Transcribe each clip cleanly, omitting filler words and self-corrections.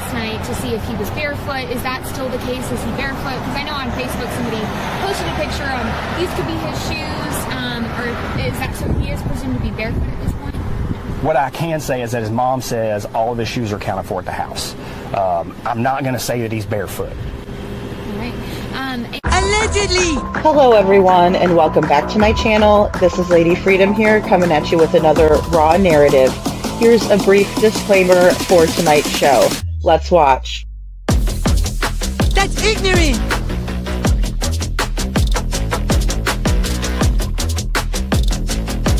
last night to see if he was barefoot. Is that still the case? Is he barefoot? Because I know on Facebook somebody posted a picture of these could be his shoes, or is that so he is presumed to be barefoot at this point? What I can say is that his mom says all of his shoes are accounted for at the house. I'm not going to say that he's barefoot. All right. Allegedly! Hello everyone and welcome back to my channel. This is Lady Freedom here coming at you with another raw narrative. Here's a brief disclaimer for tonight's show. Let's watch. That's ignorant!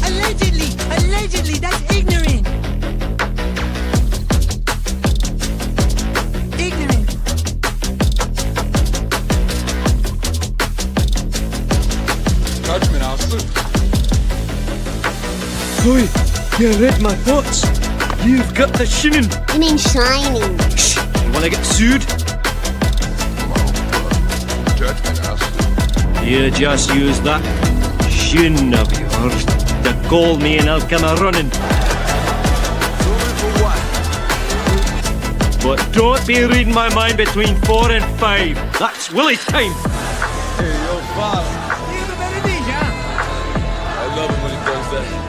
Allegedly, that's ignorant! Ignorant! Judgment, Alfred. Oi, you read my thoughts. You've got the shinning. You mean shining? Shh, you wanna get sued? Judgment, Alfred. You just use that shin of yours to call me and I'll come a-running. But don't be reading my mind between 4 and 5. That's Willie's time. Hey, yo, boss. I love it when he does that.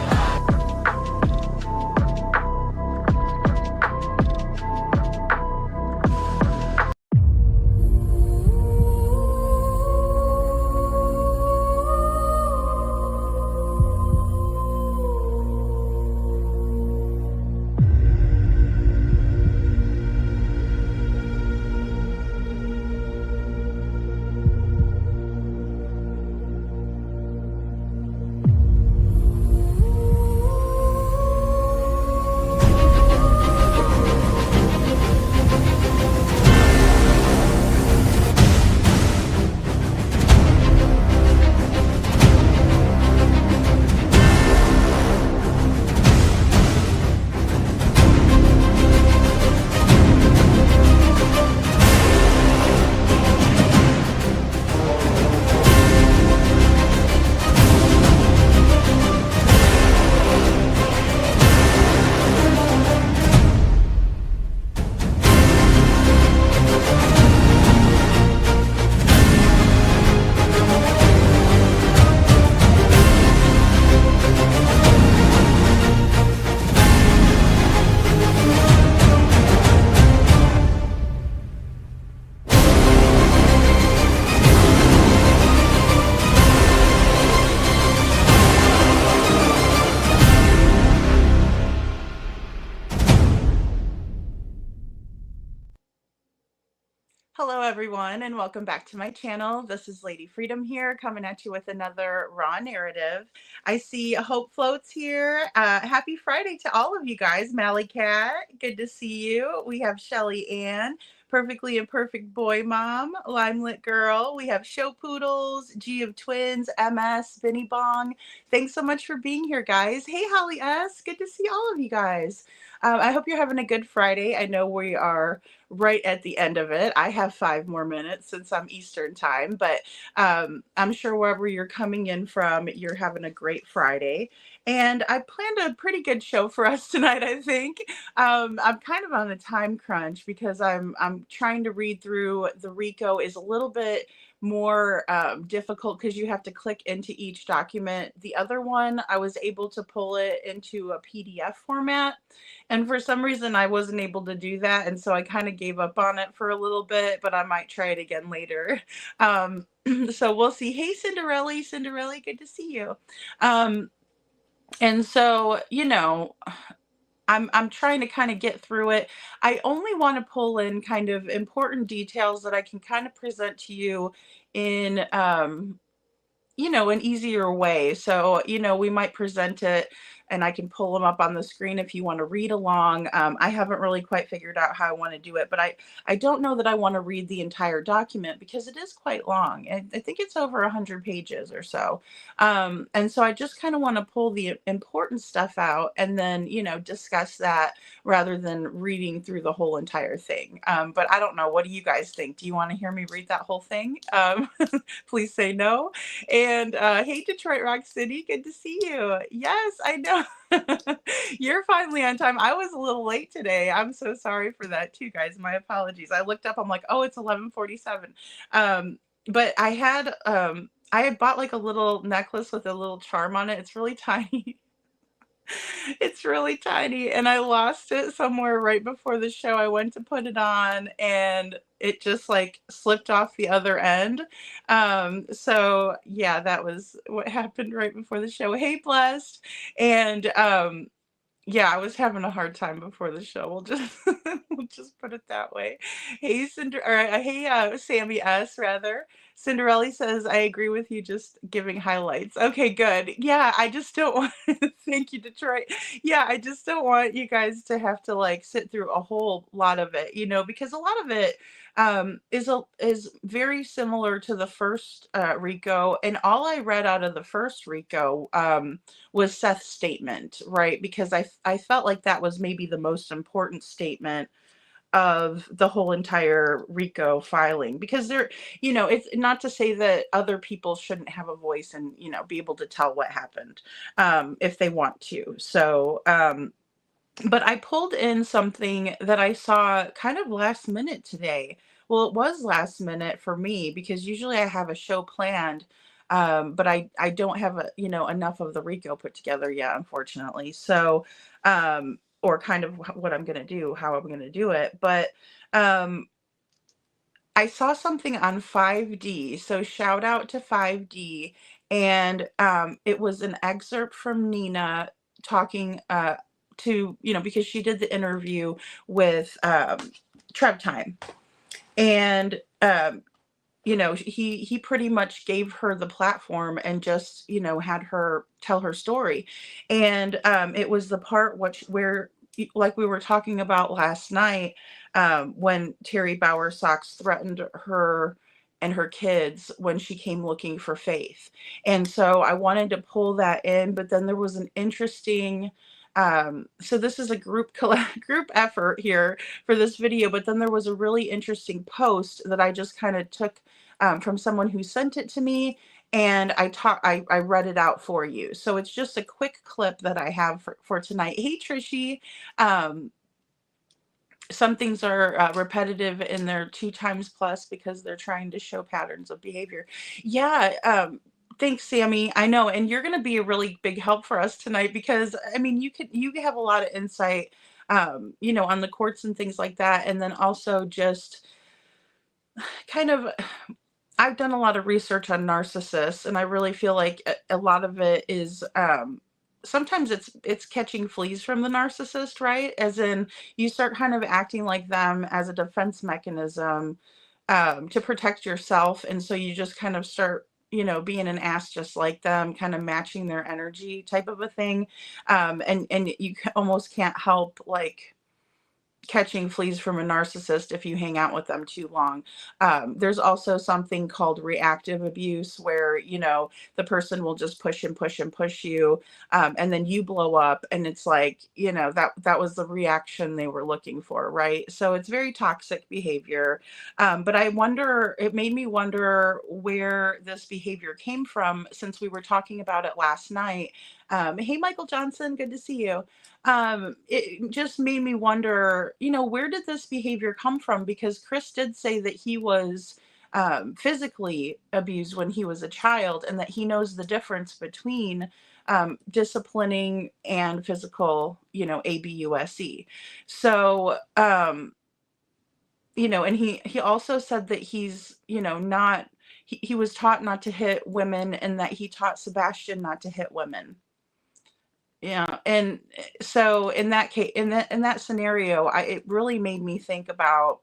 Hello everyone and welcome back to my channel. This is Lady Freedom here coming at you with another raw narrative. I see Hope Floats here. Happy Friday to all of you guys. Mally Cat, good to see you. We have Shelly Ann, Perfectly Imperfect Boy Mom, Limelit Girl. We have Show Poodles, G of Twins, MS, Benny Bong. Thanks so much for being here, guys. Hey, Holly S. Good to see all of you guys. I hope you're having a good Friday. I know we are right at the end of it. I have 5 more minutes since I'm Eastern time, but I'm sure wherever you're coming in from, you're having a great Friday. And I planned a pretty good show for us tonight, I think. I'm kind of on a time crunch because I'm trying to read through the RICO is a little bit more difficult because you have to click into each document. The other one, I was able to pull it into a PDF format. And for some reason, I wasn't able to do that. And so I kind of gave up on it for a little bit, but I might try it again later. So we'll see. Hey, Cinderella, good to see you. And so, you know, I'm trying to kind of get through it. I only want to pull in kind of important details that I can kind of present to you in, you know, an easier way. So, you know, we might present it and I can pull them up on the screen if you want to read along. I haven't really quite figured out how I want to do it, but I don't know that I want to read the entire document because it is quite long. I think it's over 100 pages or so. And so I just kind of want to pull the important stuff out and then, you know, discuss that rather than reading through the whole entire thing. But I don't know. What do you guys think? Do you want to hear me read that whole thing? Please say no. And hey, Detroit Rock City, good to see you. Yes, I know. You're finally on time. I was a little late today. I'm so sorry for that too, guys. My apologies. I looked up, I'm like, oh, it's 11:47. But I had bought like a little necklace with a little charm on it. It's really tiny. It's really tiny, and I lost it somewhere right before the show. I went to put it on, and it just like slipped off the other end. So yeah, that was what happened right before the show. Hey, Blessed, and yeah, I was having a hard time before the show. We'll just we'll just put it that way. Hey, Sammy S. Rather. Cinderella says, "I agree with you. Just giving highlights." Okay, good. Yeah, I just don't want. Thank you, Detroit. Yeah, I just don't want you guys to have to like sit through a whole lot of it, because a lot of it is very similar to the first RICO, and all I read out of the first RICO was Seth's statement, right? Because I felt like that was maybe the most important statement of the whole entire RICO filing, because it's not to say that other people shouldn't have a voice and, be able to tell what happened if they want to. So, but I pulled in something that I saw kind of last minute today. Well, it was last minute for me because usually I have a show planned, but I don't have enough of the RICO put together yet, unfortunately. So, or kind of what I'm going to do, how I'm going to do it. But I saw something on 5D. So shout out to 5D. And it was an excerpt from Nina talking because she did the interview with Trev Time. And, he pretty much gave her the platform and just, had her tell her story. And it was the part where, like we were talking about last night, when Terry Bowersox threatened her and her kids when she came looking for Faith. And so I wanted to pull that in, but then there was an interesting so this is a group effort here for this video, but then there was a really interesting post that I just kind of took from someone who sent it to me, and I read it out for you. So it's just a quick clip that I have for tonight. Hey, Trishy. Some things are repetitive in their 2x plus because they're trying to show patterns of behavior. Yeah. Thanks, Sammy. I know, and you're going to be a really big help for us tonight because you have a lot of insight, on the courts and things like that, and then also just kind of, I've done a lot of research on narcissists, and I really feel like a lot of it is sometimes it's catching fleas from the narcissist, right? As in, you start kind of acting like them as a defense mechanism to protect yourself, and so you just kind of start being an ass just like them, kind of matching their energy type of a thing. And you almost can't help like catching fleas from a narcissist if you hang out with them too long. There's also something called reactive abuse where, the person will just push and push and push you. And then you blow up and it's like, that was the reaction they were looking for. Right. So it's very toxic behavior. But it made me wonder where this behavior came from since we were talking about it last night. Hey, Michael Johnson, good to see you. It just made me wonder, where did this behavior come from? Because Chris did say that he was physically abused when he was a child and that he knows the difference between disciplining and physical, ABUSE. So, and he also said that he's, not, he was taught not to hit women and that he taught Sebastian not to hit women. Yeah. And so in that case, in that scenario, it really made me think about,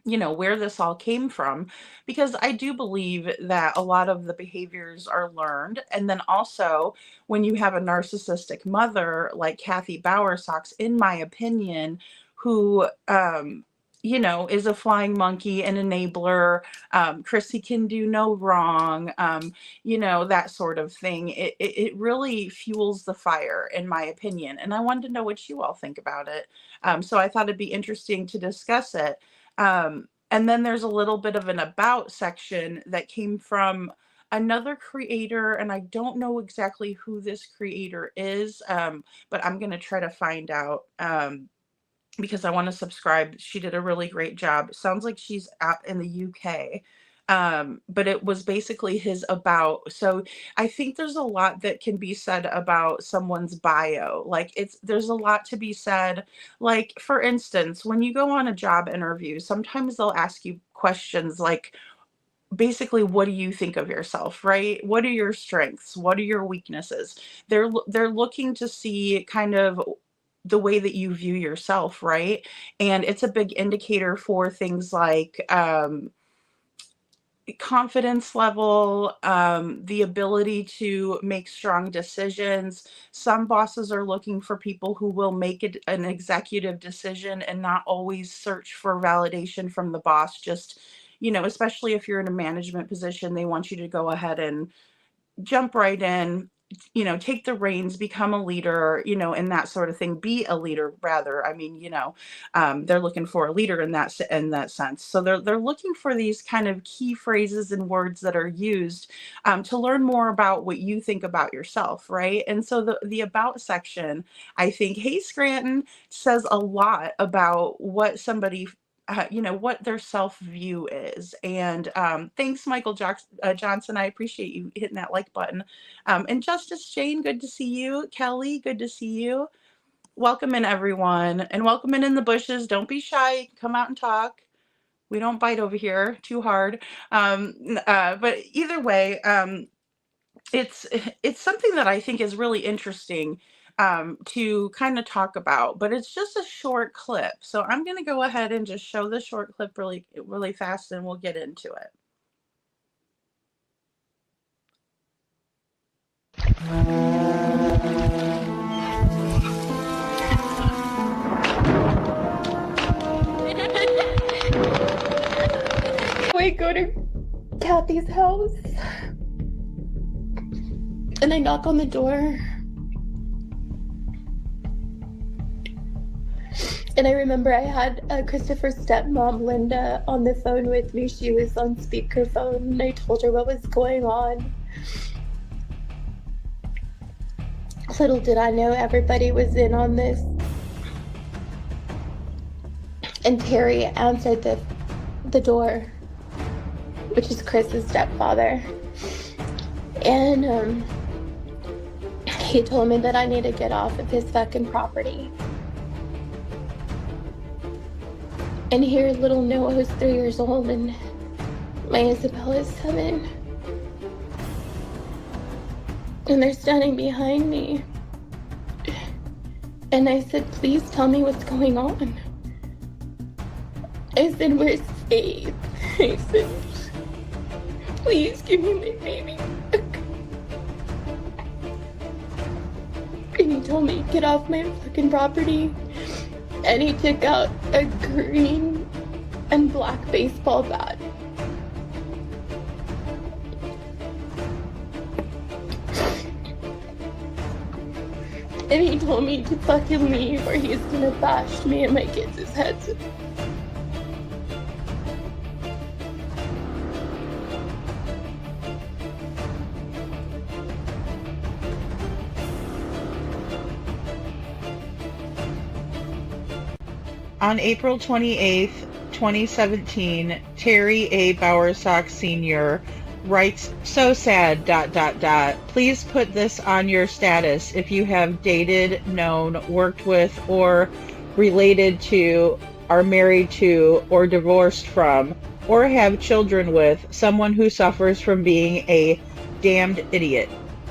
where this all came from, because I do believe that a lot of the behaviors are learned. And then also when you have a narcissistic mother, like Kathy Bowersox, in my opinion, who, is a flying monkey, an enabler, Chrissy can do no wrong, that sort of thing. It really fuels the fire, in my opinion. And I wanted to know what you all think about it. So I thought it'd be interesting to discuss it. And then there's a little bit of an about section that came from another creator, and I don't know exactly who this creator is, but I'm going to try to find out because I want to subscribe. She did a really great job. Sounds like she's out in the UK. But it was basically his about. So I think there's a lot that can be said about someone's bio. Like there's a lot to be said. Like, for instance, when you go on a job interview, sometimes they'll ask you questions like, basically, what do you think of yourself, right? What are your strengths? What are your weaknesses? They're looking to see kind of the way that you view yourself, right? And it's a big indicator for things like confidence level, the ability to make strong decisions. Some bosses are looking for people who will make it an executive decision and not always search for validation from the boss. Just, especially if you're in a management position, they want you to go ahead and jump right in, take the reins, become a leader, and that sort of thing. Be a leader, rather. I mean, they're looking for a leader in that sense. So they're looking for these kind of key phrases and words that are used to learn more about what you think about yourself, right? And so the about section, I think, hey Scranton, says a lot about what somebody what their self-view is. And thanks, Michael Johnson. I appreciate you hitting that like button. And Justice Jane, good to see you. Kelly, good to see you. Welcome in, everyone. And welcome in the bushes. Don't be shy. Come out and talk. We don't bite over here too hard. But either way, it's something that I think is really interesting to kind of talk about, but it's just a short clip. So I'm going to go ahead and just show the short clip really, really fast, and we'll get into it. I go to Kathy's house and I knock on the door. And I remember I had Christopher's stepmom, Linda, on the phone with me. She was on speakerphone, and I told her what was going on. Little did I know everybody was in on this. And Terry answered the door, which is Chris's stepfather. And he told me that I need to get off of his fucking property. And here little Noah, who's 3 years old, and my Isabel is 7. And they're standing behind me. And I said, please tell me what's going on. I said, where's Faith? I said, please give me my baby back. And he told me, get off my fucking property. And he took out a green and black baseball bat. And he told me to fucking leave or he's gonna bash me and my kids' heads. On April 28th, 2017, Terry A. Bowersock Sr. writes, so sad, ... Please put this on your status if you have dated, known, worked with, or related to, are married to, or divorced from, or have children with someone who suffers from being a damned idiot.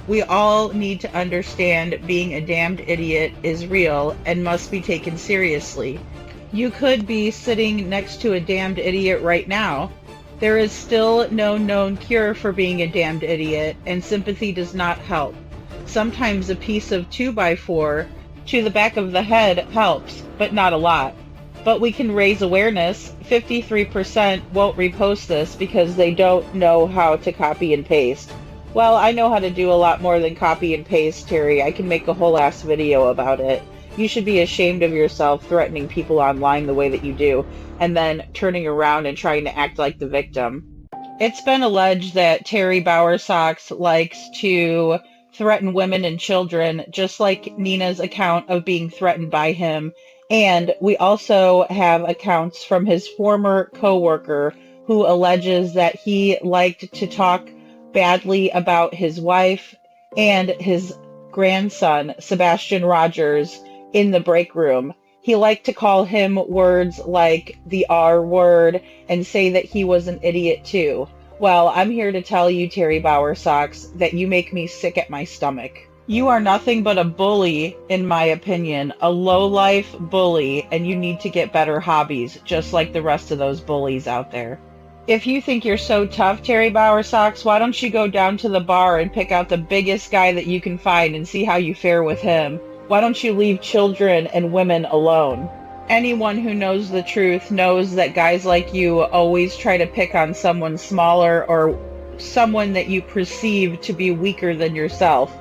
We all need to understand being a damned idiot is real and must be taken seriously. You could be sitting next to a damned idiot right now. There is still no known cure for being a damned idiot, and sympathy does not help. Sometimes a piece of 2x4 to the back of the head helps, but not a lot. But we can raise awareness. 53% won't repost this because they don't know how to copy and paste. Well, I know how to do a lot more than copy and paste, Terry. I can make a whole ass video about it. You should be ashamed of yourself threatening people online the way that you do, and then turning around and trying to act like the victim. It's been alleged that Terry Bowersox likes to threaten women and children, just like Nina's account of being threatened by him. And we also have accounts from his former coworker who alleges that he liked to talk badly about his wife and his grandson, Sebastian Rogers, in the break room. He liked to call him words like the R word and say that he was an idiot too. Well, I'm here to tell you, Terry Bowersox, that you make me sick at my stomach. You are nothing but a bully, in my opinion, a low-life bully, and you need to get better hobbies, just like the rest of those bullies out there. If you think you're so tough, Terry Bowersox, why don't you go down to the bar and pick out the biggest guy that you can find and see how you fare with him? Why don't you leave children and women alone? Anyone who knows the truth knows that guys like you always try to pick on someone smaller or someone that you perceive to be weaker than yourself.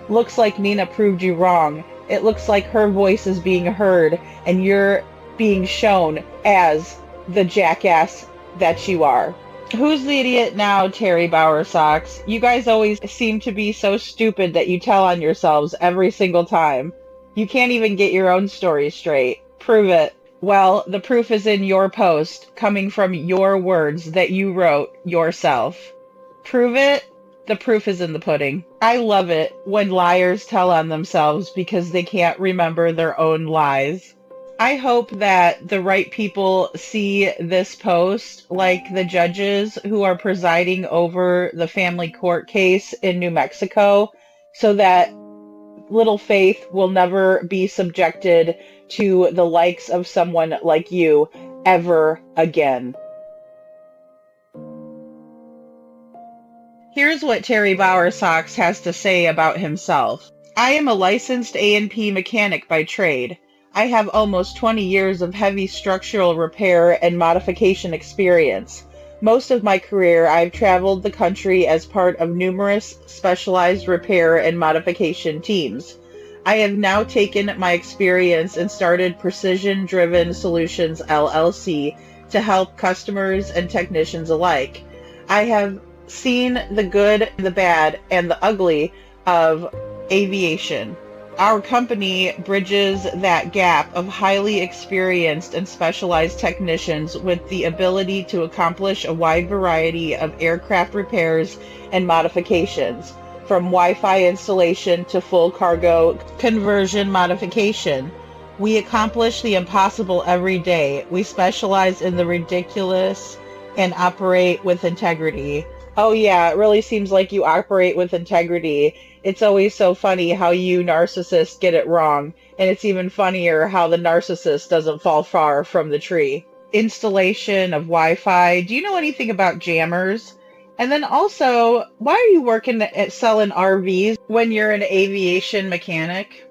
Looks like Nina proved you wrong. It looks like her voice is being heard and you're being shown as the jackass that you are. Who's the idiot now, Terry Bowersox? You guys always seem to be so stupid that you tell on yourselves every single time. You can't even get your own story straight. Prove it. Well, the proof is in your post, coming from your words that you wrote yourself. Prove it? The proof is in the pudding. I love it when liars tell on themselves because they can't remember their own lies. I hope that the right people see this post, like the judges who are presiding over the family court case in New Mexico, so that little Faith will never be subjected to the likes of someone like you ever again. Here's what Terry Bowersox has to say about himself. I am a licensed A&P mechanic by trade. I have almost 20 years of heavy structural repair and modification experience. Most of my career, I've traveled the country as part of numerous specialized repair and modification teams. I have now taken my experience and started Precision Driven Solutions LLC to help customers and technicians alike. I have seen the good, the bad, and the ugly of aviation. Our company bridges that gap of highly experienced and specialized technicians with the ability to accomplish a wide variety of aircraft repairs and modifications, from Wi-Fi installation to full cargo conversion modification. We accomplish the impossible every day. We specialize in the ridiculous and operate with integrity. Oh yeah, it really seems like you operate with integrity. It's always so funny how you narcissists get it wrong, and it's even funnier how the narcissist doesn't fall far from the tree. Installation of Wi-Fi. Do you know anything about jammers? And then also, why are you working at selling RVs when you're an aviation mechanic?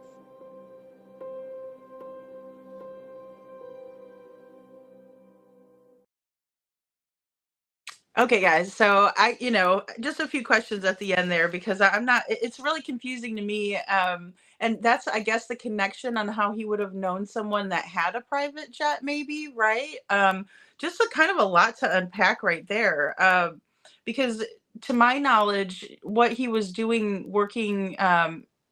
Okay, guys. So just a few questions at the end there because I'm not, it's really confusing to me. And that's, I guess, the connection on how he would have known someone that had a private jet, maybe, right? Just a kind of a lot to unpack right there. Because to my knowledge, what he was doing working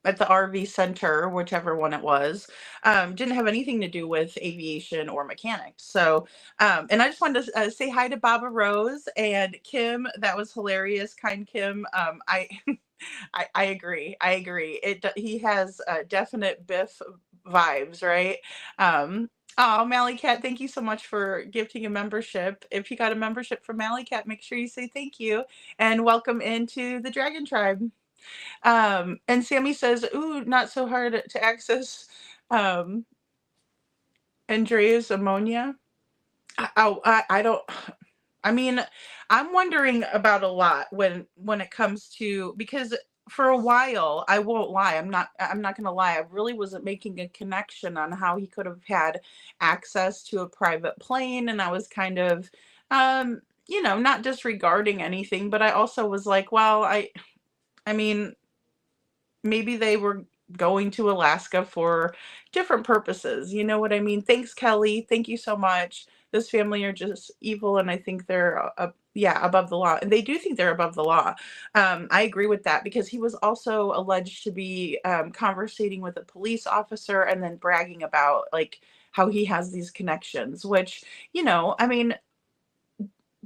at the RV center, whichever one it was, didn't have anything to do with aviation or mechanics. So, and I just wanted to say hi to Baba Rose and Kim. That was hilarious, kind Kim. I agree. I agree. He has definite Biff vibes, right? Oh, Mally Cat, thank you so much for gifting a membership. If you got a membership from Mally Cat, make sure you say thank you and welcome into the Dragon Tribe. And Sammy says, ooh, not so hard to access. Andrea's ammonia. I don't. I mean, I'm wondering about a lot when it comes to, because for a while, I won't lie, I'm not gonna lie, I really wasn't making a connection on how he could have had access to a private plane, and I was kind of not disregarding anything, but I also was like, well, I mean, maybe they were going to Alaska for different purposes. You know what I mean? Thanks, Kelly. Thank you so much. this family are just evil, and I think they're above the law, and they do think they're above the law. I agree with that, because he was also alleged to be conversating with a police officer and then bragging about like how he has these connections, which, I mean,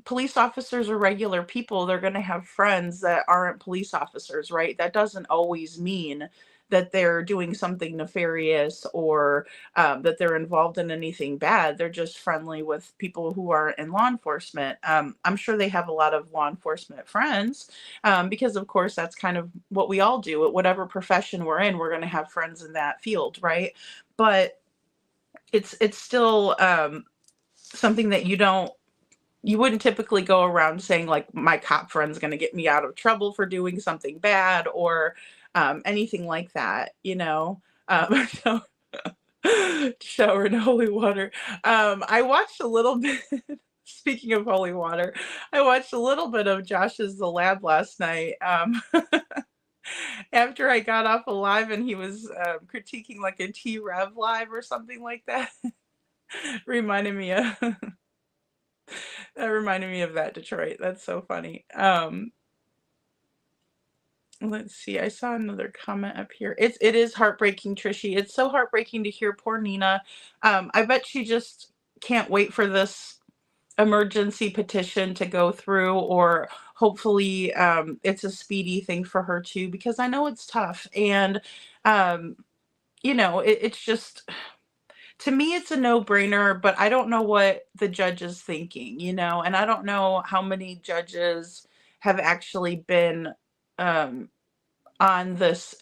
police officers are regular people. They're going to have friends that aren't police officers, right? That doesn't always mean that they're doing something nefarious, or that they're involved in anything bad. They're just friendly with people who are in law enforcement. I'm sure they have a lot of law enforcement friends, because of course that's kind of what we all do. At whatever profession we're in, we're going to have friends in that field, right? But it's still something that you wouldn't typically go around saying like, my cop friend's going to get me out of trouble for doing something bad, or anything like that, so shower in holy water. I watched a little bit, speaking of holy water, I watched a little bit of Josh's The Lab last night. After I got off a live, and he was critiquing like a T-Rev live or something like that. reminded me of That reminded me of that, Detroit. That's so funny. Let's see. I saw another comment up here. It is heartbreaking, Trishy. It's so heartbreaking to hear poor Nina. I bet she just can't wait for this emergency petition to go through, or hopefully it's a speedy thing for her too, because I know it's tough. And it's just, to me, it's a no-brainer, but I don't know what the judge is thinking, and I don't know how many judges have actually been on this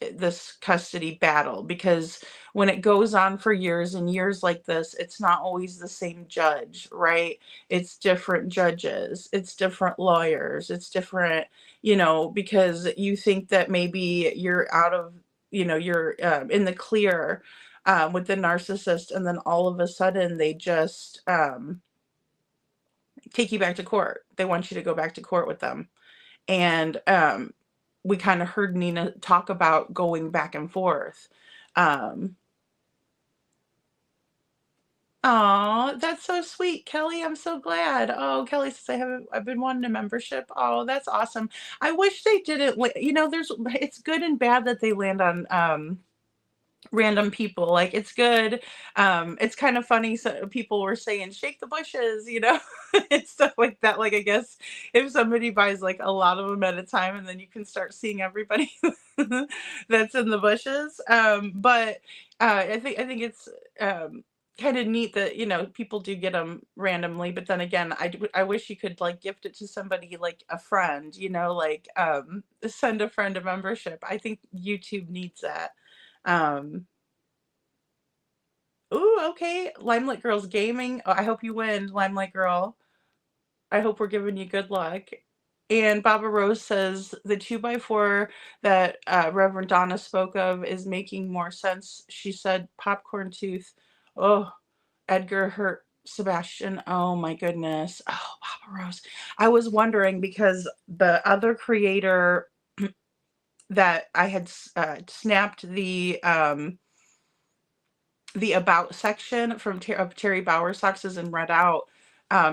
custody battle, because when it goes on for years and years like this, it's not always the same judge, right? It's different judges, it's different lawyers, it's different, because you think that maybe you're out of, you're in the clear with the narcissist, and then all of a sudden they just take you back to court. They want you to go back to court with them. And we kind of heard Nina talk about going back and forth. Oh, that's so sweet, Kelly. I'm so glad. Oh, Kelly says I've been wanting a membership. Oh, that's awesome. I wish they didn't. It's good and bad that they land on random people. Like, it's good. It's kind of funny. So people were saying, shake the bushes, and stuff like that. Like, I guess if somebody buys like a lot of them at a time, and then you can start seeing everybody that's in the bushes. But I think it's kind of neat that, people do get them randomly. But then again, I wish you could like gift it to somebody, like a friend, like send a friend a membership. I think YouTube needs that. Ooh, okay. Limelight Girls Gaming. Oh, I hope you win, Limelight Girl. I hope we're giving you good luck. And Baba Rose says the 2x4 that Reverend Donna spoke of is making more sense. She said popcorn tooth. Oh, Edgar hurt Sebastian. Oh my goodness. Oh, Baba Rose. I was wondering, because the other creator that I had snapped the about section of Terry Bauer Soxes and read out,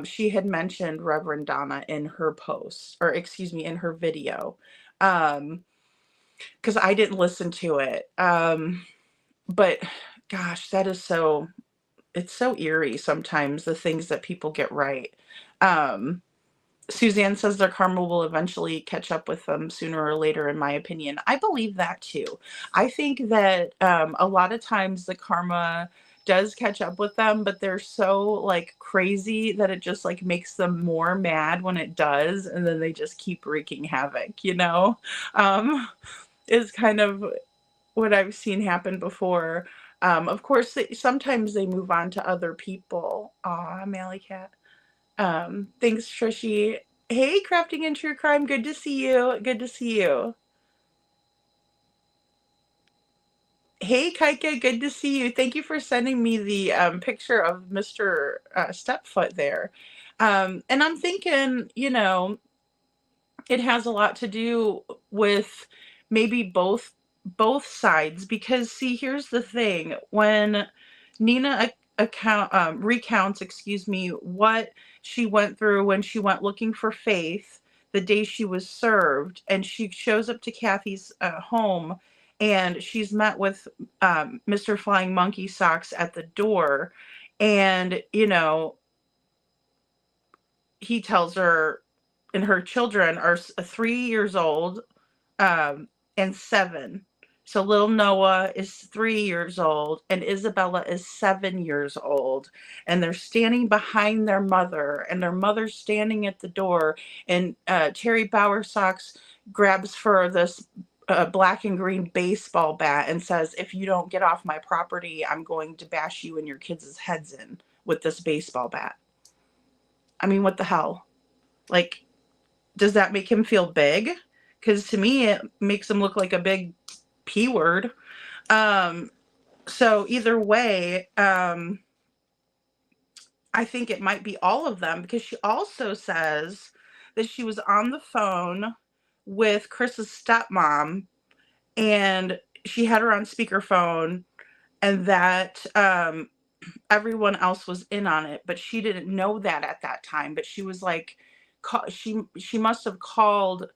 she had mentioned Reverend Donna in her post, or excuse me, in her video, because I didn't listen to it. But gosh, it's so eerie sometimes, the things that people get right. Suzanne says their karma will eventually catch up with them sooner or later, in my opinion. I believe that too. I think that a lot of times the karma does catch up with them, but they're so like crazy that it just like makes them more mad when it does, and then they just keep wreaking havoc, is kind of what I've seen happen before. Of course, sometimes they move on to other people. Aw, Mally Cat. Thanks, Trishy. Hey, Crafting in True Crime. Good to see you. Good to see you. Hey, Kaika. Good to see you. Thank you for sending me the picture of Mr. Stepfoot there. And I'm thinking, it has a lot to do with maybe both sides, because see, here's the thing. When Nina recounts, what she went through when she went looking for Faith the day she was served, and she shows up to Kathy's home, and she's met with Mr. Flying Monkey Socks at the door, and he tells her, and her children are 3 years old and 7. So little Noah is 3 years old and Isabella is 7 years old. And they're standing behind their mother, and their mother's standing at the door. And Terry Bower Socks grabs for this black and green baseball bat and says, "If you don't get off my property, I'm going to bash you and your kids' heads in with this baseball bat." I mean, what the hell? Like, does that make him feel big? Because to me, it makes him look like a big P word. So either way, I think it might be all of them, because she also says that she was on the phone with Chris's stepmom, and she had her on speakerphone, and that everyone else was in on it, but she didn't know that at that time. But she was like, she must have called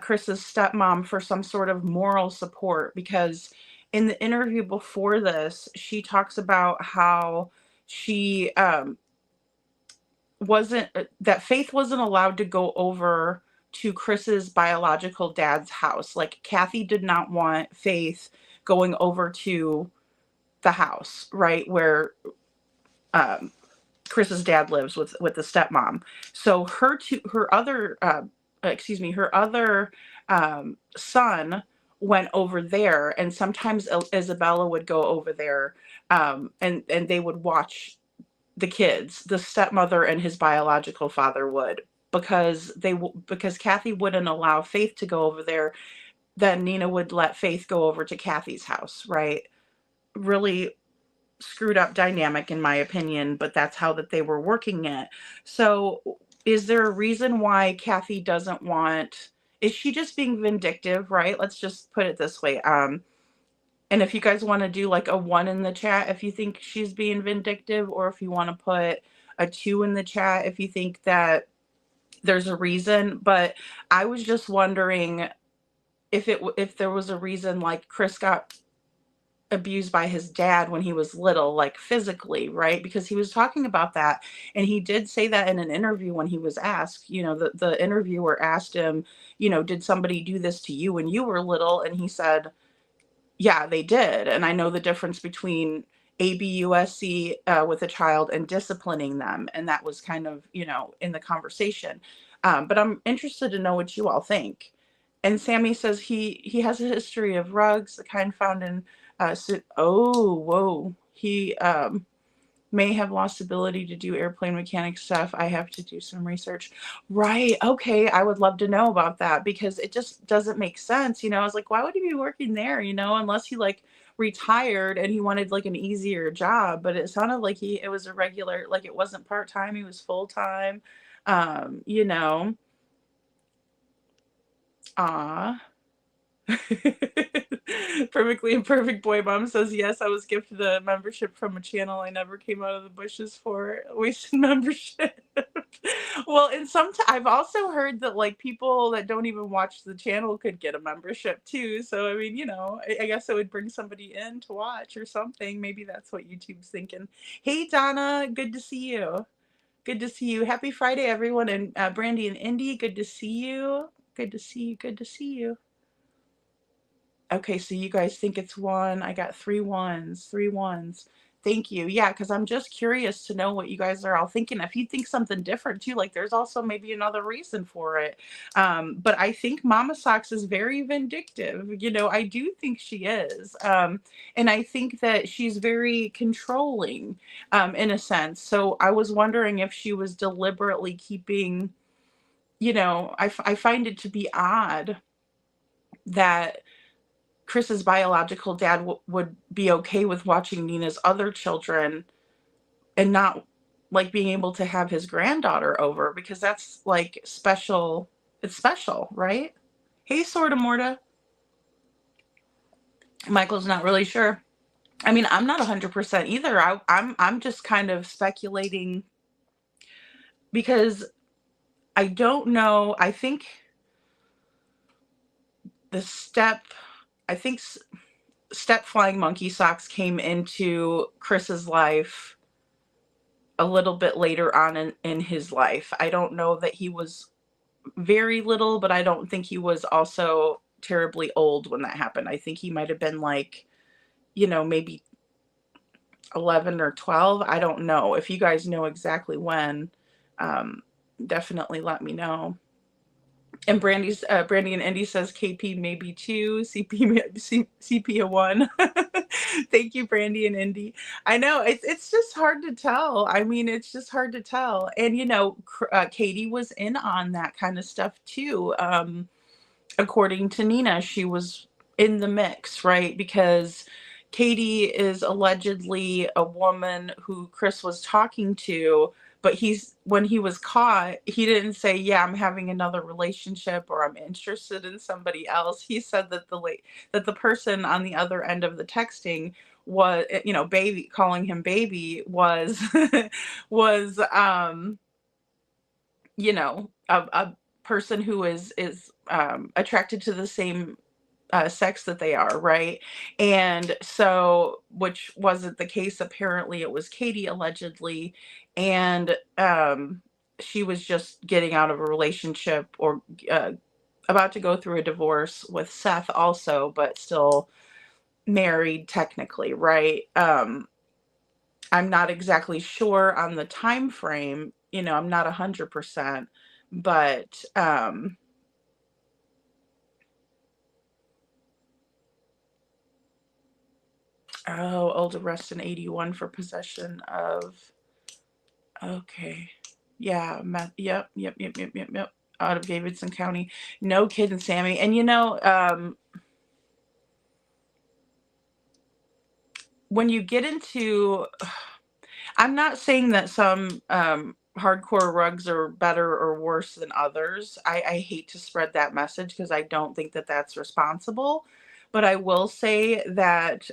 Chris's stepmom for some sort of moral support, because in the interview before this, she talks about how she that Faith wasn't allowed to go over to Chris's biological dad's house. Like, Kathy did not want Faith going over to the house, right, where Chris's dad lives with the stepmom. So her other son went over there, and sometimes Isabella would go over there, and they would watch the kids. The stepmother and his biological father would, because Kathy wouldn't allow Faith to go over there. Then Nina would let Faith go over to Kathy's house, right? Really screwed up dynamic, in my opinion, but that's how that they were working it. So is there a reason why Kathy doesn't want, is she just being vindictive, right? Let's just put it this way. And if you guys want to do like a 1 in the chat if you think she's being vindictive, or if you want to put a 2 in the chat if you think that there's a reason. But I was just wondering if there was a reason, like Chris got abused by his dad when he was little, like physically, right? Because he was talking about that, and he did say that in an interview when he was asked, the interviewer asked him, did somebody do this to you when you were little? And he said, yeah, they did. And I know the difference between ABUSC with a child and disciplining them. And that was kind of, in the conversation. But I'm interested to know what you all think. And Sammy says he has a history of rugs, the kind found in he may have lost ability to do airplane mechanic stuff. I have to do some research. Right. Okay. I would love to know about that, because it just doesn't make sense. I was like, why would he be working there? Unless he like retired and he wanted like an easier job. But it sounded like it was a regular, like it wasn't part-time. He was full-time. Perfectly Imperfect Boy Mom says, yes, I was gifted a membership from a channel I never came out of the bushes for. Wasted membership. Well, and I've also heard that like people that don't even watch the channel could get a membership too. So I mean, I guess it would bring somebody in to watch or something. Maybe that's what YouTube's thinking. Hey Donna, good to see you. Good to see you. Happy Friday, everyone. And Brandy and Indy, good to see you. Good to see you. Good to see you. Okay, so you guys think it's 1. I got 3 ones. 3 ones. Thank you. Yeah, because I'm just curious to know what you guys are all thinking. If you think something different too, like there's also maybe another reason for it. But I think Mama Socks is very vindictive. I do think she is. And I think that she's very controlling in a sense. So I was wondering if she was deliberately keeping, I find it to be odd that Chris's biological dad would be okay with watching Nina's other children and not like being able to have his granddaughter over, because that's like special. It's special, right? Hey, Sorta Morta. Michael's not really sure. I mean, I'm not 100% either. I'm just kind of speculating because I don't know. I think the I think step flying monkey socks came into Chris's life a little bit later on in his life. I don't know that he was very little, but I don't think he was also terribly old when that happened. I think he might have been like, maybe 11 or 12. I don't know. If you guys know exactly when, definitely let me know. And Brandy and Indy says KP maybe 2, CP a 1. Thank you, Brandy and Indy. I know it's just hard to tell. I mean, it's just hard to tell. And Katie was in on that kind of stuff too. According to Nina, she was in the mix, right? Because Katie is allegedly a woman who Chris was talking to, but when he was caught, he didn't say, "Yeah, I'm having another relationship," or "I'm interested in somebody else." He said that the person on the other end of the texting was, baby, calling him baby, was was a person who is attracted to the same sex that they are, right? And so, which wasn't the case. Apparently, it was Katie, allegedly, and she was just getting out of a relationship, or about to go through a divorce with Seth, also, but still married technically, right? I'm not exactly sure on the time frame. I'm not 100%, but old arrest in 81 for possession of, okay, yeah, yep, out of Davidson County. No kidding, Sammy. And when you get into, I'm not saying that some hardcore rugs are better or worse than others. I hate to spread that message because I don't think that that's responsible. But I will say that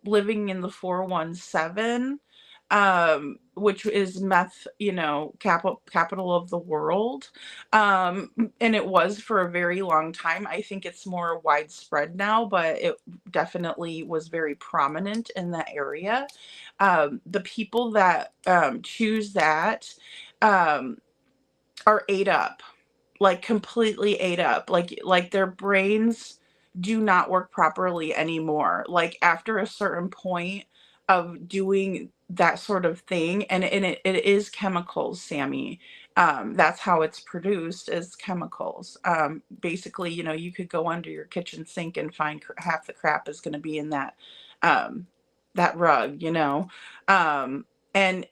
living in the 417, which is meth, capital of the world, and it was for a very long time. I think it's more widespread now, but it definitely was very prominent in that area. The people that choose that are ate up, like completely ate up, like their brains do not work properly anymore. Like after a certain point of doing that sort of thing, and it is chemicals, Sammy. That's how it's produced, is chemicals. Basically, you could go under your kitchen sink and find half the crap is going to be in that rug, and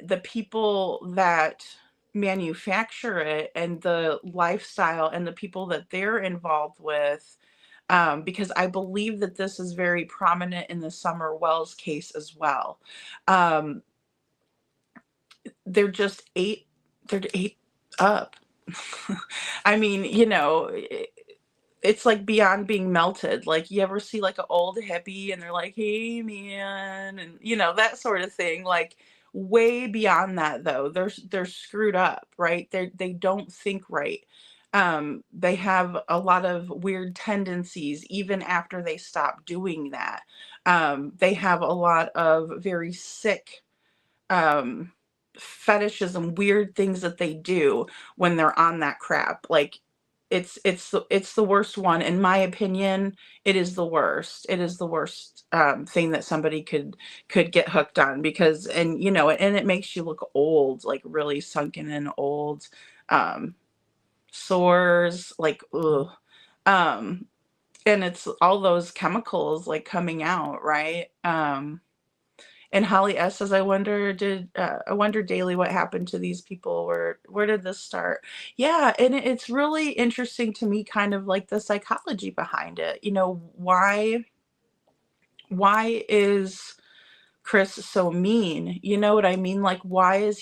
the people that manufacture it, and the lifestyle, and the people that they're involved with, because I believe that this is very prominent in the Summer Wells case as well. They're just they're ate up. I mean, it's like beyond being melted. Like, you ever see like an old hippie and they're like, "Hey man," and that sort of thing. Like, way beyond that though. They're screwed up, right? They don't think right. They have a lot of weird tendencies even after they stop doing that. They have a lot of very sick fetishes and weird things that they do when they're on that crap. Like, it's the worst one, in my opinion. It is the worst. It is the worst thing that somebody could get hooked on, because, and it makes you look old, like really sunken in old, sores, like, ugh. And it's all those chemicals like coming out, right? And Holly S says, I wonder daily what happened to these people. Where did this start? Yeah, and it's really interesting to me, kind of like the psychology behind it. Why is Chris so mean? You know what I mean? Like, why does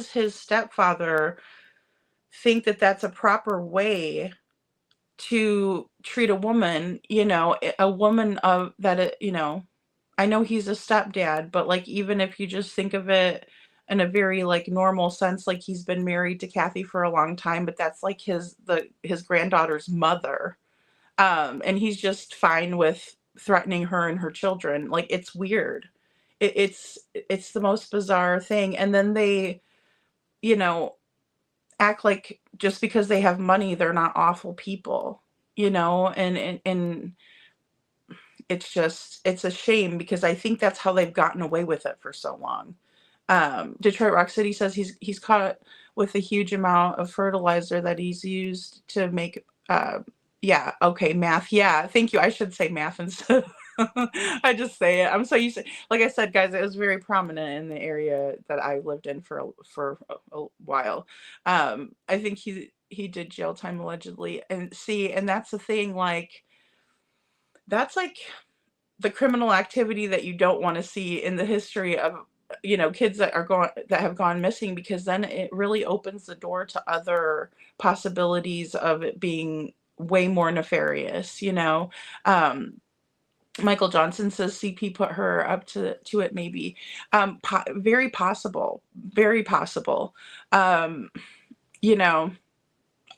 his stepfather think that that's a proper way to treat a woman, a woman of that, I know he's a stepdad, but like even if you just think of it in a very like normal sense, like he's been married to Kathy for a long time, but that's like his granddaughter's mother. And he's just fine with threatening her and her children. Like it's weird. It's the most bizarre thing. And then they, you know, act like just because they have money, they're not awful people, and it's a shame because I think that's how they've gotten away with it for so long. Detroit Rock City says he's caught with a huge amount of fertilizer that he's used to make yeah, okay, math. Yeah, thank you. I should say math instead. I just say it. I'm so used to, like I said, guys, it was very prominent in the area that I lived in for a while. I think he did jail time allegedly, and that's the thing. Like that's like the criminal activity that you don't want to see in the history of kids that have gone missing, because then it really opens the door to other possibilities of it being way more nefarious. Michael Johnson says CP put her up to it, maybe. Very possible, very possible. You know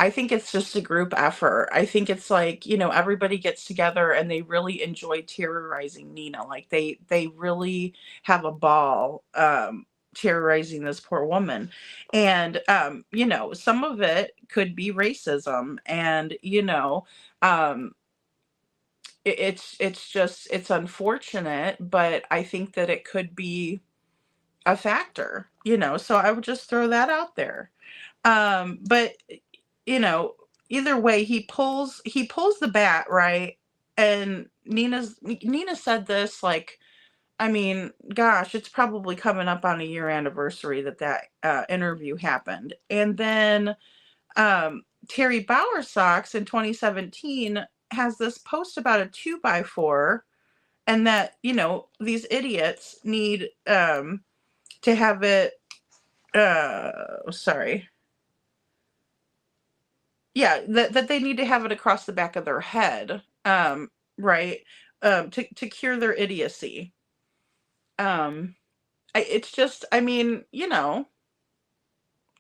I think it's just a group effort. I think it's like, everybody gets together and they really enjoy terrorizing Nina. Like they really have a ball terrorizing this poor woman. And some of it could be racism, and it's unfortunate, but I think that it could be a factor, so I would just throw that out there. But you know, either way, he pulls the bat, right? And Nina said this, like, I mean, gosh, it's probably coming up on a year anniversary that interview happened. And then Terry Bowersox in 2017 has this post about a 2x4, and that, these idiots need to have it, sorry. Yeah, that they need to have it across the back of their head, right? To cure their idiocy. It's just, I mean, it's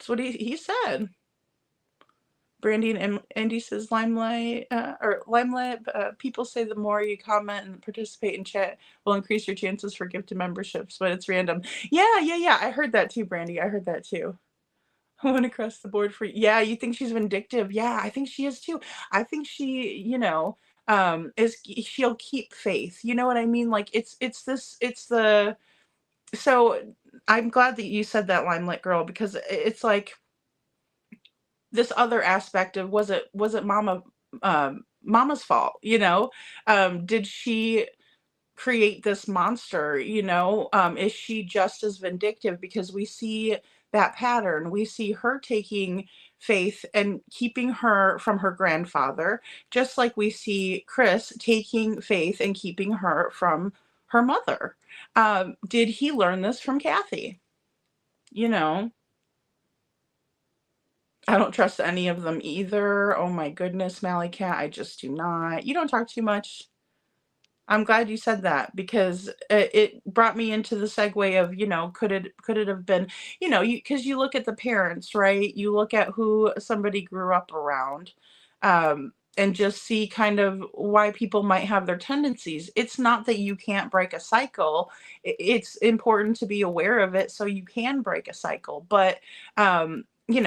what he said. Brandy and Andy says Limelight, people say the more you comment and participate in chat will increase your chances for gifted memberships, but it's random. Yeah. I heard that too, Brandy. I heard that too. I went across the board for, yeah, you think she's vindictive? Yeah, I think she is too. I think she, she'll keep faith. You know what I mean? Like so I'm glad that you said that, Limelight Girl, because it's like this other aspect of, was it mama's fault? Did she create this monster? Is she just as vindictive? Because we see that pattern. We see her taking Faith and keeping her from her grandfather, just like we see Chris taking Faith and keeping her from her mother. Did he learn this from Kathy? I don't trust any of them either. Oh my goodness, Mally Cat, I just do not. You don't talk too much. I'm glad you said that, because it brought me into the segue of, could it have been, because you look at the parents, right? You look at who somebody grew up around, and just see kind of why people might have their tendencies. It's not that you can't break a cycle. It's important to be aware of it so you can break a cycle. But,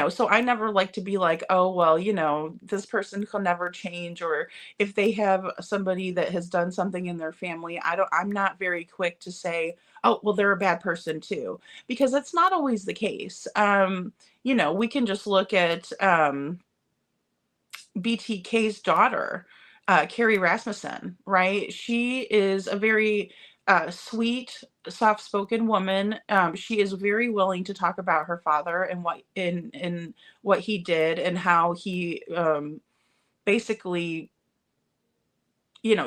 so I never like to be like, oh, well, this person can never change. Or if they have somebody that has done something in their family, I'm not very quick to say, oh, well, they're a bad person too, because that's not always the case. We can just look at BTK's daughter, Carrie Rasmussen, right? She is a very sweet, soft-spoken woman. She is very willing to talk about her father and what he did, and how he basically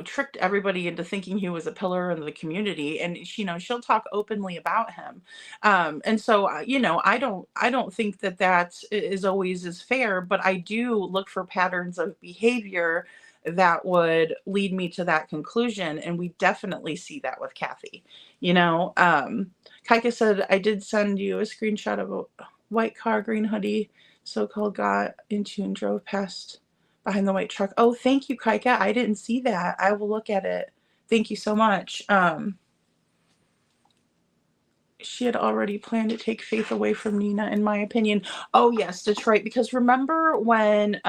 tricked everybody into thinking he was a pillar in the community, and she'll talk openly about him. And so I don't think that is always as fair, but I do look for patterns of behavior that would lead me to that conclusion, and we definitely see that with Kathy. Kaika said, I did send you a screenshot of a white car, green hoodie, so-called got into and drove past behind the white truck. Oh, thank you, Kaika. I didn't see that. I will look at it. Thank you so much. She had already planned to take Faith away from Nina, in my opinion. Oh, yes, Detroit. Because remember when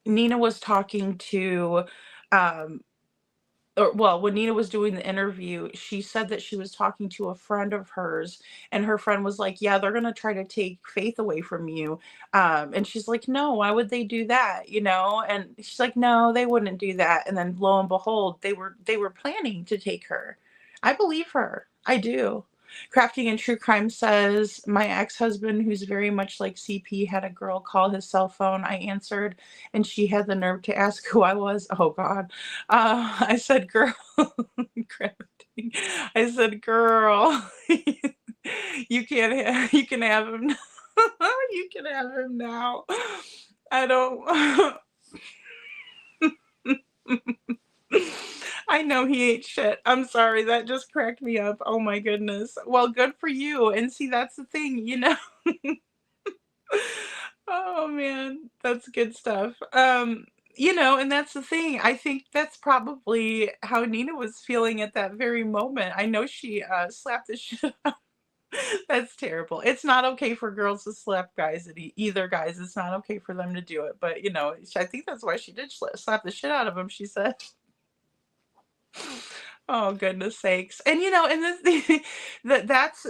Nina was talking to when Nina was doing the interview, she said that she was talking to a friend of hers, and her friend was like, yeah, they're going to try to take Faith away from you. And she's like, no, why would they do that? And she's like, no, they wouldn't do that. And then lo and behold, they were planning to take her. I believe her. I do. Crafting in True Crime says, my ex-husband, who's very much like CP, had a girl call his cell phone. I answered, and she had the nerve to ask who I was. Oh, God. I said, girl. Crafting. I said, girl, you can have him. You can have him now. I don't. I know he ate shit. I'm sorry. That just cracked me up. Oh my goodness. Well, good for you. And see, that's the thing. Oh man, that's good stuff. And that's the thing. I think that's probably how Nina was feeling at that very moment. I know she slapped the shit out. That's terrible. It's not okay for girls to slap guys either, guys. It's not okay for them to do it. But I think that's why she did slap the shit out of him. She said. Oh, goodness sakes. And and this that's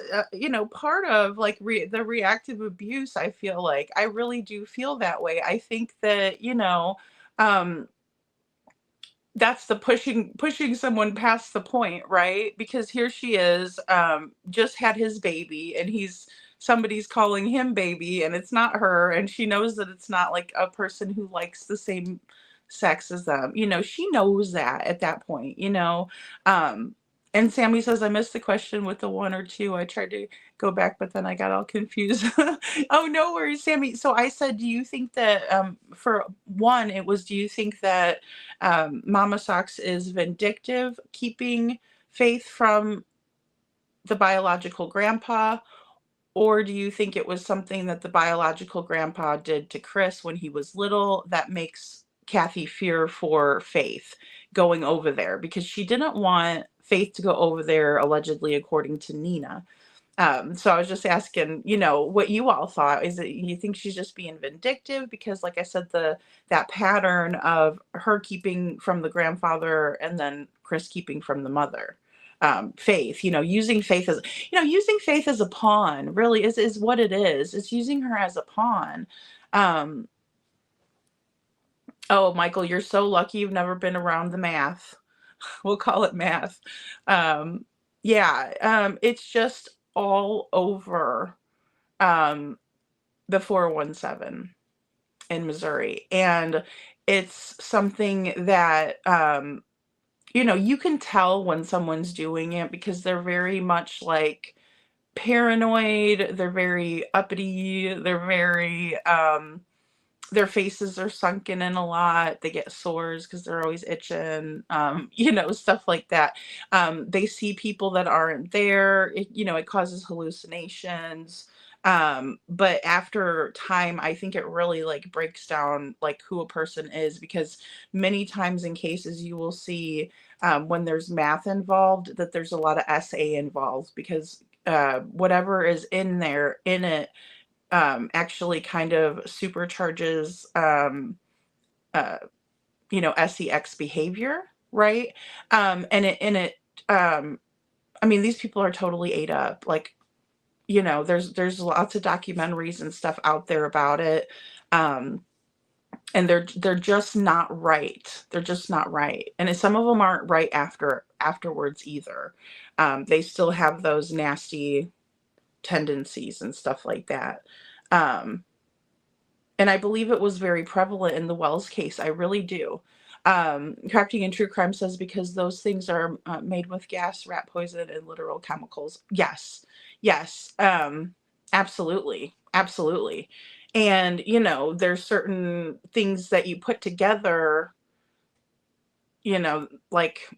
part of like the reactive abuse. I feel like I really do feel that way. I think that um that's the pushing someone past the point, right? Because here she is, just had his baby, and somebody's calling him baby, and it's not her, and she knows that it's not like a person who likes the same sex as them. She knows that at that point. And Sammy says, I missed the question with the 1 or 2. I tried to go back, but then I got all confused. Oh, no worries, Sammy. So I said, do you think that, for one, it was, do you think that Mama Socks is vindictive, keeping Faith from the biological grandpa? Or do you think it was something that the biological grandpa did to Chris when he was little that makes Kathy fear for Faith going over there? Because she didn't want Faith to go over there, allegedly, according to Nina. So I was just asking, what you all thought. Is it, you think she's just being vindictive? Because like I said, that pattern of her keeping from the grandfather and then Chris keeping from the mother. Faith, using Faith as a pawn really is what it is. It's using her as a pawn. Oh, Michael, you're so lucky you've never been around the math. We'll call it math. It's just all over the 417 in Missouri. And it's something that, you can tell when someone's doing it because they're very much like paranoid. They're very uppity. They're very, their faces are sunken in a lot. They get sores because they're always itching, stuff like that. They see people that aren't there. It causes hallucinations. But after time, I think it really like breaks down like who a person is, because many times in cases you will see when there's math involved that there's a lot of SA involved, because whatever is in it actually kind of supercharges, SEX behavior, right? These people are totally ate up. Like, there's lots of documentaries and stuff out there about it. And they're just not right. They're just not right. And some of them aren't right afterwards either. They still have those nasty tendencies and stuff like that. And I believe it was very prevalent in the Wells case. I really do. Crafting and True Crime says because those things are made with gas, rat poison, and literal chemicals. Yes, yes, absolutely, absolutely. And there's certain things that you put together, like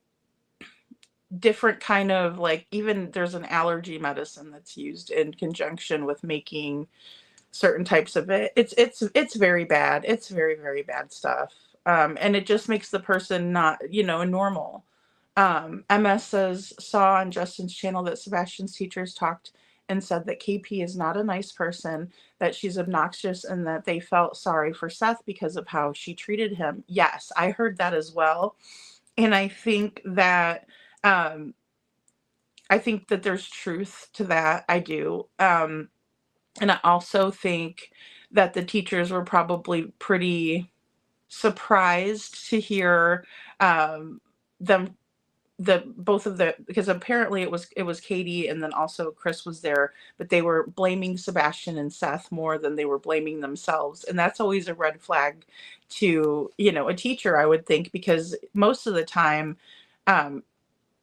different kind of, like, even there's an allergy medicine that's used in conjunction with making certain types of it. It's very bad. It's very, very bad stuff. And it just makes the person not, normal. MS says, saw on Justin's channel that Sebastian's teachers talked and said that KP is not a nice person, that she's obnoxious, and that they felt sorry for Seth because of how she treated him. Yes, I heard that as well. And I think that there's truth to that. I do. And I also think that the teachers were probably pretty surprised to hear them because apparently it was Katie, and then also Chris was there, but they were blaming Sebastian and Seth more than they were blaming themselves. And that's always a red flag to, a teacher, I would think, because most of the time,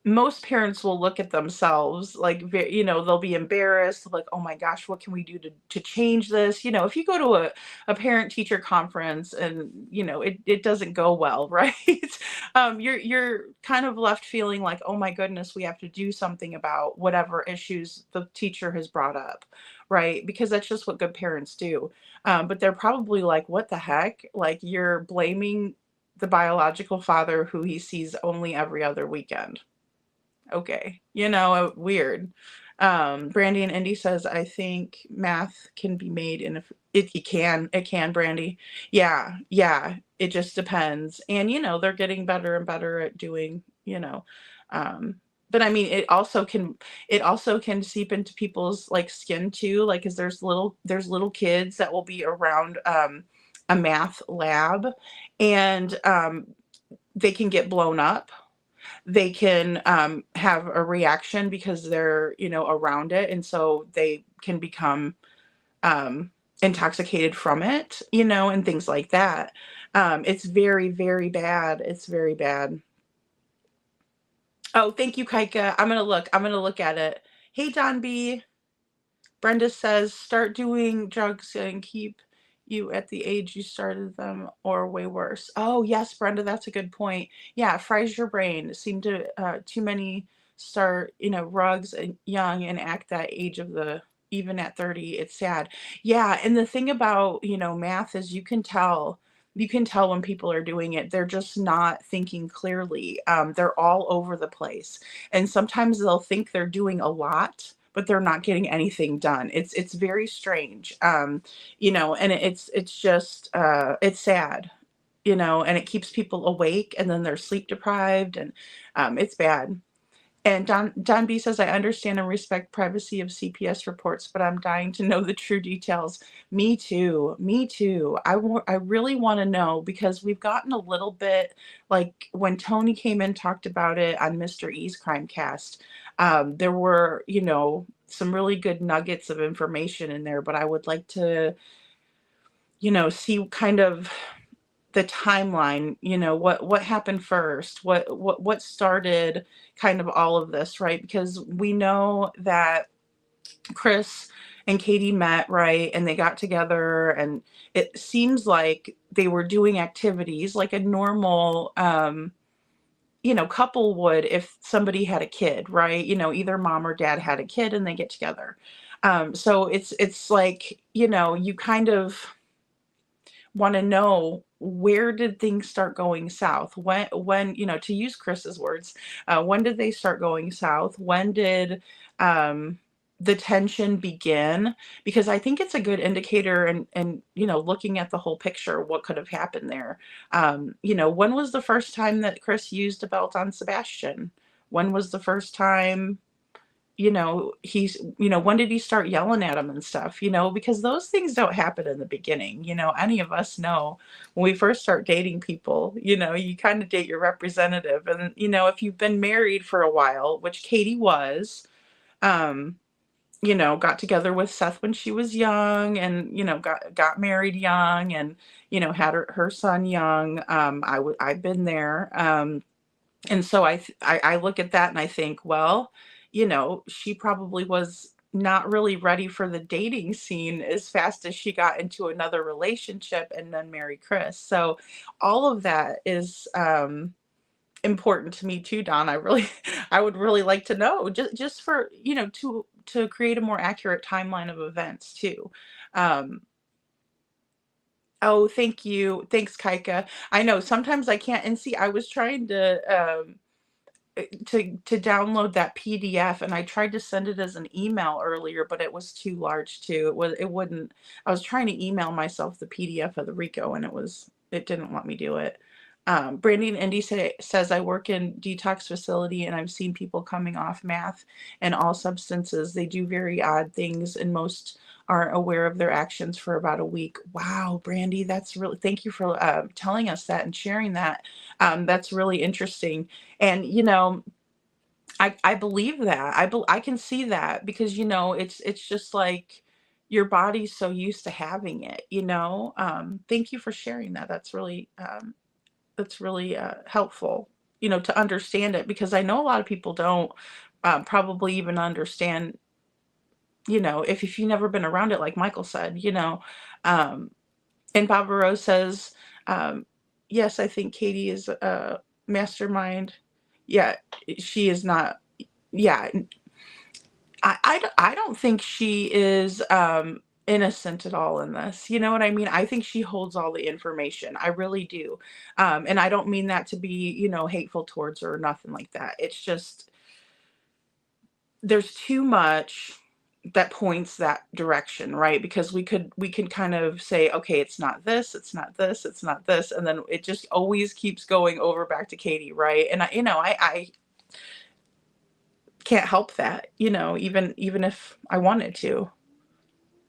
most parents will look at themselves like, they'll be embarrassed, like, oh my gosh, what can we do to change this? If you go to a parent teacher conference and, it doesn't go well, right? You're kind of left feeling like, oh my goodness, we have to do something about whatever issues the teacher has brought up, right? Because that's just what good parents do. But they're probably like, what the heck? Like, you're blaming the biological father who he sees only every other weekend. Okay, weird. Brandy and Indy says, I think math can be made it can, Brandy. Yeah, it just depends. And they're getting better and better at doing, but I mean, it also can seep into people's like skin too, like, because there's little kids that will be around a math lab, and they can get blown up. They can have a reaction because they're, around it. And so they can become intoxicated from it, and things like that. It's very, very bad. It's very bad. Oh, thank you, Kaika. I'm going to look at it. Hey, Don B. Brenda says, start doing drugs and keep you at the age you started them, or way worse. Oh, yes, Brenda, that's a good point. Yeah, it fries your brain. It seemed to too many start, rugs and young and act that age even at 30. It's sad. Yeah, and the thing about, math is you can tell when people are doing it. They're just not thinking clearly. They're all over the place. And sometimes they'll think they're doing a lot, but they're not getting anything done. It's very strange. And it's just, it's sad, and it keeps people awake, and then they're sleep deprived, and it's bad. And Don B says, I understand and respect privacy of CPS reports, but I'm dying to know the true details. Me too. I really want to know, because we've gotten a little bit, like when Tony came in, talked about it on Mr. E's Crimecast. There were, some really good nuggets of information in there, but I would like to, see kind of the timeline, what happened first, what started kind of all of this, right? Because we know that Chris and Katie met, right? And they got together, and it seems like they were doing activities like a normal, couple would if somebody had a kid, right? Either mom or dad had a kid and they get together. So it's like, you kind of want to know, where did things start going south? When, to use Chris's words, when did they start going south? When did the tension begin? Because I think it's a good indicator, and looking at the whole picture, what could have happened there. When was the first time that Chris used a belt on Sebastian? When was the first time, when did he start yelling at him and stuff, because those things don't happen in the beginning. Any of us know when we first start dating people, you kind of date your representative. And, if you've been married for a while, which Katie was, got together with Seth when she was young, and got married young, and had her son young. I've been there, and so I look at that and I think, well, she probably was not really ready for the dating scene as fast as she got into another relationship and then married Chris. So all of that is important to me too, Don. I would really like to know, just for, to create a more accurate timeline of events too. Um, oh, thank you. Thanks, Kaika. I know sometimes I can't, and see, I was trying to download that PDF, and I tried to send it as an email earlier, but it was too large too. It wouldn't. I was trying to email myself the PDF of the RICO, and it didn't let me do it. Brandy and Indy says, I work in detox facility, and I've seen people coming off meth and all substances. They do very odd things, and most aren't aware of their actions for about a week. Wow, Brandy, thank you for telling us that and sharing that. That's really interesting. And, I believe that. I can see that, because, it's just like your body's so used to having it. Thank you for sharing that. That's really helpful, to understand it, because I know a lot of people don't probably even understand, if you've never been around it, like Michael said. Um, and Barbara Rose says, yes, I think Katie is a mastermind. Yeah, she is not. Yeah, I don't think she is innocent at all in this. You know what I mean? I think she holds all the information. I really do. And I don't mean that to be, hateful towards her or nothing like that. It's just there's too much that points that direction, right? Because we can kind of say, okay, it's not this, it's not this, it's not this, and then it just always keeps going over back to Katie, right? And I can't help that, even if I wanted to.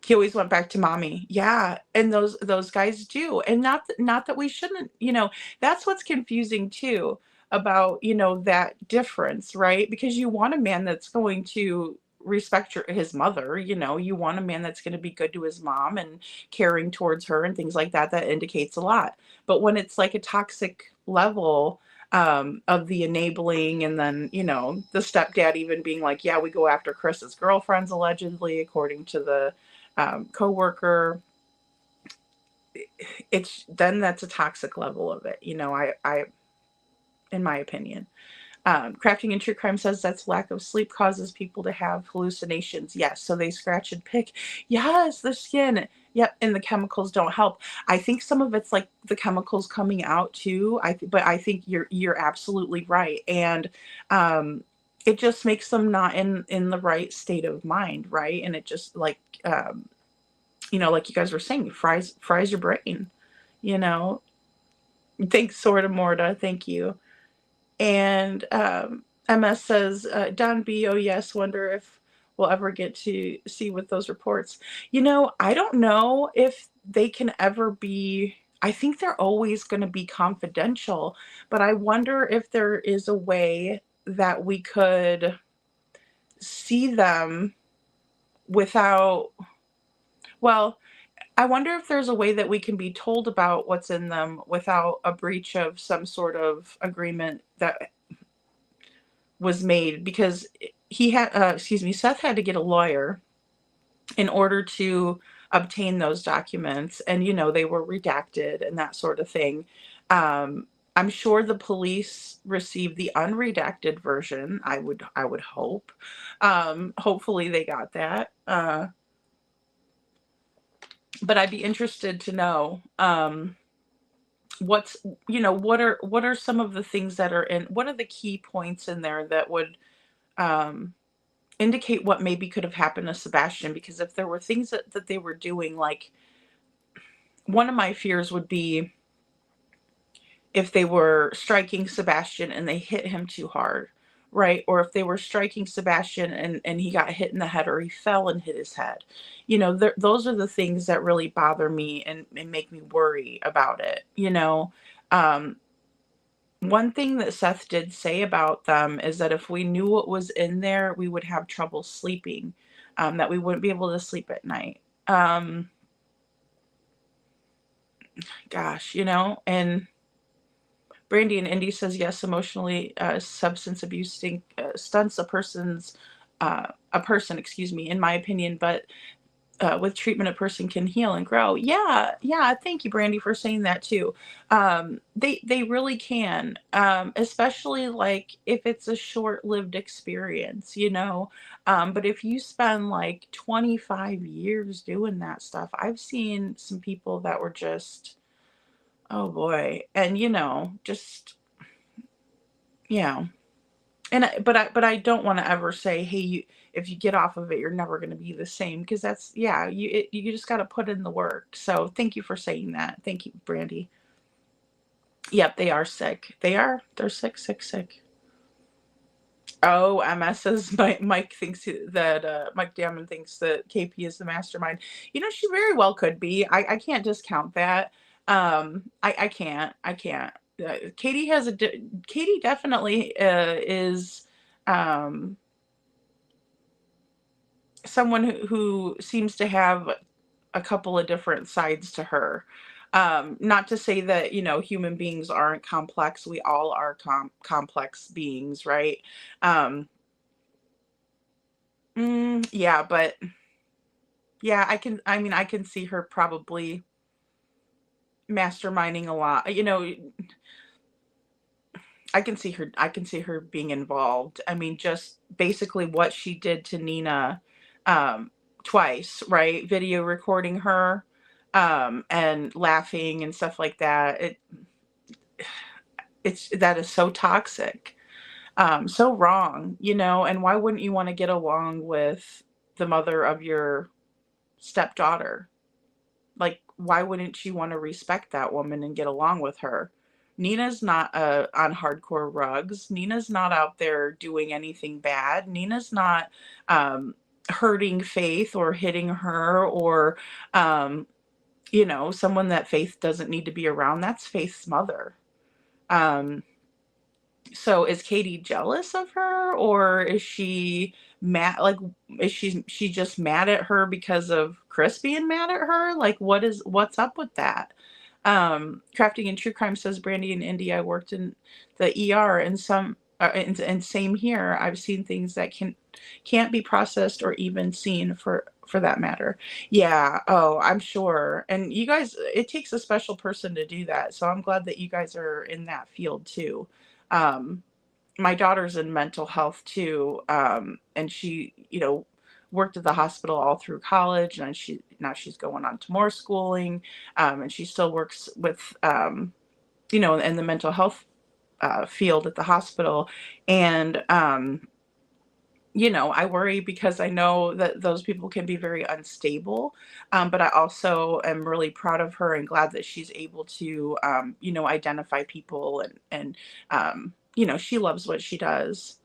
He always went back to mommy. Yeah, and those guys do. And not that we shouldn't, that's what's confusing too about, that difference, right? Because you want a man that's going to respect his mother, you want a man that's going to be good to his mom and caring towards her and things like that. That indicates a lot. But when it's like a toxic level of the enabling, and then, the stepdad even being like, yeah, we go after Chris's girlfriends, allegedly, according to the coworker, that's a toxic level of it, I in my opinion. Crafting and True Crime says that's lack of sleep causes people to have hallucinations. Yes, so they scratch and pick. Yes, the skin. Yep, and the chemicals don't help. I think some of it's like the chemicals coming out too. But I think you're absolutely right, and it just makes them not in the right state of mind, right? And it just like like you guys were saying, fries your brain. You know. Thanks, Sorta Morta. Thank you. And MS says, Don B, oh yes, wonder if we'll ever get to see with those reports. I don't know if they can ever be, I think they're always going to be confidential, but I wonder if there is a way that we could see them without, well, I wonder if there's a way that we can be told about what's in them without a breach of some sort of agreement that was made, because Seth had to get a lawyer in order to obtain those documents, and they were redacted and that sort of thing. I'm sure the police received the unredacted version. I would hope. Hopefully they got that. But I'd be interested to know what are some of the things that are in, what are the key points in there that would indicate what maybe could have happened to Sebastian. Because if there were things that they were doing, like, one of my fears would be if they were striking Sebastian and they hit him too hard, right? Or if they were striking Sebastian and he got hit in the head, or he fell and hit his head. Those are the things that really bother me and make me worry about it. One thing that Seth did say about them is that if we knew what was in there, we would have trouble sleeping. that we wouldn't be able to sleep at night. Gosh, and Brandy and Indy says, yes, emotionally, substance abuse stunts a person, excuse me, in my opinion, but with treatment, a person can heal and grow. Yeah. Thank you, Brandy, for saying that too. They really can, especially like if it's a short-lived experience, but if you spend like 25 years doing that stuff, I've seen some people that were just, oh boy. And, just, yeah. But I don't want to ever say, hey, if you get off of it, you're never going to be the same, because that's, yeah, you just got to put in the work. So thank you for saying that. Thank you, Brandy. Yep, they are sick. They're sick, sick, sick. Oh, MS says Mike thinks that Mike Damon thinks that KP is the mastermind. She very well could be. I can't discount that. I can't. Katie Katie definitely is someone who seems to have a couple of different sides to her. Not to say that, human beings aren't complex. We all are complex beings, right? Yeah, but yeah, I can see her probably masterminding a lot. I can see her being involved. I mean, just basically what she did to Nina twice, right? Video recording her and laughing and stuff like that. That is so toxic. So wrong, and why wouldn't you want to get along with the mother of your stepdaughter? Like, why wouldn't you want to respect that woman and get along with her? Nina's not on hardcore rugs. Nina's not out there doing anything bad. Nina's not hurting Faith or hitting her or, someone that Faith doesn't need to be around. That's Faith's mother. So is Katie jealous of her, or is she mad? Like, is she just mad at her because of Chris being mad at her? Like, what's up with that? Crafting and True Crime says, Brandy and Indy, I worked in the ER, and and same here. I've seen things that can't be processed or even seen for that matter. Yeah. Oh, I'm sure. And you guys, it takes a special person to do that. So I'm glad that you guys are in that field too. My daughter's in mental health too. And she, worked at the hospital all through college, and now she's going on to more schooling. And she still works with, in the mental health field at the hospital. And, I worry because I know that those people can be very unstable. But I also am really proud of her and glad that she's able to, identify people and she loves what she does.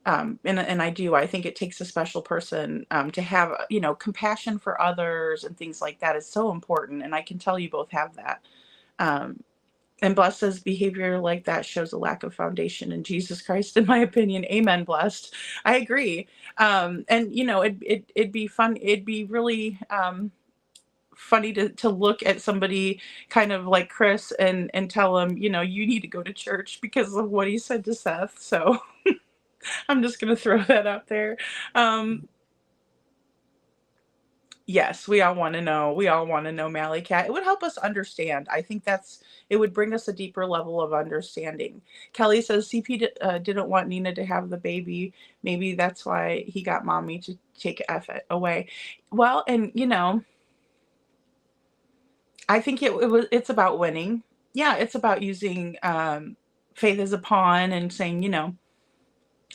And I do. I think it takes a special person to have, compassion for others and things like that is so important. And I can tell you both have that. And Blessed says behavior like that shows a lack of foundation in Jesus Christ, in my opinion. Amen, Blessed. I agree. And it'd be fun. It'd be really funny to look at somebody kind of like Chris and tell him, you need to go to church because of what he said to Seth. So I'm just going to throw that out there. Yes, we all want to know. We all want to know, Mally Cat. It would help us understand. I think it would bring us a deeper level of understanding. Kelly says CP didn't want Nina to have the baby. Maybe that's why he got mommy to take F it away. Well, and I think it's about winning. Yeah, it's about using Faith as a pawn and saying,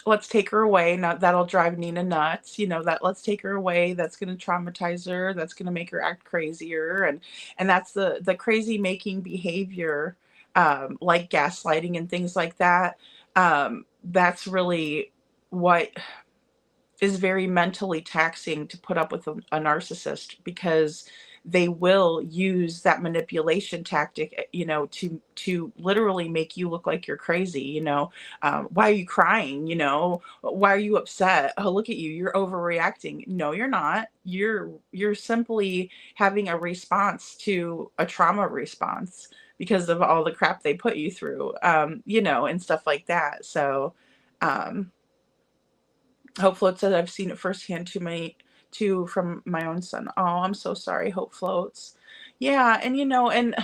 let's take her away. Now that'll drive Nina nuts. Let's take her away. That's going to traumatize her. That's going to make her act crazier. And that's the crazy making behavior, like gaslighting and things like that. That's really what is very mentally taxing to put up with a narcissist, because they will use that manipulation tactic, to literally make you look like you're crazy. Why are you crying? Why are you upset? Oh, look at you, you're overreacting. No, you're not. You're simply having a response to a trauma response because of all the crap they put you through, and stuff like that. So, Hope Float said, I've seen it firsthand too from my own son. Oh, I'm so sorry, Hope Floats. Yeah, and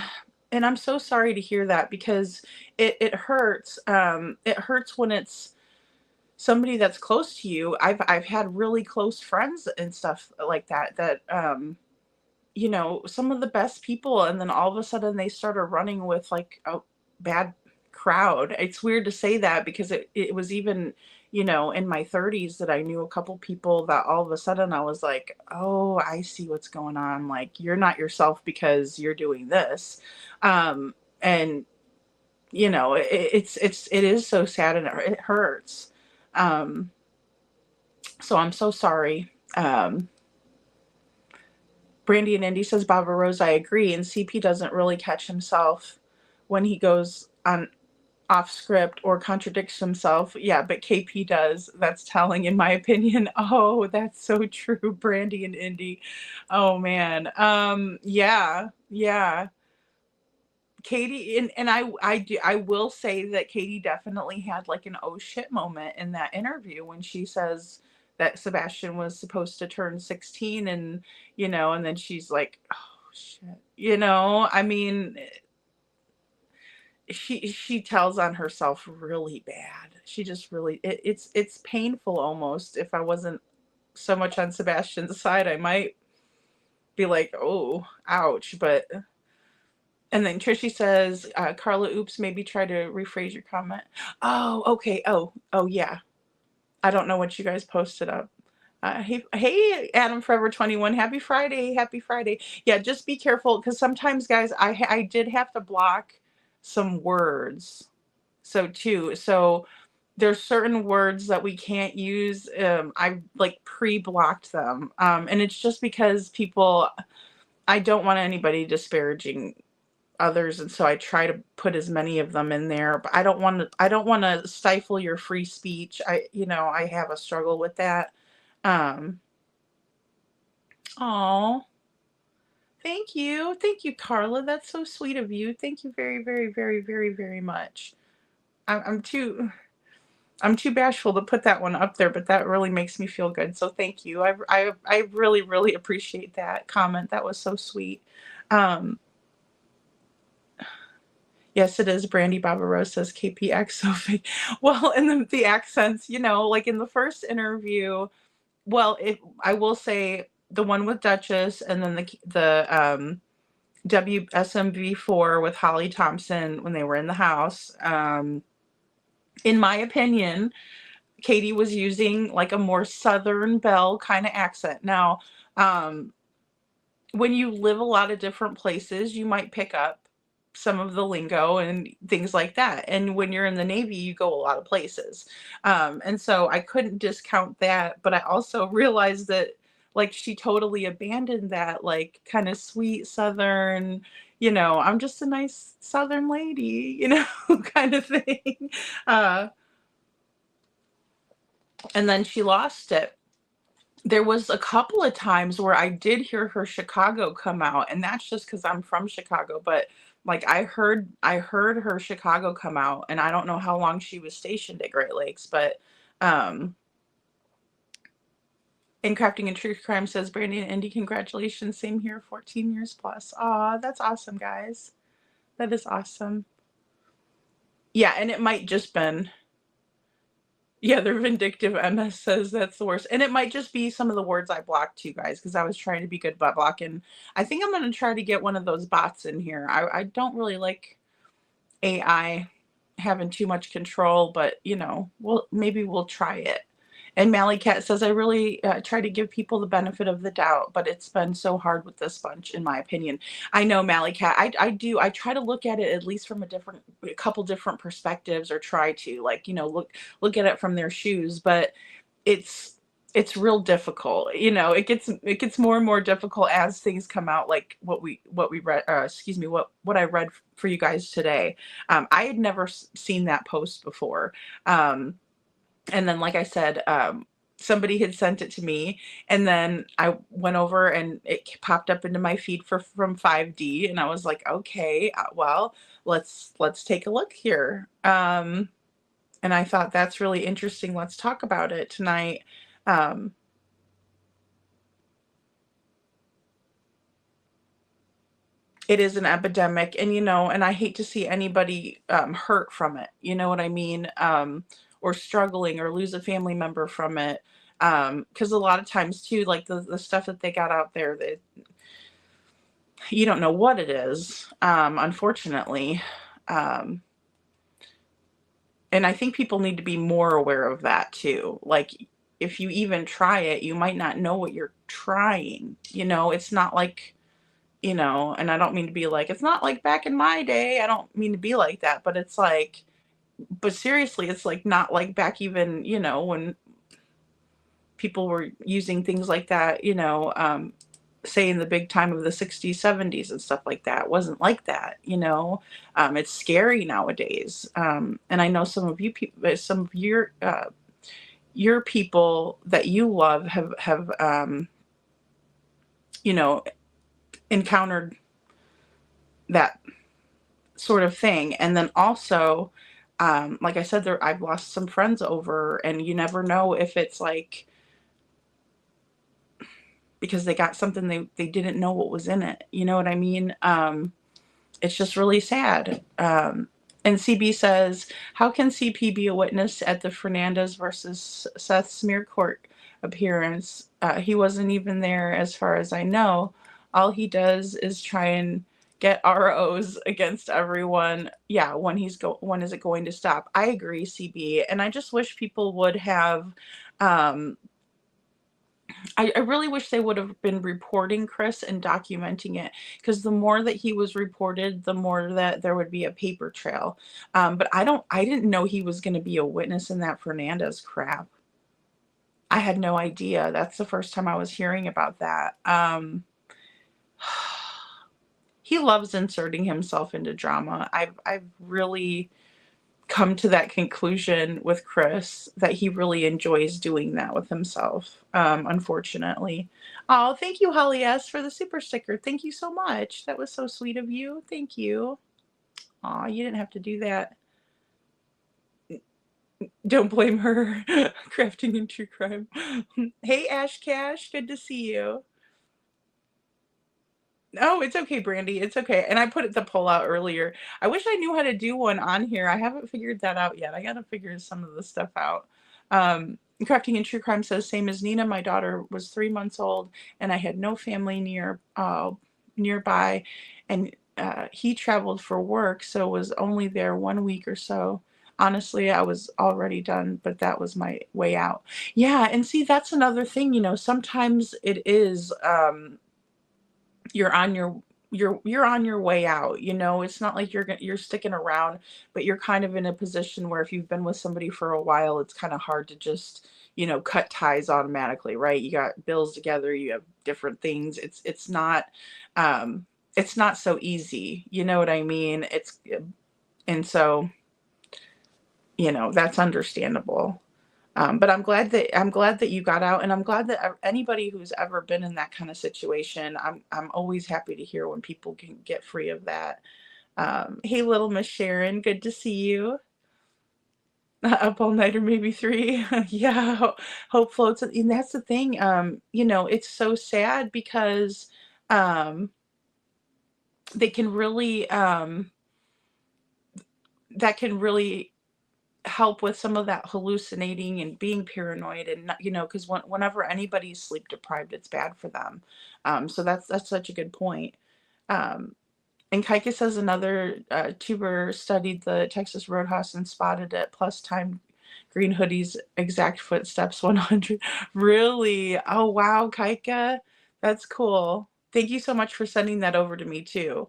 I'm so sorry to hear that, because it hurts. It hurts when it's somebody that's close to you. I've had really close friends and stuff like that some of the best people, and then all of a sudden they started running with like a bad crowd. It's weird to say that, because it was even, in my 30s that I knew a couple people that all of a sudden I was like, oh, I see what's going on. Like, you're not yourself because you're doing this. And it is so sad, and it hurts. So I'm so sorry. Brandy and Indy says, Baba Rose, I agree. And CP doesn't really catch himself when he goes on off script or contradicts himself. Yeah, but KP does. That's telling, in my opinion. Oh, that's so true, Brandy and Indy. Oh man. Yeah. Katie, and I will say that Katie definitely had like an oh shit moment in that interview when she says that Sebastian was supposed to turn 16, and and then she's like, oh shit. I mean, she tells on herself really bad. She just really, it's painful almost. If I wasn't so much on Sebastian's side, I might be like, oh, ouch. But and then Trishy says, Carla, oops, maybe try to rephrase your comment. Oh, okay. Oh, yeah. I don't know what you guys posted up. Hey, Adam Forever 21. Happy Friday. Happy Friday. Yeah, just be careful, because sometimes, guys, I did have to block some words. So there's certain words that we can't use. I like pre-blocked them. And it's just because I don't want anybody disparaging others, and so I try to put as many of them in there, but I don't want to stifle your free speech. I have a struggle with that. Oh, thank you, Carla. That's so sweet of you. Thank you very, very, very, very, very much. I'm too bashful to put that one up there, but that really makes me feel good. So thank you. I really, really appreciate that comment. That was so sweet. Yes, it is. Brandy Baba Rose says KPX Sophie. Well, and the accents, like in the first interview, well, I will say the one with Duchess, and then the WSMV4 with Holly Thompson when they were in the house. In my opinion, Katie was using like a more Southern Belle kind of accent. Now, when you live a lot of different places, you might pick up some of the lingo and things like that. And when you're in the Navy, you go a lot of places. And so I couldn't discount that, but I also realized that like she totally abandoned that like kind of sweet Southern, I'm just a nice Southern lady, kind of thing. And then she lost it. There was a couple of times where I did hear her Chicago come out, and that's just because I'm from Chicago. But like I heard her Chicago come out, and I don't know how long she was stationed at Great Lakes, but in Crafting and Truth Crime says, Brandy and Indy, congratulations, same here, 14 years plus. Aw, that's awesome, guys. That is awesome. Yeah, and it might just been, yeah, the Vindictive MS says that's the worst. And it might just be some of the words I blocked too, guys, because I was trying to be good about blocking. I think I'm going to try to get one of those bots in here. I don't really like AI having too much control, but, maybe we'll try it. And Mally Cat says, I really try to give people the benefit of the doubt, but it's been so hard with this bunch, in my opinion. I know, Mally Cat. I do. I try to look at it at least from a couple different perspectives, or try to, like, look at it from their shoes. But it's it's real difficult. It gets more and more difficult as things come out, like what we read, excuse me, what I read for you guys today. I had never seen that post before. And then, like I said, somebody had sent it to me, and then I went over and it popped up into my feed from 5D, and I was like, okay, well, let's take a look here. And I thought that's really interesting. Let's talk about it tonight. Um, it is an epidemic, and and I hate to see anybody hurt from it. You know what I mean? Or struggling or lose a family member from it. Because a lot of times too, like the stuff that they got out there, that you don't know what it is, unfortunately. Um, and I think people need to be more aware of that too. Like, if you even try it, you might not know what you're trying. It's not like, and I don't mean to be like, it's not like back in my day. I don't mean to be like that, but it's like, but seriously, it's like not like back even, when people were using things like that, say in the big time of the 60s, 70s and stuff like that. It wasn't like that. It's scary nowadays. And I know some of you people, some of your people that you love have encountered that sort of thing. And then also, like I said, I've lost some friends over, and you never know if it's like because they got something they didn't know what was in it. You know what I mean? It's just really sad. And CB says, how can CP be a witness at the Fernandez versus Seth smear court appearance? He wasn't even there as far as I know. All he does is try and get ROs against everyone. Yeah, when is it going to stop? I agree, CB. And I just wish people would have I really wish they would have been reporting Chris and documenting it, because the more that he was reported, the more that there would be a paper trail. But I didn't know he was going to be a witness in that Fernandez crap. I had no idea. That's the first time I was hearing about that. He loves inserting himself into drama. I've really come to that conclusion with Chris, that he really enjoys doing that with himself, unfortunately. Oh, thank you, Holly S., for the super sticker. Thank you so much. That was so sweet of you. Thank you. Aw, you didn't have to do that. Don't blame her. Crafting in true crime. Hey, Ash Cash. Good to see you. Oh, it's okay, Brandy. It's okay. And I put the poll out earlier. I wish I knew how to do one on here. I haven't figured that out yet. I got to figure some of the stuff out. Crafting in True Crime says, same as Nina. My daughter was 3 months old, and I had no family nearby. And he traveled for work, so was only there 1 week or so. Honestly, I was already done, but that was my way out. Yeah, and see, that's another thing. Sometimes it is... you're on your way out. It's not like you're sticking around, but you're kind of in a position where if you've been with somebody for a while, it's kind of hard to just cut ties automatically, right? You got bills together, you have different things. It's not so easy, you know what I mean? And so that's understandable. But I'm glad that you got out, and I'm glad that anybody who's ever been in that kind of situation, I'm always happy to hear when people can get free of that. Hey, little Miss Sharon, good to see you. Up all night or maybe 3. Yeah, hope floats. And that's the thing. It's so sad because they can really that can really help with some of that hallucinating and being paranoid, and because whenever anybody's sleep deprived, it's bad for them. So that's such a good point. And Kaika says another tuber studied the Texas Roadhouse and spotted it, plus timed green hoodie's exact footsteps 100. Really? Oh wow, Kaika, that's cool. Thank you so much for sending that over to me too.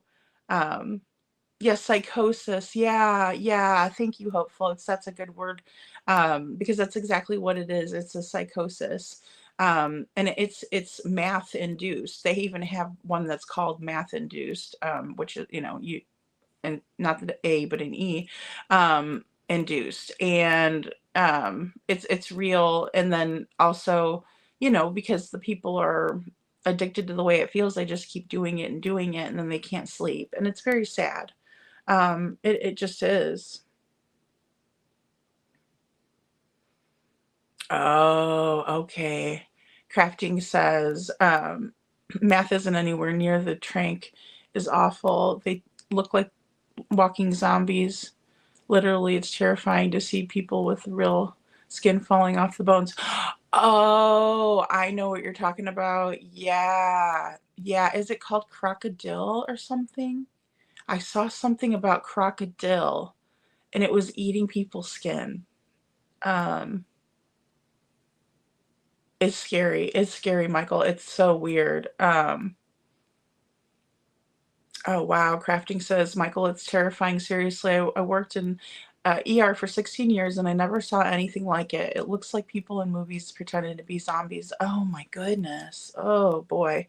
Yes, psychosis. Yeah. Thank you, Hope Floats. That's a good word. because that's exactly what it is. It's a psychosis. And it's math induced. They even have one that's called math induced, which is, you, and not the A, but an E, induced. And it's real. And then also, because the people are addicted to the way it feels, they just keep doing it and doing it, and then they can't sleep. And it's very sad. It just is. Oh, okay. Crafting says, math isn't anywhere near the trank is awful. They look like walking zombies. Literally, it's terrifying to see people with real skin falling off the bones. Oh, I know what you're talking about. Yeah. Yeah. Is it called crocodile or something? I saw something about crocodile and it was eating people's skin. Um, it's scary. It's scary, Michael. It's so weird. Oh, wow. Crafting says, Michael, it's terrifying. Seriously, I worked in ER for 16 years and I never saw anything like it. It looks like people in movies pretending to be zombies. Oh, my goodness. Oh, boy.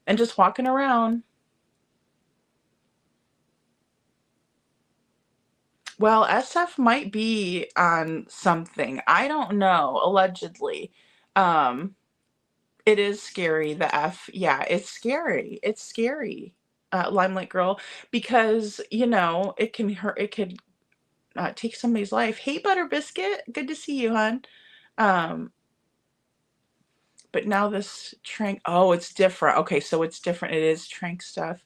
And just walking around. Well, SF might be on something. I don't know, allegedly. Um, it is scary, the F. Yeah, it's scary. It's scary, Limelight Girl, because, it can hurt, it could take somebody's life. Hey, Butter Biscuit, good to see you, hon. Um, but now this trank, oh, it's different. Okay, so it's different. It is trank stuff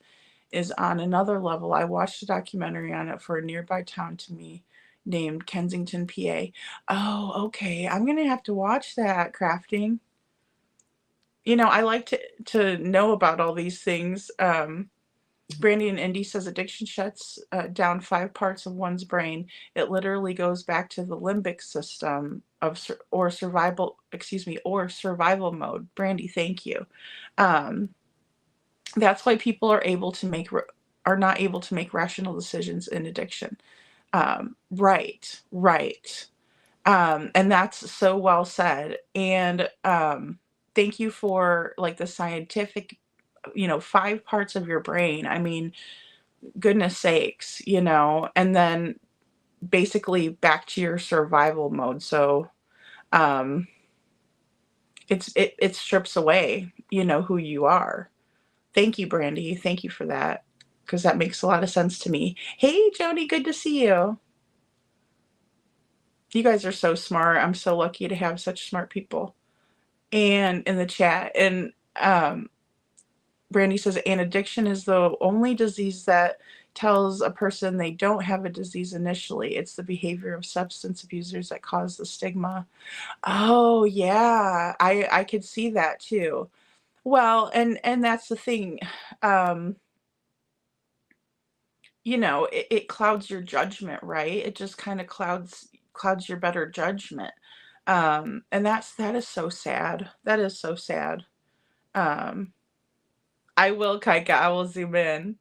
is on another level. I watched a documentary on it for a nearby town to me named Kensington, PA. Oh, okay. I'm gonna have to watch that, Crafting. I like to know about all these things. Brandy and Indy says addiction shuts down 5 parts of one's brain. It literally goes back to the limbic system or survival mode. Brandy, thank you. Um, that's why people are not able to make rational decisions in addiction. Right, right. And that's so well said. And thank you for like the scientific, 5 parts of your brain. I mean, goodness sakes, and then basically back to your survival mode. So um, it strips away, who you are. Thank you, Brandy. Thank you for that, because that makes a lot of sense to me. Hey, Jody, good to see you. You guys are so smart. I'm so lucky to have such smart people and in the chat. And Brandy says, an addiction is the only disease that tells a person they don't have a disease initially. It's the behavior of substance abusers that cause the stigma. Oh, yeah. I could see that too. Well, and that's the thing. Um, it clouds your judgment, right? It just kind of clouds your better judgment. And that is so sad. That is so sad. Um, I will, Kaika, I will zoom in.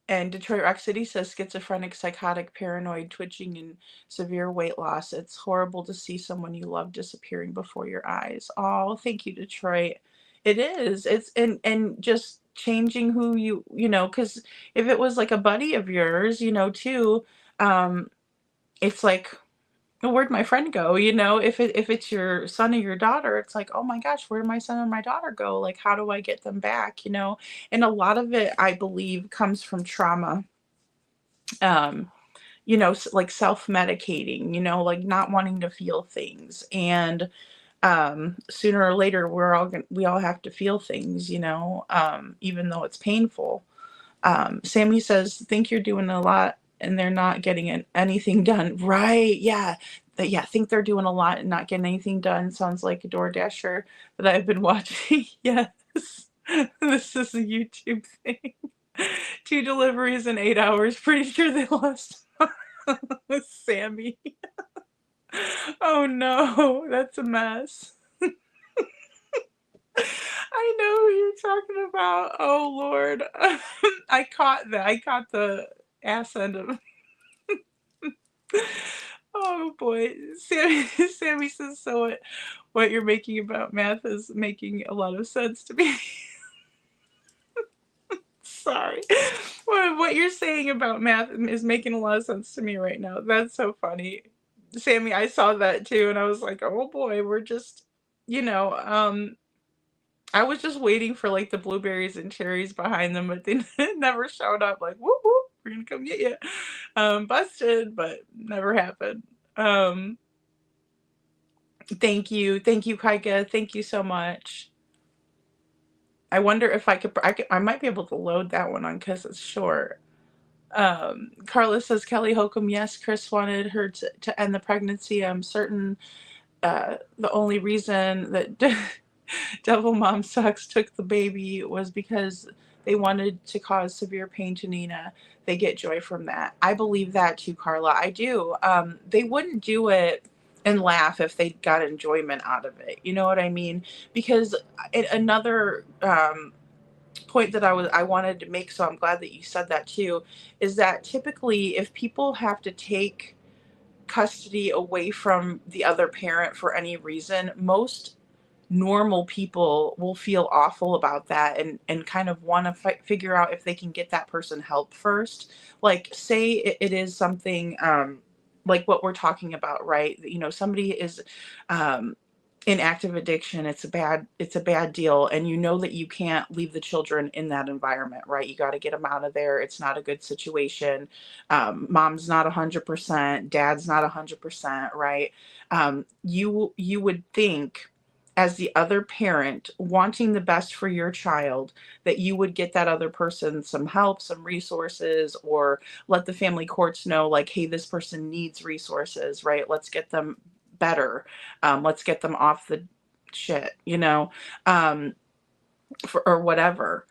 And Detroit Rock City says schizophrenic, psychotic, paranoid, twitching, and severe weight loss. It's horrible to see someone you love disappearing before your eyes. Oh, thank you, Detroit. It is. It's and just changing who because if it was like a buddy of yours, too, um, it's like, "Oh, where'd my friend go?" If it's your son or your daughter, it's like, "Oh my gosh, where did my son and my daughter go? Like, how do I get them back?" And a lot of it, I believe, comes from trauma. Um, like self-medicating, like not wanting to feel things. And sooner or later, we all have to feel things, even though it's painful. Sammy says, think you're doing a lot and they're not getting anything done. Right. Yeah. Yeah. Think they're doing a lot and not getting anything done. Sounds like a DoorDasher that I've been watching. Yes. This is a YouTube thing. 2 deliveries in 8 hours. Pretty sure they lost Sammy. Oh no, that's a mess. I know who you're talking about. Oh Lord. I caught that. I caught the ass end of Oh boy. Sammy says, so what you're making about math is making a lot of sense to me. Sorry. What you're saying about math is making a lot of sense to me right now. That's so funny. Sammy, I saw that too, and I was like, oh boy, we're just, you know, I was just waiting for like the blueberries and cherries behind them, but they never showed up. Like, whoop whoop, we're gonna come get you. Busted, but never happened. Um, thank you, Kaika. Thank you so much. I wonder if I might be able to load that one on because it's short. Carla says Kelly Holcomb, yes, Chris wanted her to end the pregnancy. I'm certain the only reason that Devil Mom Sucks took the baby was because they wanted to cause severe pain to Nina. They get joy from that. I believe that too, Carla. I do. They wouldn't do it and laugh if they got enjoyment out of it. You know what I mean? Because another point that I wanted to make, so I'm glad that you said that too, is that typically if people have to take custody away from the other parent for any reason, most normal people will feel awful about that and kind of want to figure out if they can get that person help first. Like, say it is something like what we're talking about, right? You know, somebody is in active addiction. It's a bad deal, and you know that you can't leave the children in that environment, right? You got to get them out of there. It's not a good situation. Mom's not 100%, dad's not 100%, right? You would think, as the other parent wanting the best for your child, that you would get that other person some help, some resources, or let the family courts know, like, hey, this person needs resources, right? Let's get them better. Let's get them off the shit, you know, or whatever.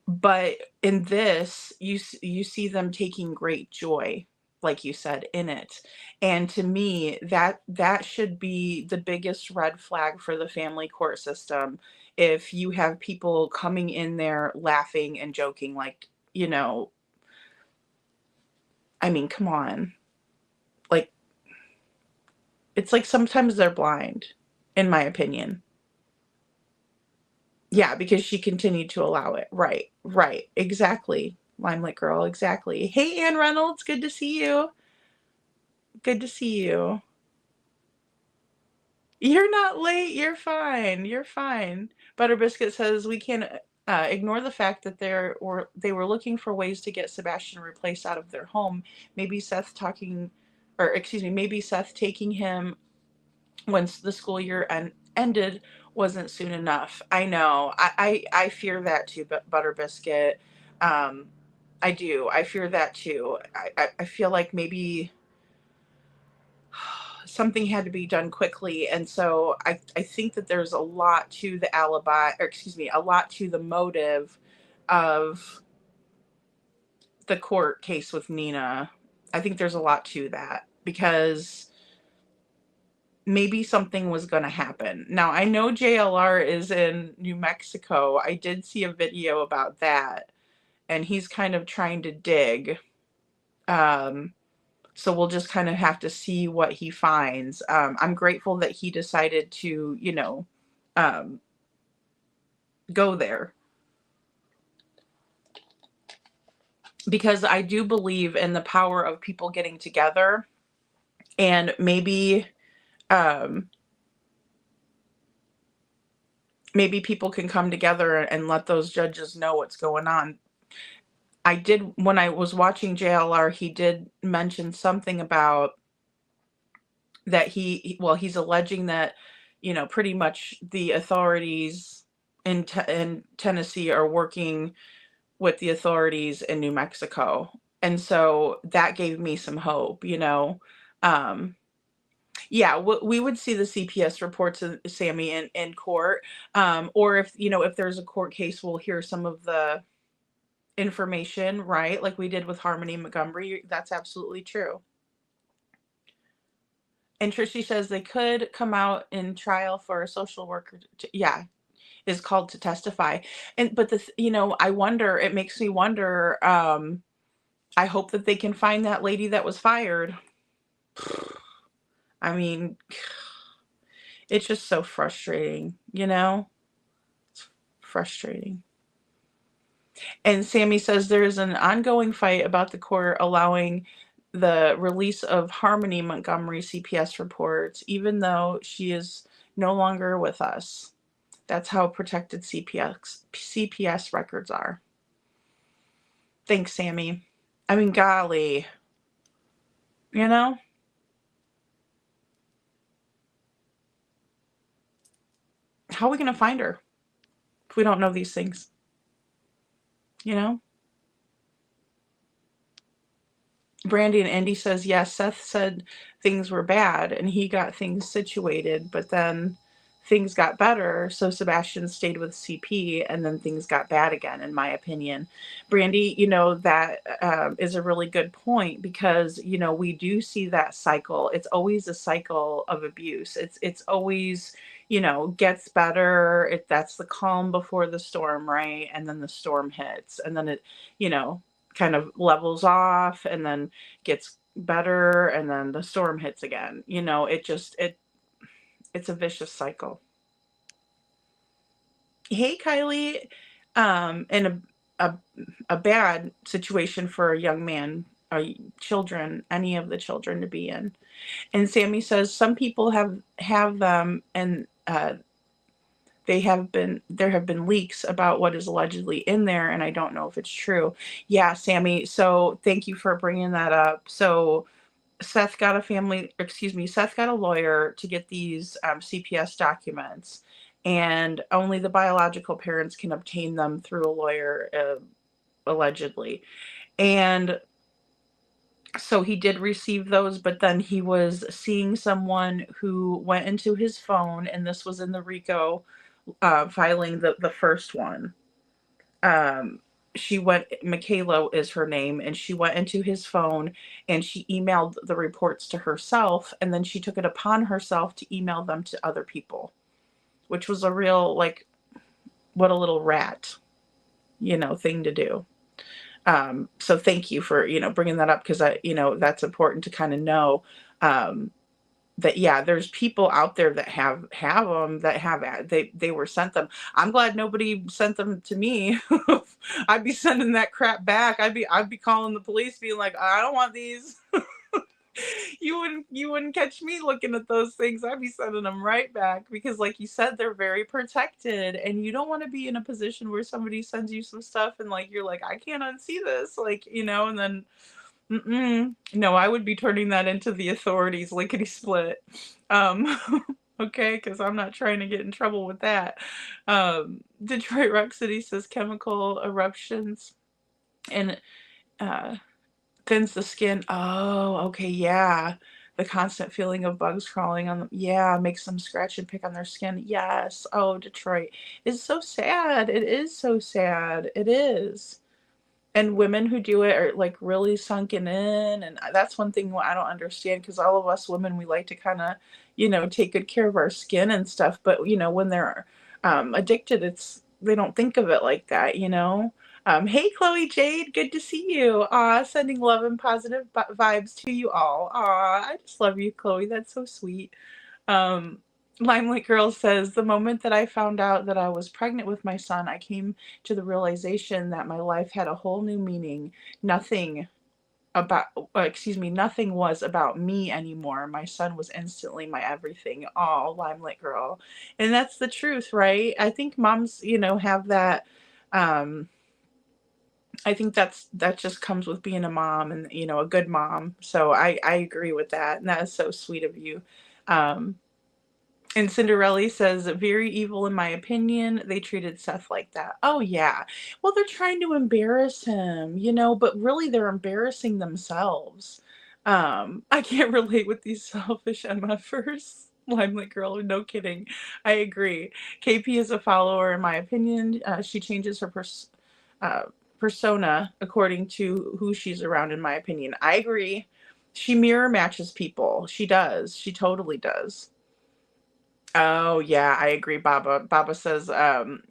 But in this, you see them taking great joy, like you said, in it. And to me, that should be the biggest red flag for the family court system. If you have people coming in there laughing and joking, like, you know, I mean, come on. Like, it's like sometimes they're blind, in my opinion. Yeah, because she continued to allow it. Right, right, exactly. Limelight girl, exactly. Hey, Ann Reynolds, good to see you. Good to see you. You're not late. You're fine. You're fine. Butter Biscuit says we can't ignore the fact that they were looking for ways to get Sebastian replaced out of their home. Maybe Seth maybe Seth taking him once the school year ended wasn't soon enough. I know. I fear that too, Butter Biscuit. I do. I fear that too. I feel like maybe something had to be done quickly. And so I think that there's a lot to the alibi, or excuse me, a lot to the motive of the court case with Nina. I think there's a lot to that because maybe something was going to happen. Now, I know JLR is in New Mexico. I did see a video about that, and he's kind of trying to dig. So we'll just kind of have to see what he finds. I'm grateful that he decided to, you know, go there, because I do believe in the power of people getting together, and maybe people can come together and let those judges know what's going on. When I was watching JLR, he did mention something about that he's alleging that, you know, pretty much the authorities in Tennessee are working with the authorities in New Mexico. And so that gave me some hope, you know. Yeah, we would see the CPS reports of Sammy in court. Or if, you know, if there's a court case, we'll hear some of the information, right? Like we did with Harmony Montgomery. That's absolutely true. And Trishy says they could come out in trial for a social worker. Is called to testify. But you know, it makes me wonder, I hope that they can find that lady that was fired. I mean, it's just so frustrating, you know? It's frustrating. And Sammy says there is an ongoing fight about the court allowing the release of Harmony Montgomery CPS reports, even though she is no longer with us. That's how protected CPS records are. Thanks, Sammy. I mean, golly, you know? How are we going to find her if we don't know these things? You know? Brandy and Andy says, yes, Seth said things were bad and he got things situated, but then things got better. So Sebastian stayed with CP and then things got bad again, in my opinion. Brandy, you know, that is a really good point because, you know, we do see that cycle. It's always a cycle of abuse. It's always, you know, gets better. That's the calm before the storm, right? And then the storm hits and then it, you know, kind of levels off and then gets better and then the storm hits again. You know, it's a vicious cycle. Hey, Kylie, in a bad situation for a young man or children, any of the children to be in. And Sammy says some people have them and there have been leaks about what is allegedly in there, and I don't know if it's true. Yeah, Sammy. So thank you for bringing that up. So Seth got a lawyer to get these CPS documents, and only the biological parents can obtain them through a lawyer, allegedly. And so he did receive those, but then he was seeing someone who went into his phone, and this was in the RICO filing, the first one. Michaela is her name, and she went into his phone and she emailed the reports to herself, and then she took it upon herself to email them to other people, which was a real, like, what a little rat, you know, thing to do. So thank you for, you know, bringing that up because that's important to kind of know, that, yeah, there's people out there that have them, they were sent them. I'm glad nobody sent them to me. I'd be sending that crap back. I'd be calling the police being like, I don't want these. You wouldn't catch me looking at those things. I'd be sending them right back because, like you said, they're very protected, and you don't want to be in a position where somebody sends you some stuff and, like, you're like, I can't unsee this, like, you know, and then no, I would be turning that into the authorities, lickety split. Okay, because I'm not trying to get in trouble with that. Detroit Rock City says chemical eruptions and thins the skin. Oh, okay, yeah. The constant feeling of bugs crawling on them. Yeah, makes them scratch and pick on their skin. Yes. Oh, Detroit. It's so sad. It is so sad. It is. And women who do it are, like, really sunken in, and that's one thing I don't understand because all of us women, we like to kind of, you know, take good care of our skin and stuff, but, you know, when they're addicted, they don't think of it like that, you know. Hey, Chloe Jade, good to see you. Sending love and positive vibes to you all. I just love you, Chloe. That's so sweet. Limelight Girl says, the moment that I found out that I was pregnant with my son, I came to the realization that my life had a whole new meaning. Nothing was about me anymore. My son was instantly my everything. Oh, Limelight Girl. And that's the truth, right? I think moms, you know, have that. I think that just comes with being a mom and, you know, a good mom. So I agree with that. And that is so sweet of you. And Cinderella says, very evil in my opinion. They treated Seth like that. Oh, yeah. Well, they're trying to embarrass him, you know, but really they're embarrassing themselves. I can't relate with these selfish MFers. Limelight Girl, no kidding. I agree. KP is a follower, in my opinion. She changes her persona according to who she's around, in my opinion. I agree. She mirror matches people. She does. She totally does. Oh yeah, I agree, Baba. Baba says,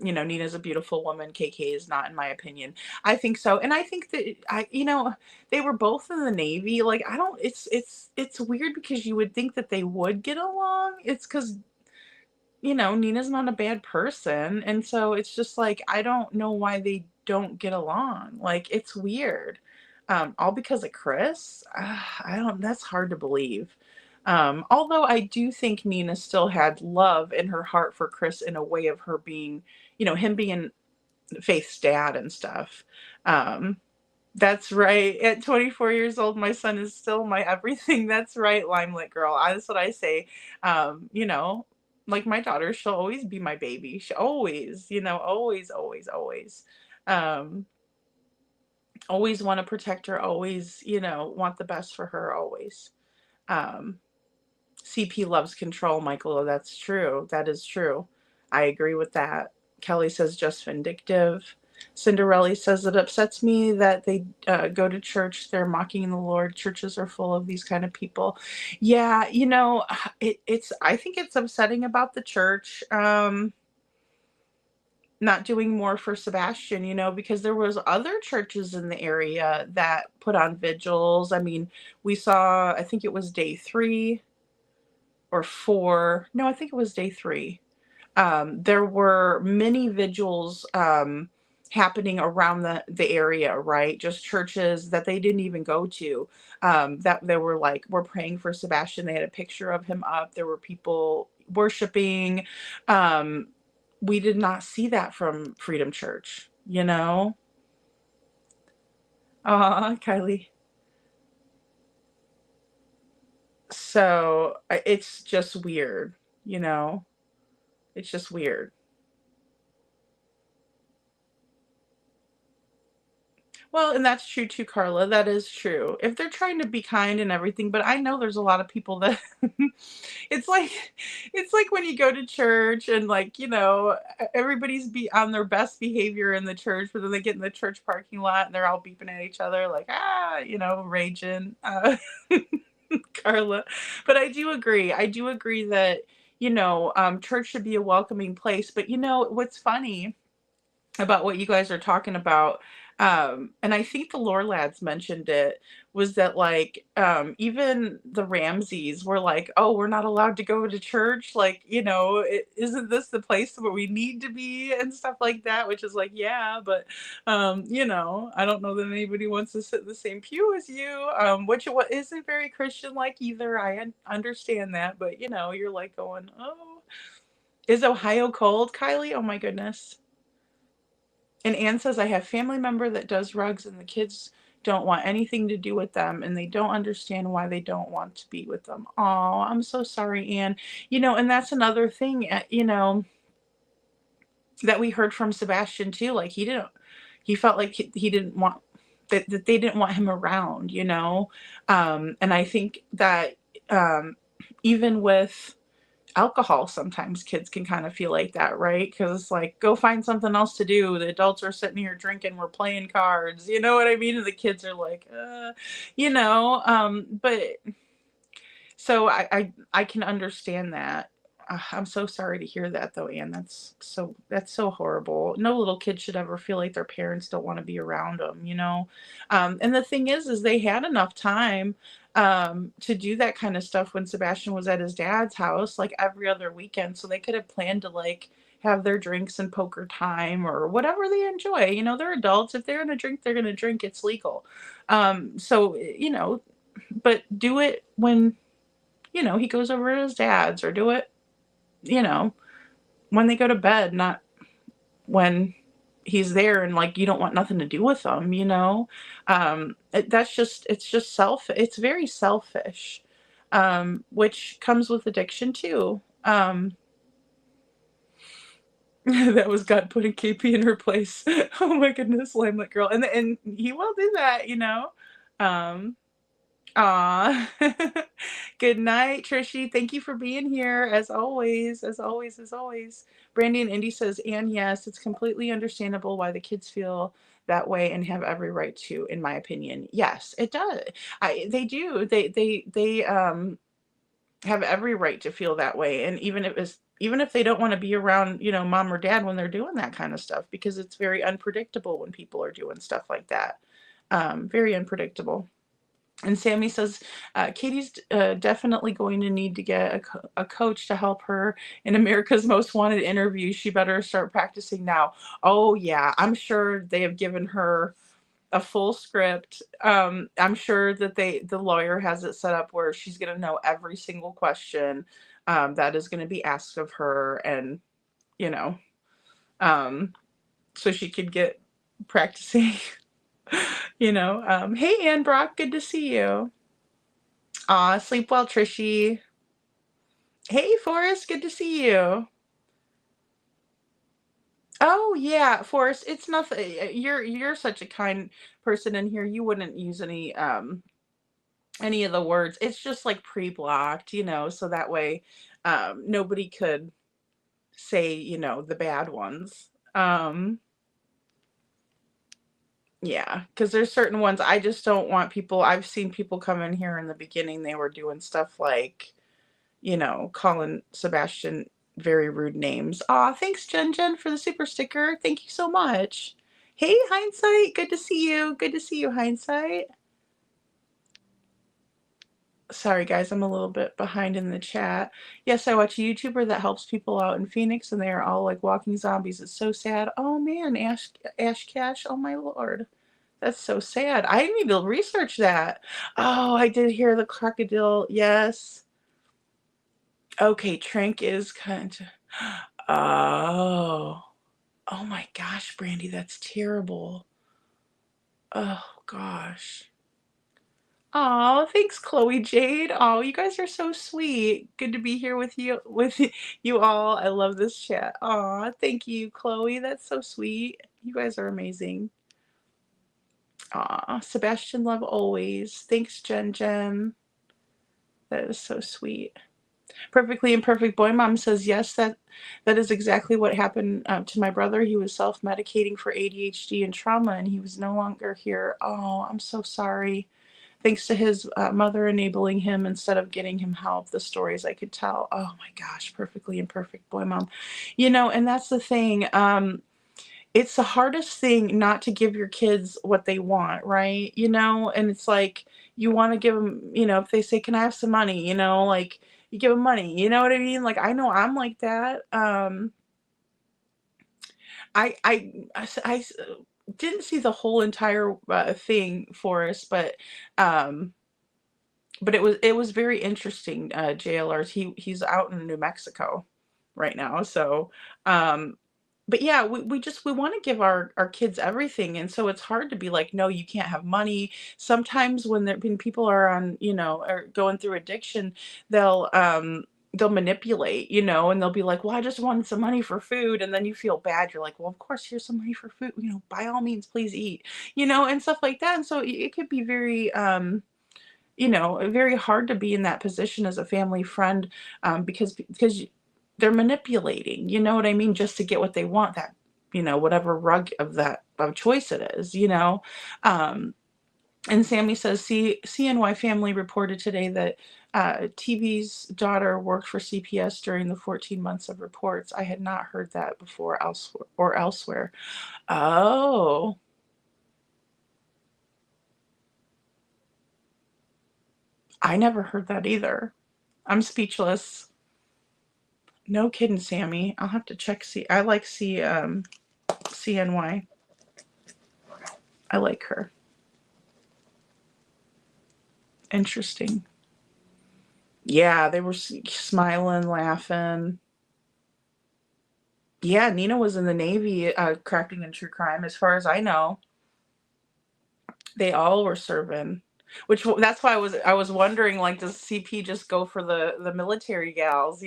Nina's a beautiful woman. KK is not, in my opinion. I think so, and I think that they were both in the Navy. Like, I don't. It's weird because you would think that they would get along. It's because Nina's not a bad person, and so it's just like I don't know why they don't get along. Like, it's weird. All because of Chris. I don't. That's hard to believe. Although I do think Nina still had love in her heart for Chris in a way of her being, him being Faith's dad and stuff. Um, that's right. At 24 years old, my son is still my everything. That's right, Limelight Girl. That's what I say. Like my daughter, she'll always be my baby. She always, always, always, always. Um, always want to protect her, always, want the best for her, always. Um, CP loves control, Michael. Oh, that's true. That is true. I agree with that. Kelly says just vindictive. Cinderella says it upsets me that they go to church. They're mocking the Lord. Churches are full of these kind of people. Yeah, it's. I think it's upsetting about the church not doing more for Sebastian. Because there was other churches in the area that put on vigils. I mean, we saw. I think it was day 3 or 4. No, I think it was day 3. There were many vigils happening around the area, right? Just churches that they didn't even go to. That they were like, we're praying for Sebastian. They had a picture of him up. There were people worshiping. Um, we did not see that from Freedom Church, Kylie. So it's just weird, it's just weird. Well, and that's true too, Carla. That is true. If they're trying to be kind and everything, but I know there's a lot of people that it's like when you go to church and like, everybody's be on their best behavior in the church, but then they get in the church parking lot and they're all beeping at each other like, raging. Carla. But I do agree. I do agree that, church should be a welcoming place. But what's funny about what you guys are talking about, and I think the lore lads mentioned it, was that like even the Ramseys were like, oh, we're not allowed to go to church, like, isn't this the place where we need to be and stuff like that, which is like, yeah, but I don't know that anybody wants to sit in the same pew as you, which what isn't very Christian like either. I understand that, but you're like going, oh, is Ohio cold, Kylie? Oh my goodness. And Anne says, I have family member that does rugs and the kids don't want anything to do with them and they don't understand why they don't want to be with them. Oh, I'm so sorry, Anne. And that's another thing, that we heard from Sebastian too. Like he felt like he didn't want, that they didn't want him around, and I think that even with alcohol, sometimes kids can kind of feel like that, right? Because it's like, go find something else to do. The adults are sitting here drinking, we're playing cards, you know what I mean? And the kids are like, but so I can understand that. I'm so sorry to hear that though, Anne. That's so horrible. No little kid should ever feel like their parents don't want to be around them, and the thing is they had enough time to do that kind of stuff when Sebastian was at his dad's house, like every other weekend. So they could have planned to like have their drinks and poker time or whatever they enjoy. They're adults. If they're going to drink, they're going to drink. It's legal. So, but do it when, he goes over to his dad's, or do it, when they go to bed, not when he's there and like you don't want nothing to do with them, it's just it's very selfish, which comes with addiction too. That was God putting KP in her place. Oh my goodness, Limelight Girl. And he will do that, um Aw. Good night, Trishy. Thank you for being here, as always, as always, as always. Brandy and Indy says, and yes, it's completely understandable why the kids feel that way and have every right to, in my opinion. Yes, it does. They do. They have every right to feel that way. And even if even if they don't want to be around, mom or dad when they're doing that kind of stuff, because it's very unpredictable when people are doing stuff like that. Very unpredictable. And Sammy says, Katie's definitely going to need to get a coach to help her in America's Most Wanted interview. She better start practicing now. Oh, yeah. I'm sure they have given her a full script. I'm sure that the lawyer has it set up where she's going to know every single question that is going to be asked of her. And, so she could get practicing, Hey, Ann Brock, good to see you. Aw, sleep well, Trishy. Hey, Forrest, good to see you. Oh yeah, Forrest, it's nothing. You're such a kind person in here. You wouldn't use any of the words. It's just like pre-blocked, so that way nobody could say, the bad ones. Yeah, because there's certain ones I just don't want people. I've seen people come in here in the beginning, they were doing stuff like, calling Sebastian very rude names. Aw, thanks, Jen, for the super sticker. Thank you so much. Hey, Hindsight. Good to see you. Good to see you, Hindsight. Sorry, guys. I'm a little bit behind in the chat. Yes, I watch a YouTuber that helps people out in Phoenix, and they are all like walking zombies. It's so sad. Oh, man. Ash Cash. Oh, my Lord. That's so sad. I need to research that. Oh, I did hear the crocodile. Yes. Okay, Trank is kind of... Oh. Oh my gosh, Brandy, that's terrible. Oh gosh. Oh, thanks, Chloe Jade. Oh, you guys are so sweet. Good to be here with you all. I love this chat. Oh, thank you, Chloe. That's so sweet. You guys are amazing. Aw, Sebastian love always. Thanks, Jen. That is so sweet. Perfectly Imperfect Boy Mom says, yes, that is exactly what happened to my brother. He was self-medicating for ADHD and trauma, and he was no longer here. Oh, I'm so sorry. Thanks to his mother enabling him instead of getting him help. The stories I could tell. Oh my gosh, Perfectly Imperfect Boy Mom. And that's the thing. It's the hardest thing not to give your kids what they want, right? And it's like, you want to give them, if they say, can I have some money? Like, you give them money. You know what I mean? Like, I know I'm like that. I didn't see the whole entire thing for us, but it was very interesting. JLR's he's out in New Mexico right now, so but yeah, we want to give our kids everything, and so it's hard to be like, no, you can't have money. Sometimes when people are on, are going through addiction, they'll manipulate, and they'll be like, well, I just wanted some money for food, and then you feel bad. You're like, well, of course, here's some money for food, by all means, please eat, and stuff like that. And so it could be very very hard to be in that position as a family friend, because they're manipulating, you know what I mean, just to get what they want, that, whatever rug of choice it is, and Sammy says, CNY family reported today that TV's daughter worked for CPS during the 14 months of reports. I had not heard that before elsewhere. Oh. I never heard that either. I'm speechless. No kidding, Sammy. I'll have to check. I like CNY. I like her. Interesting. Yeah, they were smiling, laughing. Yeah, Nina was in the Navy, cracking in true crime. As far as I know, they all were serving. That's why I was wondering, like, does CP just go for the military gals?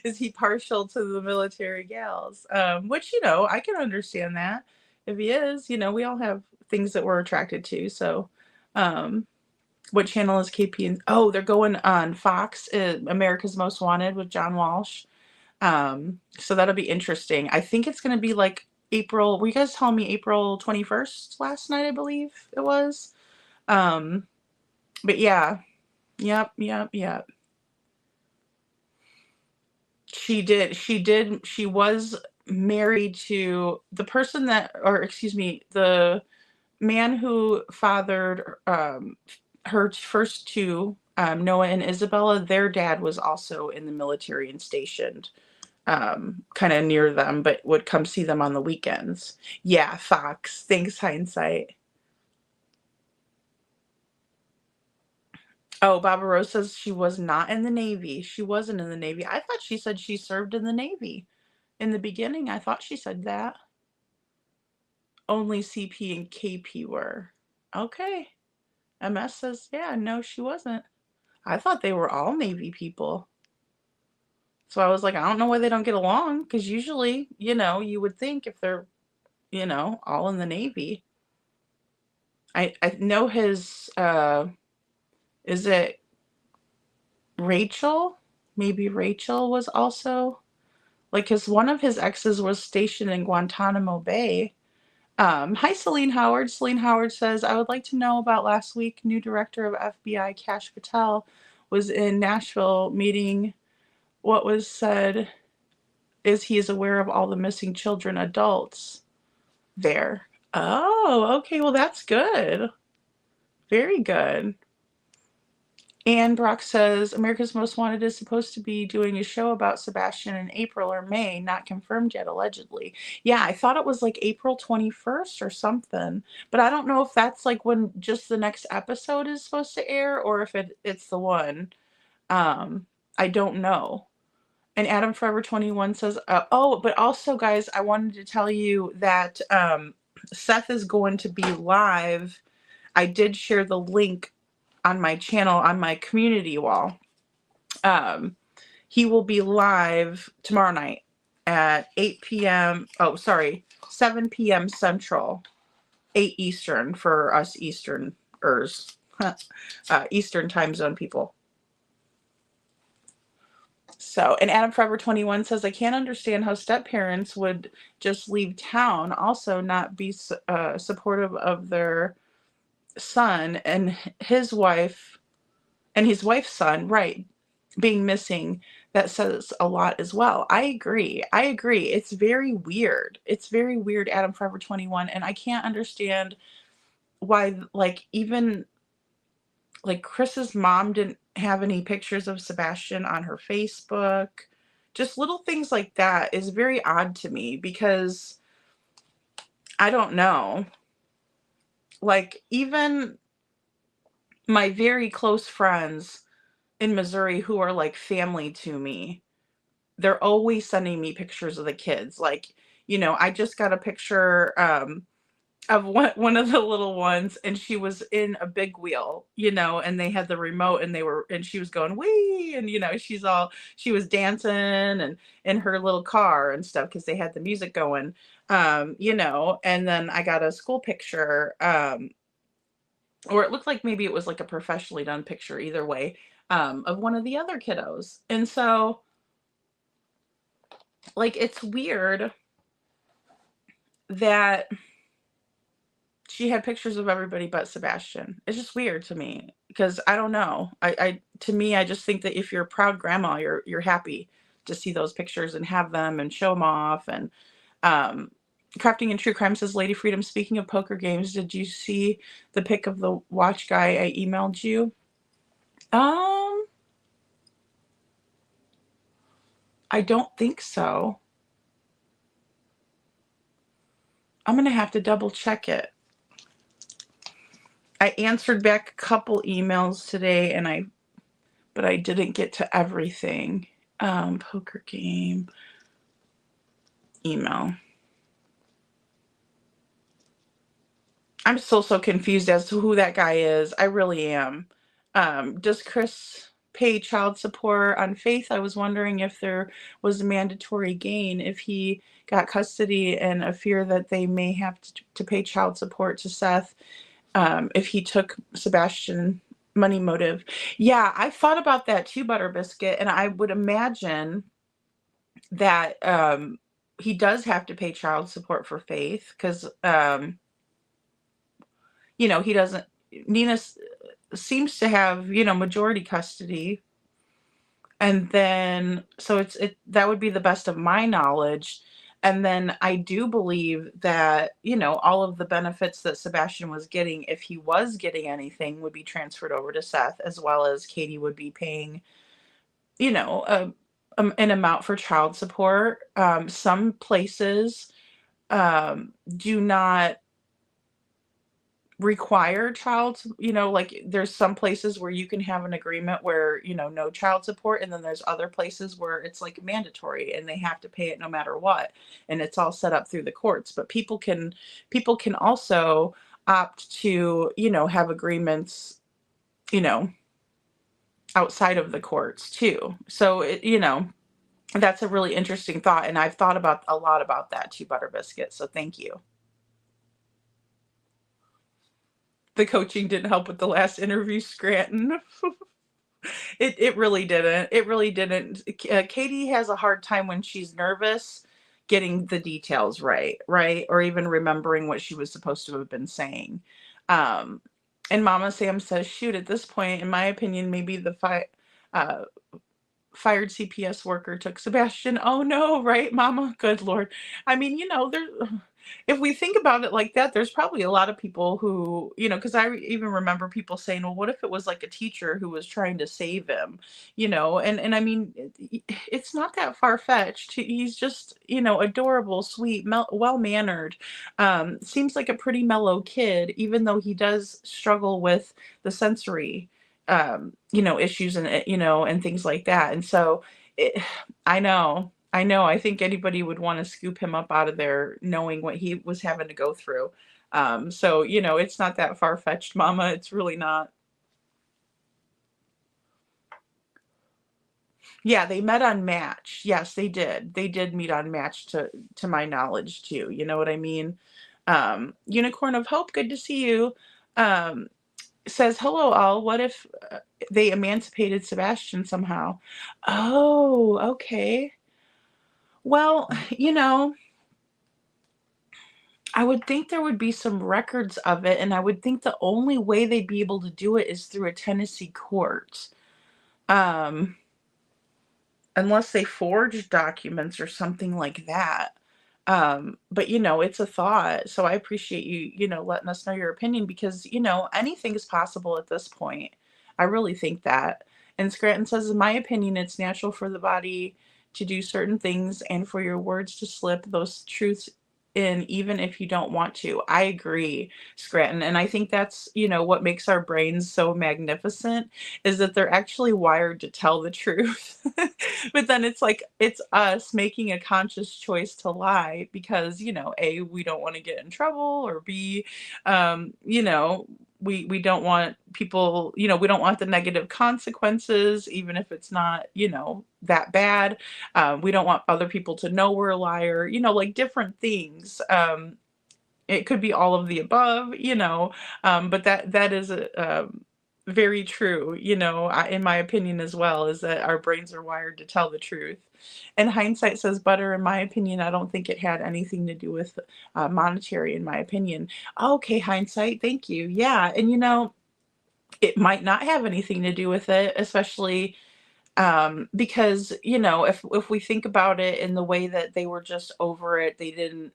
Is he partial to the military gals? Which I can understand that if he is. We all have things that we're attracted to. So, what channel is KP? Oh, they're going on Fox, America's Most Wanted with John Walsh. So that'll be interesting. I think it's going to be like April. Were you guys telling me April 21st last night? I believe it was. But yeah. Yep. She did. She was married to the person that, or excuse me, the man who fathered her first two, Noah and Isabella. Their dad was also in the military and stationed kind of near them, but would come see them on the weekends. Yeah, Fox. Thanks, hindsight. Oh, Baba Rose says she was not in the Navy. She wasn't in the Navy. I thought she said she served in the Navy. In the beginning, I thought she said that. Only CP and KP were. Okay. MS says, yeah, no, she wasn't. I thought they were all Navy people. So I was like, I don't know why they don't get along, because usually, you would think if they're, all in the Navy. I know his, is it Rachel? Maybe Rachel was also, like, because one of his exes was stationed in Guantanamo Bay. Hi, Celine Howard. Celine Howard says, I would like to know about last week. New director of FBI, Kash Patel, was in Nashville meeting. What was said is he is aware of all the missing children, adults there. Oh, okay. Well, that's good. Very good. Anne Brock says, America's Most Wanted is supposed to be doing a show about Sebastian in April or May, not confirmed yet, allegedly. Yeah, I thought it was like April 21st or something, but I don't know if that's like when just the next episode is supposed to air or if it's the one. I don't know. And Adam Forever 21 says, oh, but also, guys, I wanted to tell you that Seth is going to be live. I did share the link on my channel, on my community wall. He will be live tomorrow night at 8 p.m. Oh, sorry, 7 p.m. Central, 8 Eastern for us Easterners, Eastern time zone people. So, and Adam Forever 21 says, I can't understand how step-parents would just leave town, also not be supportive of their son and his wife and his wife's son, right, being missing. That says a lot as well. I agree. It's very weird. It's very weird, Adam Forever 21, and I can't understand why, like, even like Chris's mom didn't have any pictures of Sebastian on her Facebook. Just little things like that is very odd to me, because I don't know. Like, even my very close friends in Missouri who are like family to me, they're always sending me pictures of the kids. Like, I just got a picture of one of the little ones, and she was in a big wheel, and they had the remote, and she was going wee, and she was dancing and in her little car and stuff because they had the music going, and then I got a school picture, or it looked like maybe it was like a professionally done picture, either way, of one of the other kiddos. And so, like, it's weird that she had pictures of everybody but Sebastian. It's just weird to me, because I don't know. To me, I just think that if you're a proud grandma, you're happy to see those pictures and have them and show them off. And Crafting and True Crime says, Lady Freedom, speaking of poker games, did you see the pic of the watch guy I emailed you? I don't think so. I'm going to have to double check it. I answered back a couple emails today, but I didn't get to everything. Poker game email. I'm still so confused as to who that guy is. I really am. Does Chris pay child support on Faith? I was wondering if there was a mandatory gain if he got custody, and a fear that they may have to pay child support to Seth if he took Sebastian money motive. Yeah, I thought about that too, Butter Biscuit, and I would imagine that he does have to pay child support for Faith, because he doesn't. Nina seems to have majority custody, And then, so that would be the best of my knowledge. And then I do believe that, all of the benefits that Sebastian was getting, if he was getting anything, would be transferred over to Seth, as well as Katie would be paying, you know, a, an amount for child support. Some places do not require like there's some places where you can have an agreement where, no child support, and then there's other places where it's like mandatory and they have to pay it no matter what, and it's all set up through the courts. But people can also opt to, have agreements, you know outside of the courts too. So that's a really interesting thought, and I've thought about a lot about that too, Butter Biscuit, so thank you. The coaching didn't help with the last interview, Scranton. It really didn't. It really didn't. Katie has a hard time when she's nervous getting the details right, or even remembering what she was supposed to have been saying. And Mama Sam says, shoot, at this point, in my opinion, maybe the fired CPS worker took Sebastian. Oh no, right, Mama? Good Lord. I mean, if we think about it like that, there's probably a lot of people who, because I even remember people saying, well, what if it was like a teacher who was trying to save him, and I mean, it's not that far-fetched. He's just, adorable, sweet, well-mannered, seems like a pretty mellow kid, even though he does struggle with the sensory, issues and, and things like that. And so I know. I think anybody would want to scoop him up out of there knowing what he was having to go through. So, it's not that far-fetched, Mama. It's really not. Yeah, they met on Match. Yes, they did. They did meet on Match to my knowledge too. You know what I mean? Unicorn of Hope, good to see you. Says, hello all. What if they emancipated Sebastian somehow? Oh, okay. Well, I would think there would be some records of it, and I would think the only way they'd be able to do it is through a Tennessee court. Unless they forged documents or something like that. But it's a thought. So I appreciate you, letting us know your opinion, because, anything is possible at this point. I really think that. And Scranton says, in my opinion, it's natural for the body to do certain things and for your words to slip those truths in, even if you don't want to. I agree, Scranton. And I think that's, what makes our brains so magnificent, is that they're actually wired to tell the truth. But then it's like, it's us making a conscious choice to lie because, A, we don't want to get in trouble, or B, we don't want people, we don't want the negative consequences, even if it's not, that bad. We don't want other people to know we're a liar, like different things. It could be all of the above, but that is very true, in my opinion as well, is that our brains are wired to tell the truth. And Hindsight says, Butter, in my opinion, I don't think it had anything to do with monetary, in my opinion. Okay, Hindsight, thank you. Yeah, and it might not have anything to do with it, especially because, if we think about it in the way that they were just over it, they didn't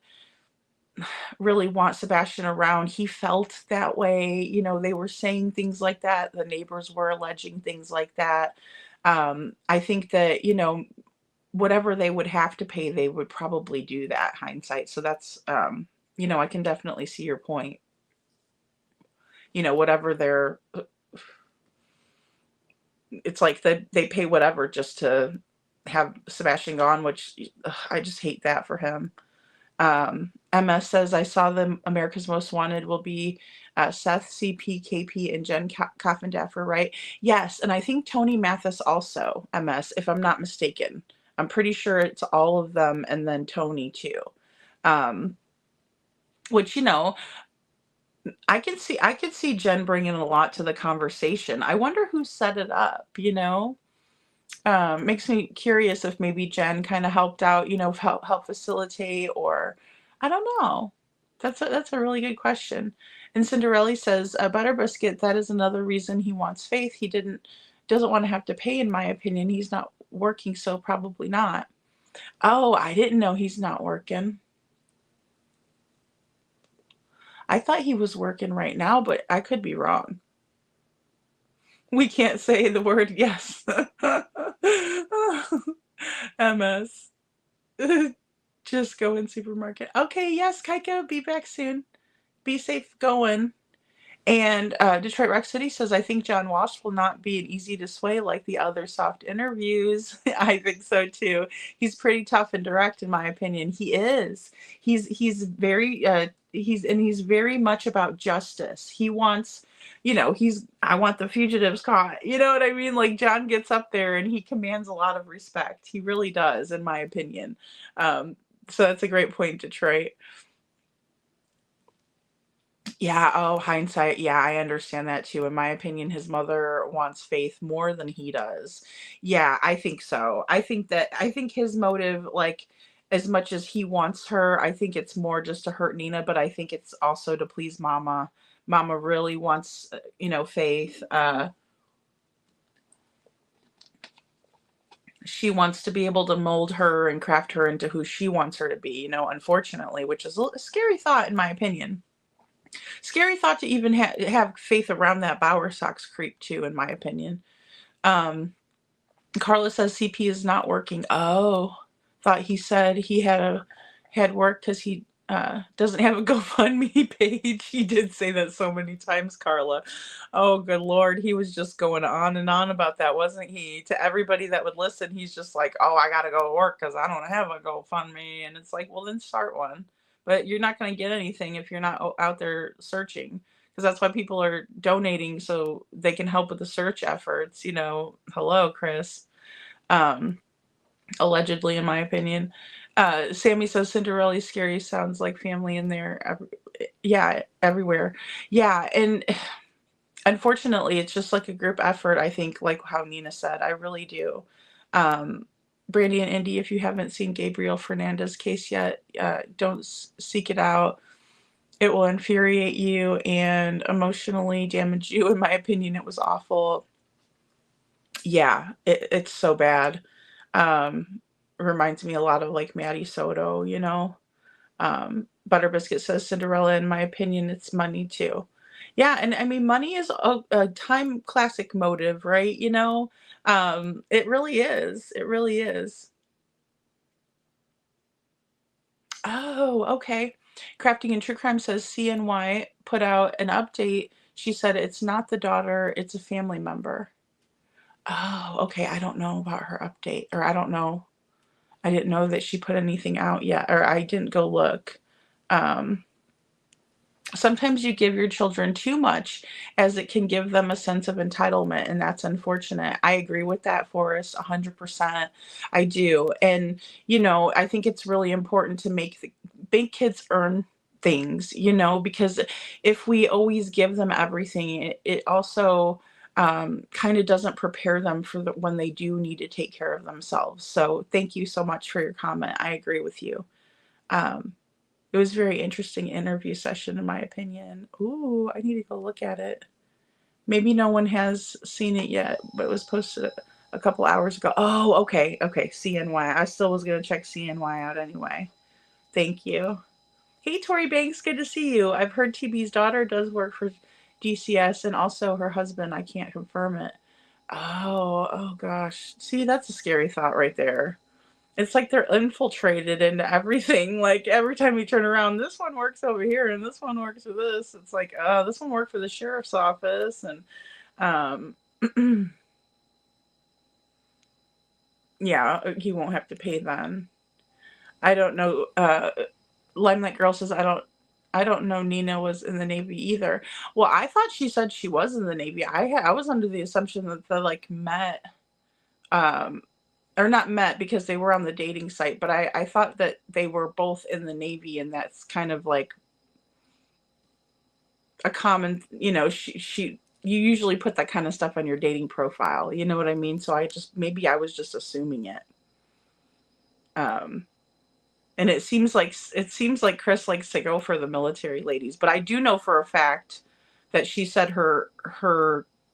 really want Sebastian around. He felt that way. They were saying things like that. The neighbors were alleging things like that. I think that, whatever they would have to pay, they would probably do that, Hindsight. So that's, I can definitely see your point. Whatever they're, it's like they pay whatever just to have Sebastian gone, which I just hate that for him. MS says, I saw the America's Most Wanted will be Seth, CP, KP, and Jen Coffindaffer, right? Yes, and I think Tony Mathis also, MS, if I'm not mistaken. I'm pretty sure it's all of them, and then Tony too. Which, I could see Jen bringing a lot to the conversation. I wonder who set it up, makes me curious if maybe Jen kind of helped out, help facilitate, or I don't know. That's a really good question. And Cinderella says, Butter Biscuit, that is another reason he wants faith. He doesn't want to have to pay, in my opinion. He's not working, so probably not. Oh, I didn't know he's not working. I thought he was working right now, but I could be wrong. We can't say the word yes. MS. Just go in supermarket. Okay, yes, Kaika, be back soon. Be safe going. And Detroit Rock City says, I think John Walsh will not be an easy to sway like the other soft interviews. I think so too. He's pretty tough and direct, in my opinion. He is. He's very he's very much about justice. He wants, I want the fugitives caught. You know what I mean? Like John gets up there and he commands a lot of respect. He really does, in my opinion. So that's a great point, Detroit. Yeah, oh, hindsight. Yeah, I understand that too. In my opinion, his mother wants Faith more than he does. Yeah, I think so. I think his motive, like, as much as he wants her, I think it's more just to hurt Nina, but I think it's also to please Mama. Mama really wants, Faith. She wants to be able to mold her and craft her into who she wants her to be, unfortunately, which is a scary thought, in my opinion. Scary thought to even have Faith around that Bowersox creep too, in my opinion. Carla says CP is not working. Oh, thought he said he had work because he doesn't have a GoFundMe page. He did say that so many times, Carla. Oh, good Lord. He was just going on and on about that, wasn't he? To everybody that would listen, he's just like, oh, I got to go to work because I don't have a GoFundMe. And it's like, well, then start one. But you're not going to get anything if you're not out there searching, because that's why people are donating, so they can help with the search efforts. Hello, Chris. Allegedly, in my opinion. Sammy says Cinderella's scary sounds like family in there. Yeah, everywhere. Yeah, and unfortunately, it's just like a group effort, I think, like how Nina said. I really do. Brandy and Indy, if you haven't seen Gabriel Fernandez's case yet, don't seek it out. It will infuriate you and emotionally damage you. In my opinion, it was awful. Yeah, it's so bad. Reminds me a lot of like Maddie Soto, Butter Biscuit says Cinderella, in my opinion, it's money too. Yeah, and I mean, money is a time classic motive, right? It really is. It really is. Oh, okay. Crafting and True Crime says CNY put out an update. She said it's not the daughter, it's a family member. Oh, okay. I don't know about her update, or I don't know. I didn't know that she put anything out yet, or I didn't go look. Sometimes you give your children too much, as it can give them a sense of entitlement, and that's unfortunate. I agree with that, Forrest, 100%. I do. And, I think it's really important to make kids earn things, because if we always give them everything, it also kind of doesn't prepare them for when they do need to take care of themselves. So thank you so much for your comment. I agree with you. It was a very interesting interview session, in my opinion. Ooh, I need to go look at it. Maybe no one has seen it yet, but it was posted a couple hours ago. Oh, okay. Okay, CNY. I still was going to check CNY out anyway. Thank you. Hey, Tori Banks, good to see you. I've heard TB's daughter does work for DCS, and also her husband. I can't confirm it. Oh gosh. See, that's a scary thought right there. It's like they're infiltrated into everything. Like every time you turn around, this one works over here and this one works for this. It's like, this one worked for the sheriff's office. And yeah, he won't have to pay then. I don't know. Limelight Girl says, I don't know Nina was in the Navy either. Well, I thought she said she was in the Navy. I was under the assumption that they like met, or not met because they were on the dating site, but I thought that they were both in the Navy, and that's kind of like a common, you usually put that kind of stuff on your dating profile. You know what I mean? So maybe I was just assuming it. And it seems like Chris likes to go for the military ladies, but I do know for a fact that she said her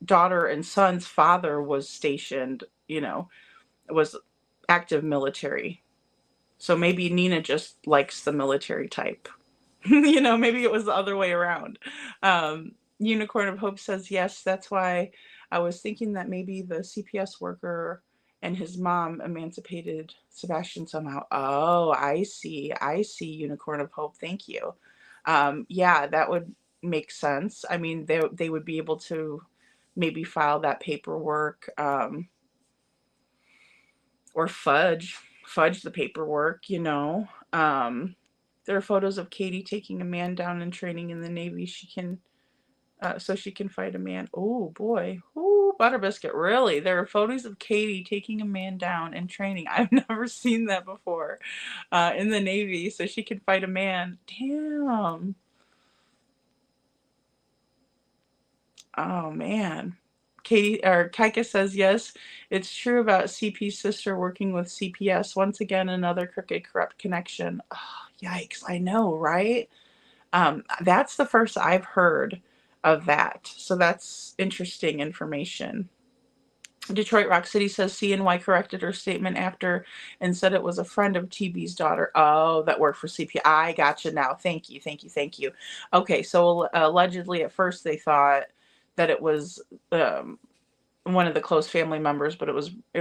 daughter and son's father was stationed, was active military. So maybe Nina just likes the military type. You know, maybe it was the other way around. Unicorn of Hope says, yes, that's why I was thinking that maybe the CPS worker and his mom emancipated Sebastian somehow. Oh, I see. I see, Unicorn of Hope. Thank you. Yeah, that would make sense. I mean, they would be able to maybe file that paperwork, or fudge the paperwork, you know. There are photos of Katie taking a man down and training in the Navy. She can, so she can fight a man. Oh boy, ooh, Butterbiscuit, really? There are photos of Katie taking a man down and training. I've never seen that before, in the Navy, so she can fight a man. Damn. Oh man. Katie or Kaika says, yes, it's true about CP's sister working with CPS. Once again, another crooked, corrupt connection. Oh, yikes. I know, right? That's the first I've heard of that. So that's interesting information. Detroit Rock City says CNY corrected her statement after and said it was a friend of TB's daughter. Oh, that worked for CP. I gotcha now. Thank you, thank you, thank you. Okay, so allegedly at first they thought that it was one of the close family members, but it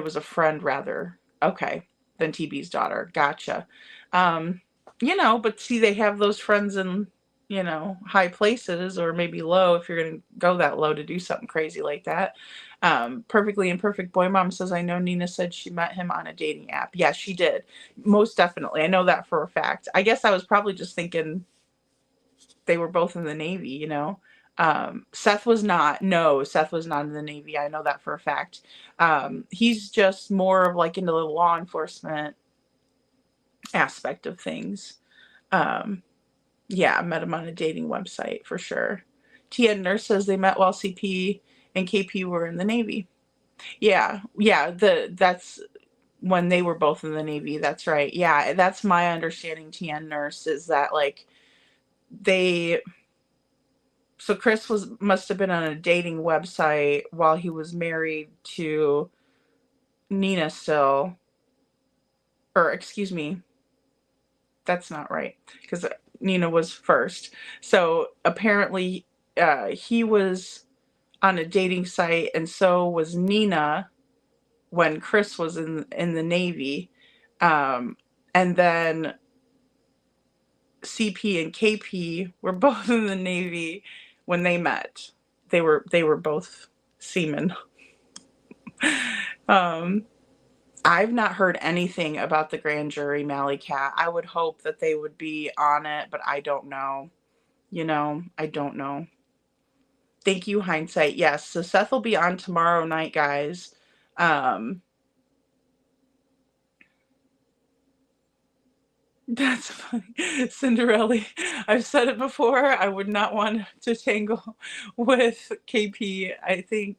was a friend rather. Okay, than TB's daughter. Gotcha. You know, but see, they have those friends in, you know, high places, or maybe low if you're going to go that low to do something crazy like that. Perfectly Imperfect Boy Mom says, I know Nina said she met him on a dating app. Yeah, she did. Most definitely. I know that for a fact. I guess I was probably just thinking they were both in the Navy, you know. Seth was not. No, Seth was not in the Navy. I know that for a fact. He's just more of like into the law enforcement aspect of things. Yeah, I met him on a dating website for sure. TN Nurse says they met while CP and KP were in the Navy. Yeah, that's when they were both in the Navy. That's right. Yeah, that's my understanding, TN Nurse, is that like so Chris must have been on a dating website while he was married to Nina still. Or excuse me, that's not right, because Nina was first. So apparently he was on a dating site, and so was Nina when Chris was in the Navy. And then CP and KP were both in the Navy when they met. They were both seamen. I've not heard anything about the grand jury, Mally Cat. I would hope that they would be on it, but I don't know. You know, I don't know. Thank you, Hindsight. Yes, so Seth will be on tomorrow night, guys. That's funny. Cinderella. I've said it before. I would not want to tangle with KP. I think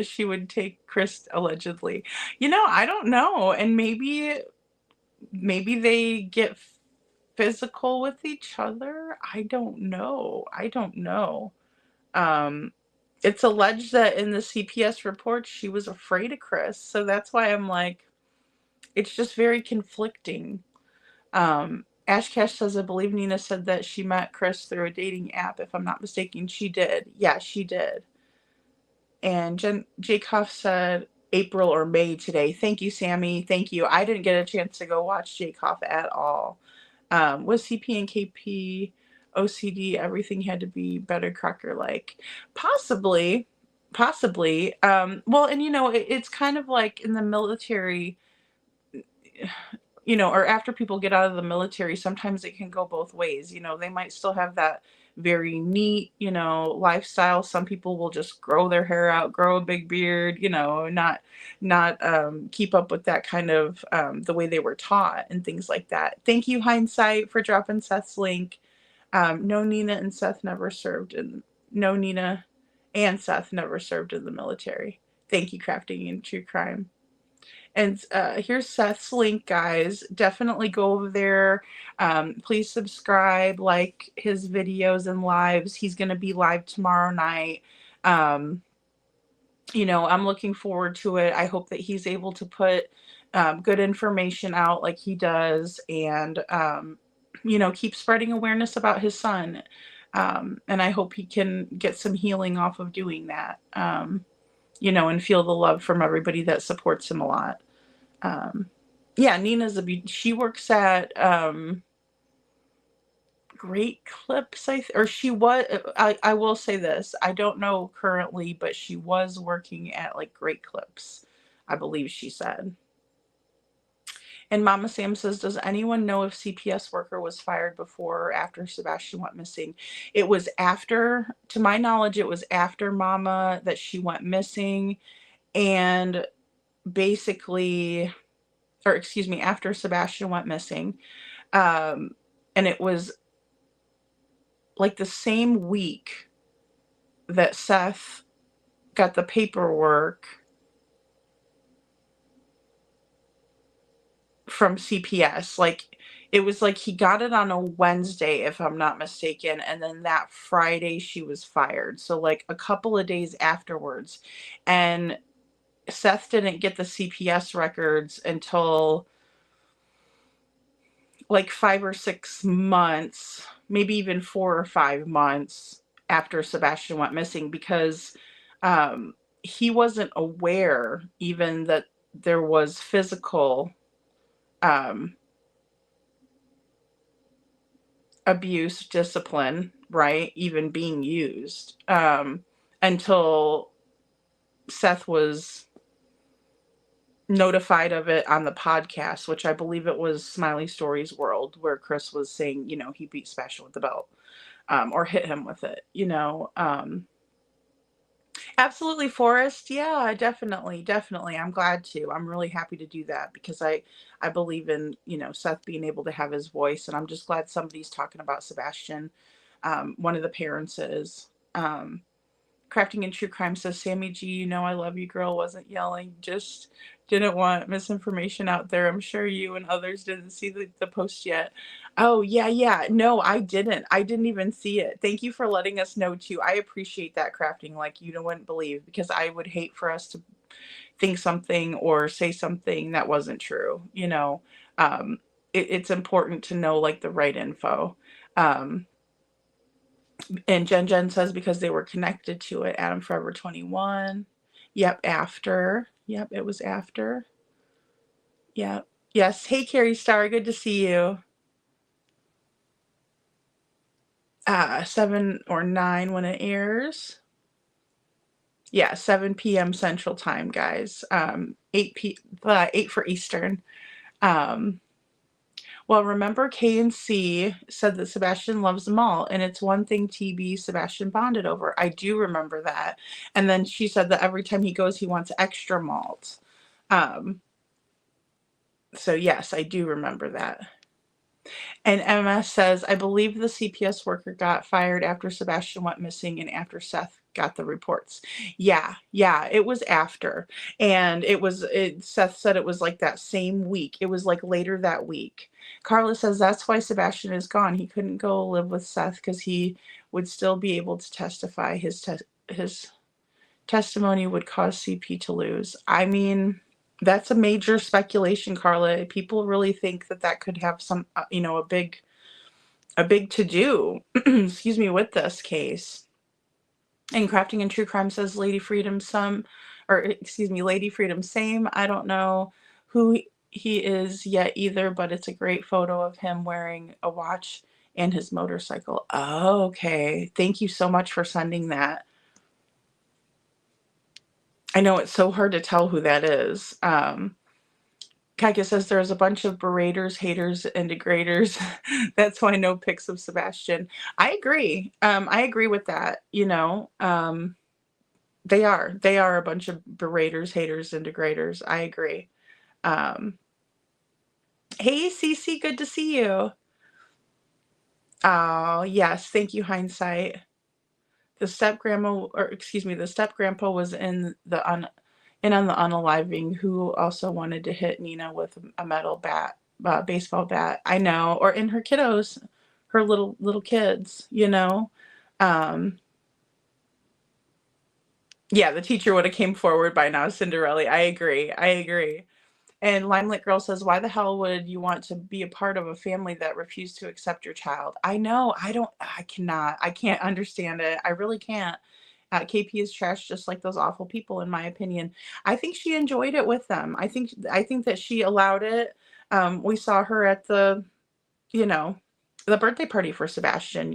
she would take Chris, allegedly. You know, I don't know. And maybe they get physical with each other. I don't know. It's alleged that in the CPS report she was afraid of Chris. So that's why I'm like, it's just very conflicting. Ash Cash says, I believe Nina said that she met Chris through a dating app. If I'm not mistaken, she did. Yeah, she did. And Jacob said April or May today. Thank you, Sammy. Thank you. I didn't get a chance to go watch Jacob at all. Was CP and KP OCD? Everything had to be better Crocker like. Possibly. Well, and you know, it's kind of like in the military, you know, or after people get out of the military, sometimes it can go both ways. You know, they might still have that very neat, you know, lifestyle. Some people will just grow their hair out, grow a big beard, you know, not keep up with that kind of the way they were taught and things like that. Thank you, Hindsight, for dropping Seth's link. No, Nina and Seth never served in. No, Nina and Seth never served in the military. Thank you, Crafting and True Crime. And here's Seth's link, guys. Definitely go over there. Please subscribe, like his videos and lives. He's going to be live tomorrow night. I'm looking forward to it. I hope that he's able to put good information out like he does, and keep spreading awareness about his son. And I hope he can get some healing off of doing that, and feel the love from everybody that supports him a lot. Yeah, Nina's she works at Great Clips, or she was. I will say this. I don't know currently, but she was working at like Great Clips, I believe she said. And Mama Sam says, does anyone know if CPS worker was fired before or after Sebastian went missing? It was after, to my knowledge, it was after Mama that she went missing, and basically, or excuse me, after Sebastian went missing. And it was like the same week that Seth got the paperwork from CPS. Like, it was like he got it on a Wednesday, if I'm not mistaken, and then that Friday she was fired. So like a couple of days afterwards. And Seth didn't get the CPS records until like 5 or 6 months, maybe even 4 or 5 months after Sebastian went missing, because he wasn't aware even that there was physical abuse, discipline, right, even being used, until Seth was notified of it on the podcast, which I believe it was Smiley Stories World, where Chris was saying, he beat Sebastian with the belt, or hit him with it, Absolutely, Forrest. Yeah, definitely. Definitely. I'm glad to. I'm really happy to do that, because I believe in, Seth being able to have his voice, and I'm just glad somebody's talking about Sebastian. One of the parents is. Crafting in True Crime says, Sammy G, I love you, girl, wasn't yelling, just didn't want misinformation out there. I'm sure you and others didn't see the post yet. Oh, yeah. No, I didn't. I didn't even see it. Thank you for letting us know, too. I appreciate that, Crafting, like you wouldn't believe, because I would hate for us to think something or say something that wasn't true. It's important to know, like, the right info. And Jen says, because they were connected to it. Adam Forever 21. Yep, after. Yep, it was after. Yep. Yes. Hey, Carrie Star, good to see you. 7 or 9 when it airs. Yeah, 7 p.m. Central Time, guys. 8 for Eastern. Well, remember, K&C said that Sebastian loves them all, and it's one thing TB Sebastian bonded over. I do remember that. And then she said that every time he goes, he wants extra malt. So yes, I do remember that. And MS says, I believe the CPS worker got fired after Sebastian went missing and after Seth got the reports. Yeah, it was after. And Seth said it was like that same week. It was like later that week. Carla says, that's why Sebastian is gone. He couldn't go live with Seth because he would still be able to testify. His testimony would cause CP to lose. I mean, that's a major speculation, Carla. People really think that could have some, a big to do, excuse me, with this case. And Crafting in True Crime says, Lady Freedom same. I don't know who he is yet either, but it's a great photo of him wearing a watch and his motorcycle. Oh, okay. Thank you so much for sending that. I know it's so hard to tell who that is. Kaika says there's a bunch of berators, haters, and degraders. That's why no pics of Sebastian. I agree. I agree with that. They are a bunch of berators, haters, and degraders. I agree. Hey, Cece, good to see you. Oh, yes. Thank you, hindsight. The step grandpa was in on the unaliving, who also wanted to hit Nina with a metal bat, baseball bat. I know, or in her kiddos, her little kids, Yeah, the teacher would have came forward by now, Cinderella. I agree. I agree. And Limelight Girl says, why the hell would you want to be a part of a family that refused to accept your child? I know. I can't understand it. I really can't. KP is trash just like those awful people, in my opinion. I think she enjoyed it with them. I think that she allowed it. We saw her at you know, the birthday party for Sebastian,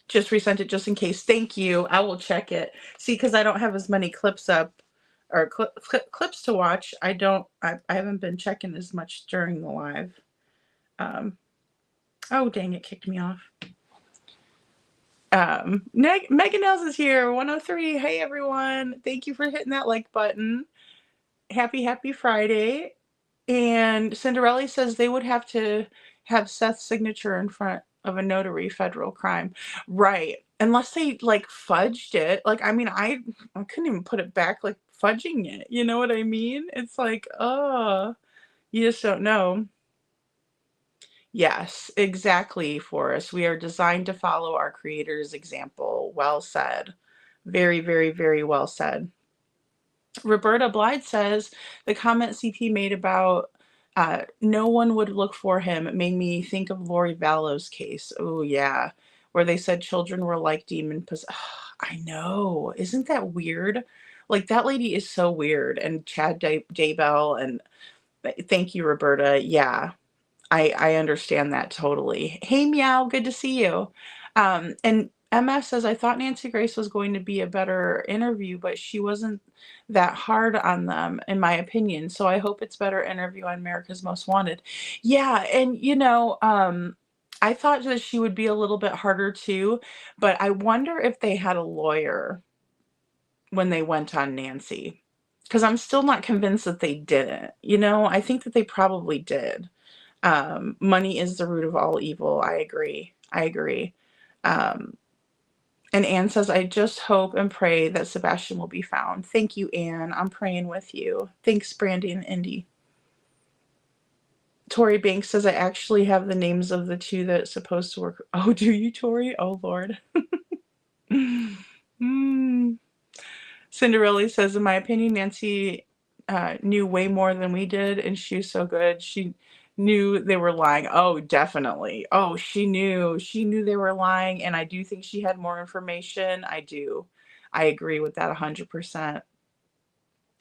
Just resent it just in case. Thank you. I will check it. See, because I don't have as many clips up or clips to watch. I haven't been checking as much during the live. Oh, dang, it kicked me off. Megan Nels is here, 103. Hey, everyone. Thank you for hitting that like button. Happy Friday. And Cinderella says they would have to have Seth's signature in front of a notary, federal crime. Right. Unless they like fudged it. Like, I mean, I couldn't even put it back like fudging it. You know what I mean? It's like, oh, you just don't know. Yes, exactly, Forrest. We are designed to follow our creator's example. Well said. Very, very, very well said. Roberta Blythe says the comment CP made about no one would look for him made me think of Lori Vallow's case. Oh, yeah. Where they said children were like demon possessed. I know. Isn't that weird? Like, that lady is so weird. And Chad Daybell. And thank you, Roberta. Yeah. I understand that totally. Hey, Meow, good to see you. And MS says, I thought Nancy Grace was going to be a better interview, but she wasn't that hard on them, in my opinion. So I hope it's better interview on America's Most Wanted. Yeah, and I thought that she would be a little bit harder too, but I wonder if they had a lawyer when they went on Nancy. Because I'm still not convinced that they didn't. I think that they probably did. Money is the root of all evil. I agree. Um, and Anne says, I just hope and pray that Sebastian will be found. Thank you, Anne. I'm praying with you. Thanks, Brandy and Indy. Tori Banks says, I actually have the names of the two that's supposed to work. Oh, do you, Tori? Oh, Lord. Cinderella says, in my opinion, Nancy knew way more than we did, and she was so good. She knew they were lying. Oh, definitely. Oh, she knew they were lying, and I do think she had more information. I do. I agree with that 100%.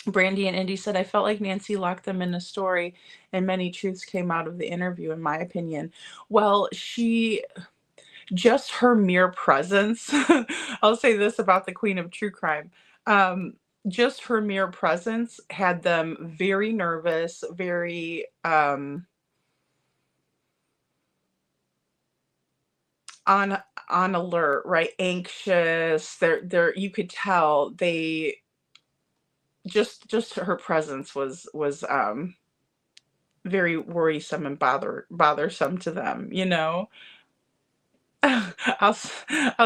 Brandy and Indy said, I felt like Nancy locked them in a story, and many truths came out of the interview, in my opinion. Well, just her mere presence. I'll say this about the Queen of True Crime. Just her mere presence had them very nervous, very on alert, right? Anxious. They're you could tell they just her presence was very worrisome and bothersome to them, I'll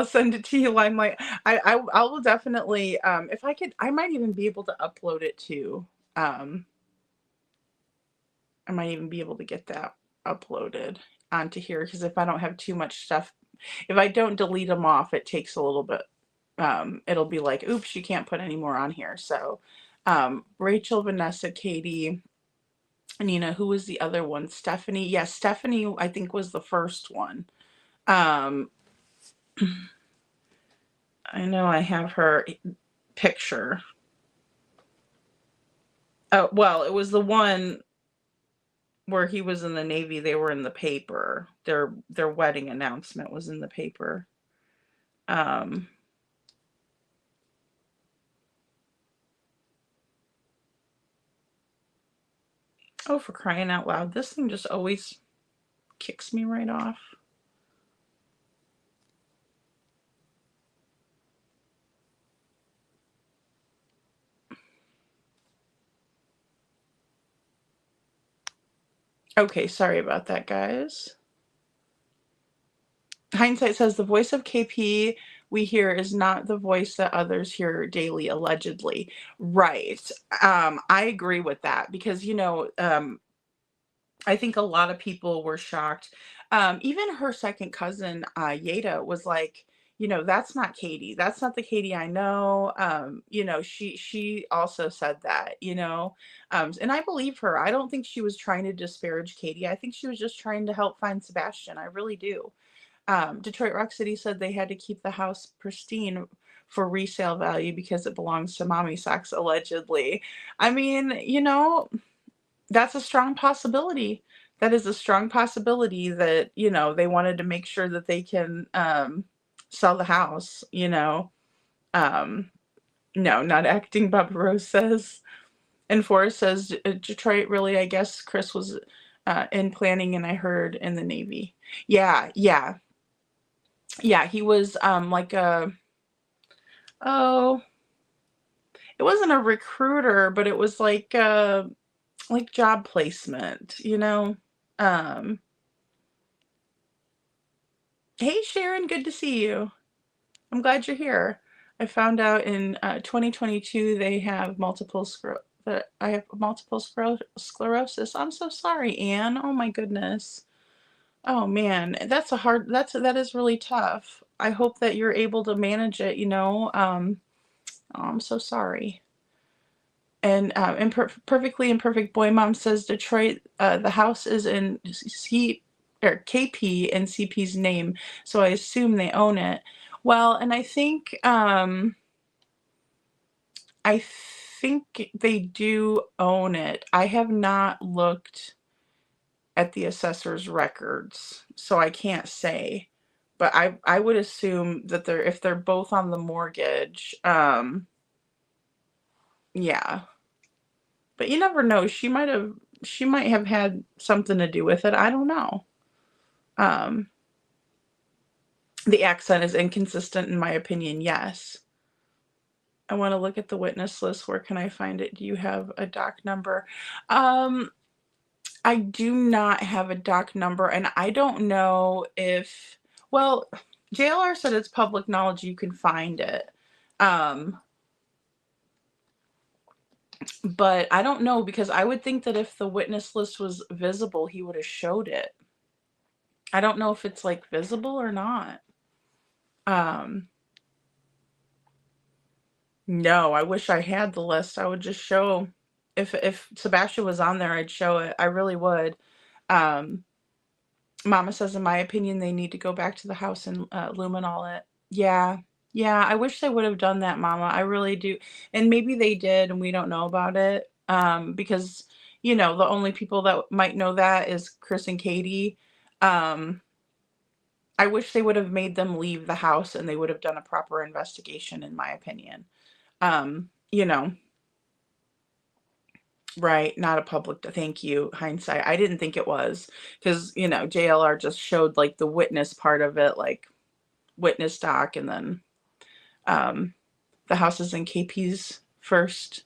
send it to you, Limelight. I will definitely if I could, I might even be able to upload it too. I might even be able to get that uploaded onto here, because if I don't have too much stuff, if I don't delete them off, it takes a little bit. It'll be like, oops, you can't put any more on here. So Rachel, Vanessa, Katie, Nina, who was the other one? Stephanie. Yes, Stephanie, I think, was the first one. I know I have her picture. Oh, well, it was the one where he was in the Navy. They were in the paper. Their wedding announcement was in the paper. Oh, for crying out loud. This thing just always kicks me right off. Okay, sorry about that, guys. Hindsight says the voice of KP we hear is not the voice that others hear daily, allegedly. Right. I agree with that, because, I think a lot of people were shocked. Even her second cousin, Yeda, was like, that's not Katie. That's not the Katie I know. She also said that, and I believe her. I don't think she was trying to disparage Katie. I think she was just trying to help find Sebastian. I really do. Detroit Rock City said they had to keep the house pristine for resale value because it belongs to Mommy Socks, allegedly. I mean, that's a strong possibility. That is a strong possibility that, they wanted to make sure that they can sell the house, No, not acting, Bubba Rose says. And Forrest says, Detroit, really, I guess Chris was in planning and I heard in the Navy. Yeah, yeah. Yeah, he was like oh, it wasn't a recruiter, but it was like job placement, Hey Sharon, good to see you. I'm glad you're here. I found out in 2022 they have I have multiple sclerosis. I'm so sorry, Anne. Oh my goodness. Oh man, that is really tough. I hope that you're able to manage it, Oh, I'm so sorry. And Perfectly Imperfect Boy Mom says Detroit, the house is in KP and CP's name, so I assume they own it. Well, and I think they do own it. I have not looked at the assessor's records, so I can't say. But I would assume that if they're both on the mortgage, yeah. But you never know. She might have had something to do with it. I don't know. The accent is inconsistent in my opinion. Yes. I want to look at the witness list. Where can I find it? Do you have a doc number? I do not have a doc number, and I don't know if, well, JLR said it's public knowledge. You can find it. But I don't know, because I would think that if the witness list was visible, he would have showed it. I don't know if it's like visible or not. No, I wish I had the list. I would just show, if Sebastian was on there, I'd show it. I really would. Mama says, in my opinion, they need to go back to the house and luminol it. Yeah. Yeah, I wish they would have done that, Mama. I really do. And maybe they did and we don't know about it. Because, the only people that might know that is Chris and Katie. I wish they would have made them leave the house and they would have done a proper investigation, in my opinion. Right, not a public, thank you, hindsight. I didn't think it was, because, JLR just showed like the witness part of it, like witness doc, and then the house is in KP's first.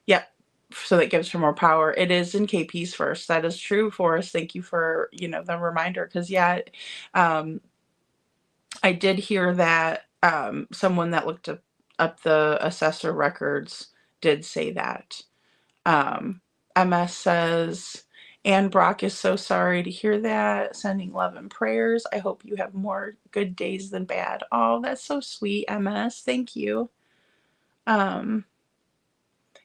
Yep. So that gives her more power. It is in KP's first. That is true, Forrest. Thank you for, the reminder. Because, yeah, I did hear that someone that looked up the assessor records did say that. MS says, Ann Brock is so sorry to hear that. Sending love and prayers. I hope you have more good days than bad. Oh, that's so sweet, MS. Thank you.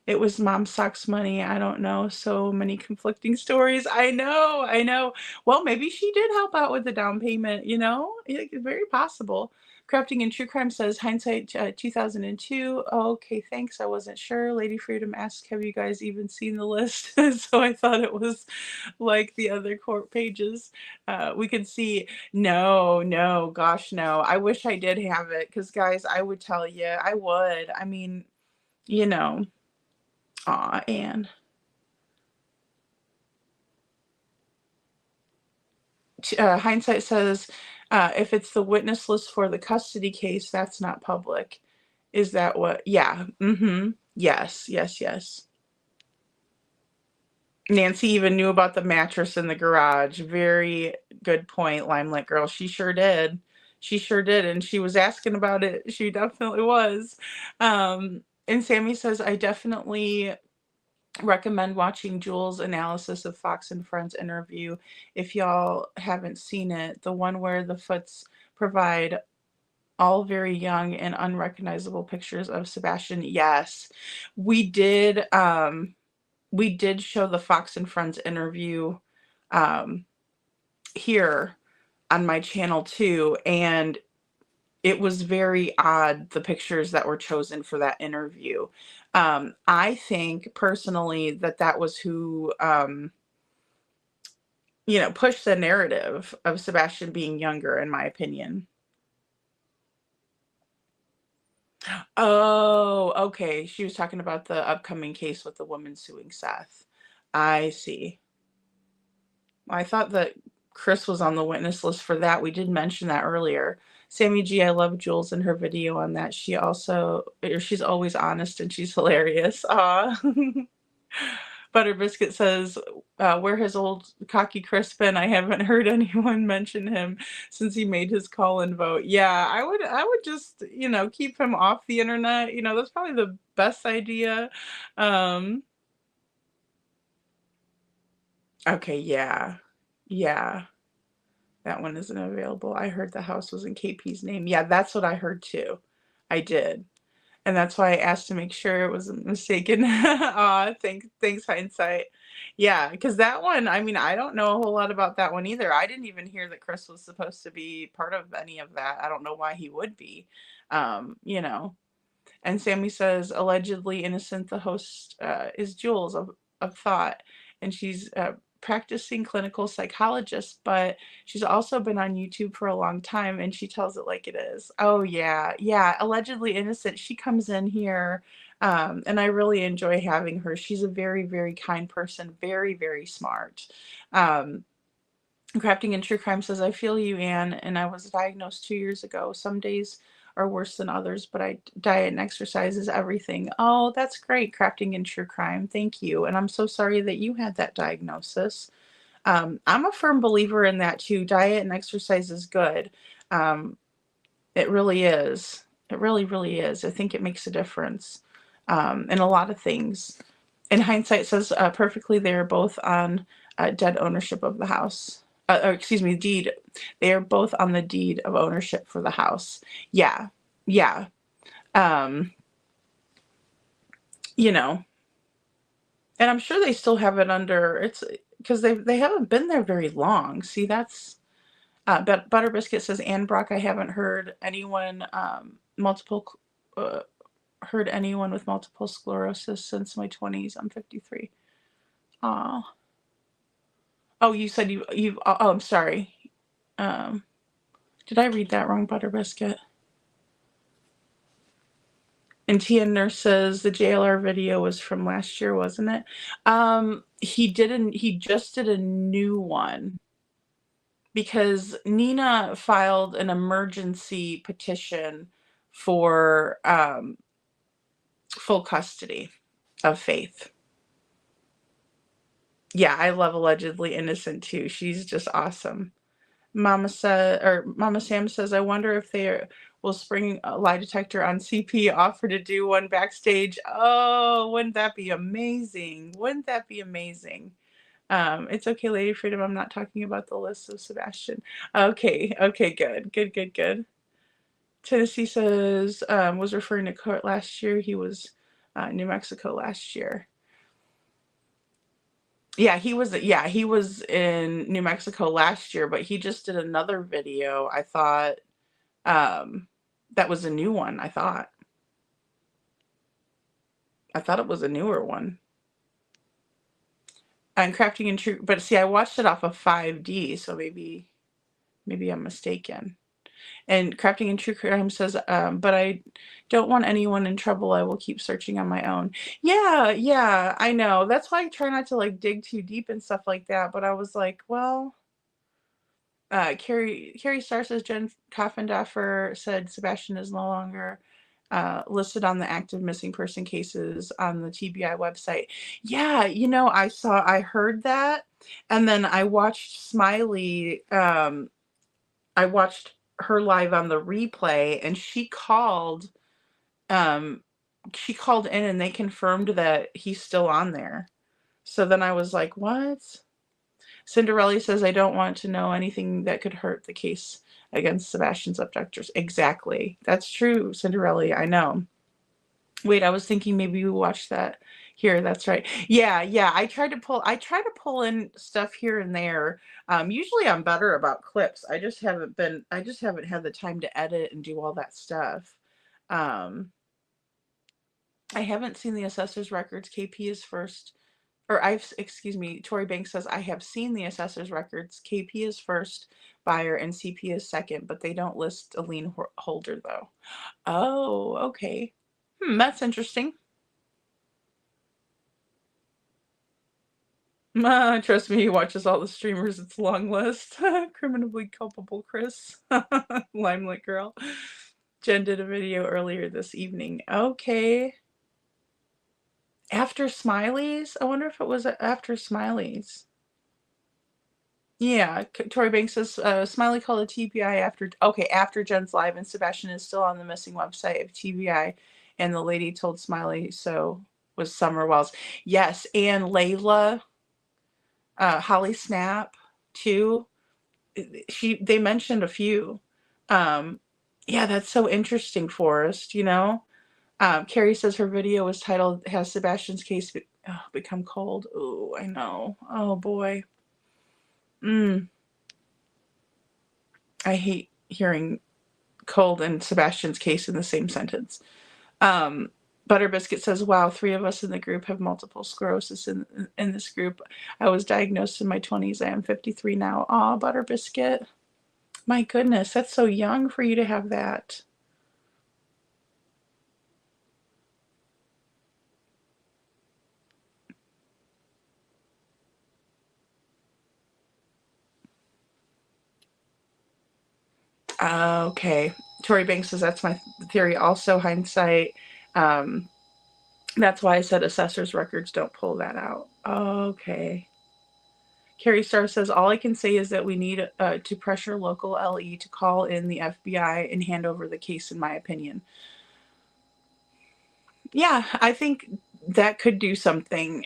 It was Mom Sucks money. I don't know. So many conflicting stories. I know. Well, maybe she did help out with the down payment, It's very possible. Crafting and True Crime says, hindsight 2002. Oh, okay, thanks. I wasn't sure. Lady Freedom asked, have you guys even seen the list? So I thought it was like the other court pages. We could see. No, gosh, no. I wish I did have it, because, guys, I would tell you. I would. I mean, Aw, Anne. Hindsight says, if it's the witness list for the custody case, that's not public. Is that what? Yeah. Yes. Nancy even knew about the mattress in the garage. Very good point, Limelight Girl. She sure did. And she was asking about it. She definitely was. And Sammy says, I definitely recommend watching Jules' analysis of Fox and Friends interview if y'all haven't seen it. The one where the Foots provide all very young and unrecognizable pictures of Sebastian. Yes, we did. We did show the Fox and Friends interview here on my channel too, and it was very odd, the pictures that were chosen for that interview. I think personally that was who pushed the narrative of Sebastian being younger, in my opinion. Oh, okay. She was talking about the upcoming case with the woman suing Seth. I see. I thought that Chris was on the witness list for that. We did mention that earlier. Sammy G, I love Jules in her video on that. She's always honest and she's hilarious. Aw. Butter Biscuit says, where has old cocky Chris been? I haven't heard anyone mention him since he made his call-in vote. Yeah, I would just, keep him off the internet. That's probably the best idea. Okay, yeah. Yeah. That one isn't available. I heard the house was in KP's name. Yeah, that's what I heard too. I did. And that's why I asked to make sure it wasn't mistaken. Aw, thanks, hindsight. Yeah, because that one, I don't know a whole lot about that one either. I didn't even hear that Chris was supposed to be part of any of that. I don't know why he would be. And Sammy says, allegedly innocent, the host is Jules of Thought. And she's practicing clinical psychologist, but she's also been on YouTube for a long time, and she tells it like it is. Oh, yeah. Yeah, allegedly innocent. She comes in here, and I really enjoy having her. She's a very, very kind person, very, very smart. Crafting in True Crime says, I feel you, Anne, and I was diagnosed 2 years ago. Some days are worse than others, but diet and exercise is everything. Oh, that's great, Crafting in True Crime. Thank you. And I'm so sorry that you had that diagnosis. I'm a firm believer in that too. Diet and exercise is good. It really is. It really, really is. I think it makes a difference in a lot of things. And hindsight says perfectly, they're both on deed ownership of the house. Deed. They are both on the deed of ownership for the house. Yeah. Yeah. And I'm sure they still have it under, it's because they haven't been there very long. See, that's, but Butter Biscuit says, Ann Brock, I haven't heard anyone heard anyone with multiple sclerosis since my 20s. I'm 53. Aw. Oh, you said you've, oh, I'm sorry. Did I read that wrong, Butter Biscuit? And TN Nurse says the JLR video was from last year, wasn't it? He just did a new one because Nina filed an emergency petition for full custody of Faith. Yeah, I love Allegedly Innocent too. She's just awesome. Mama Sam says, I wonder if they will spring a lie detector on CP, offer to do one backstage. Oh, wouldn't that be amazing? Wouldn't that be amazing? It's okay, Lady Freedom. I'm not talking about the list of Sebastian. Okay, good. Tennessee says, was referring to court last year. He was New Mexico last year. Yeah, he was in New Mexico last year, but he just did another video. I thought that was a new one. I thought it was a newer one. And Crafting in True, but see, I watched it off of 5D, so maybe I'm mistaken. And Crafting in True Crime says, but I don't want anyone in trouble. I will keep searching on my own. Yeah, I know. That's why I try not to dig too deep and stuff like that. But I was like, well, Carrie Star says Jen Coffendaffer said Sebastian is no longer listed on the active missing person cases on the TBI website. Yeah, I heard that, and then I watched Smiley. I watched her live on the replay, and she called in and they confirmed that he's still on there. So then I was like, what? Cinderella says, I don't want to know anything that could hurt the case against Sebastian's abductors. Exactly. That's true, Cinderella. I know. Wait, I was thinking maybe you watched that here. That's right. Yeah, yeah. I try to pull in stuff here and there. Usually I'm better about clips. I just haven't had the time to edit and do all that stuff. Um, I haven't seen the assessor's records. KP is first, or excuse me, Tori Banks says, I have seen the assessor's records. KP is first buyer and CP is second, but they don't list a lien holder though. Oh, okay. That's interesting. Trust me, he watches all the streamers. It's a long list. Criminally culpable Chris. Limelight girl. Jen did a video earlier this evening. Okay. After Smiley's? I wonder if it was after Smiley's. Yeah, Tori Banks says Smiley called a TBI after Jen's live, and Sebastian is still on the missing website of TBI, and the lady told Smiley so was Summer Wells. Yes, and Layla, Holly Snap too. They mentioned a few. Yeah, that's so interesting, Forrest, you know. Carrie says her video was titled "Has Sebastian's Case Become Cold?" Oh, I know. Oh boy. I hate hearing cold and Sebastian's case in the same sentence. Butterbiscuit says, wow, 3 of us in the group have multiple sclerosis in this group. I was diagnosed in my 20s. I am 53 now. Aw, Butterbiscuit. My goodness, that's so young for you to have that. Okay. Tori Banks says, that's my theory. Also, hindsight. That's why I said assessor's records don't pull that out. Okay. Carrie Starr says, all I can say is that we need to pressure local LE to call in the FBI and hand over the case, in my opinion. Yeah, I think that could do something.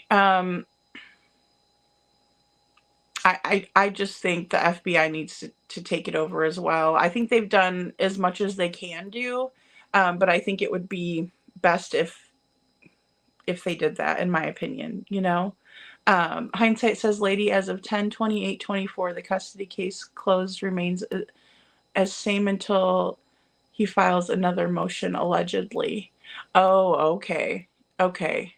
I just think the FBI needs to take it over as well. I think they've done as much as they can do, but I think it would be best if they did that, in my opinion, you know. Hindsight says, lady, as of 10/28/24, the custody case closed remains as same until he files another motion, allegedly. Oh, okay. Okay.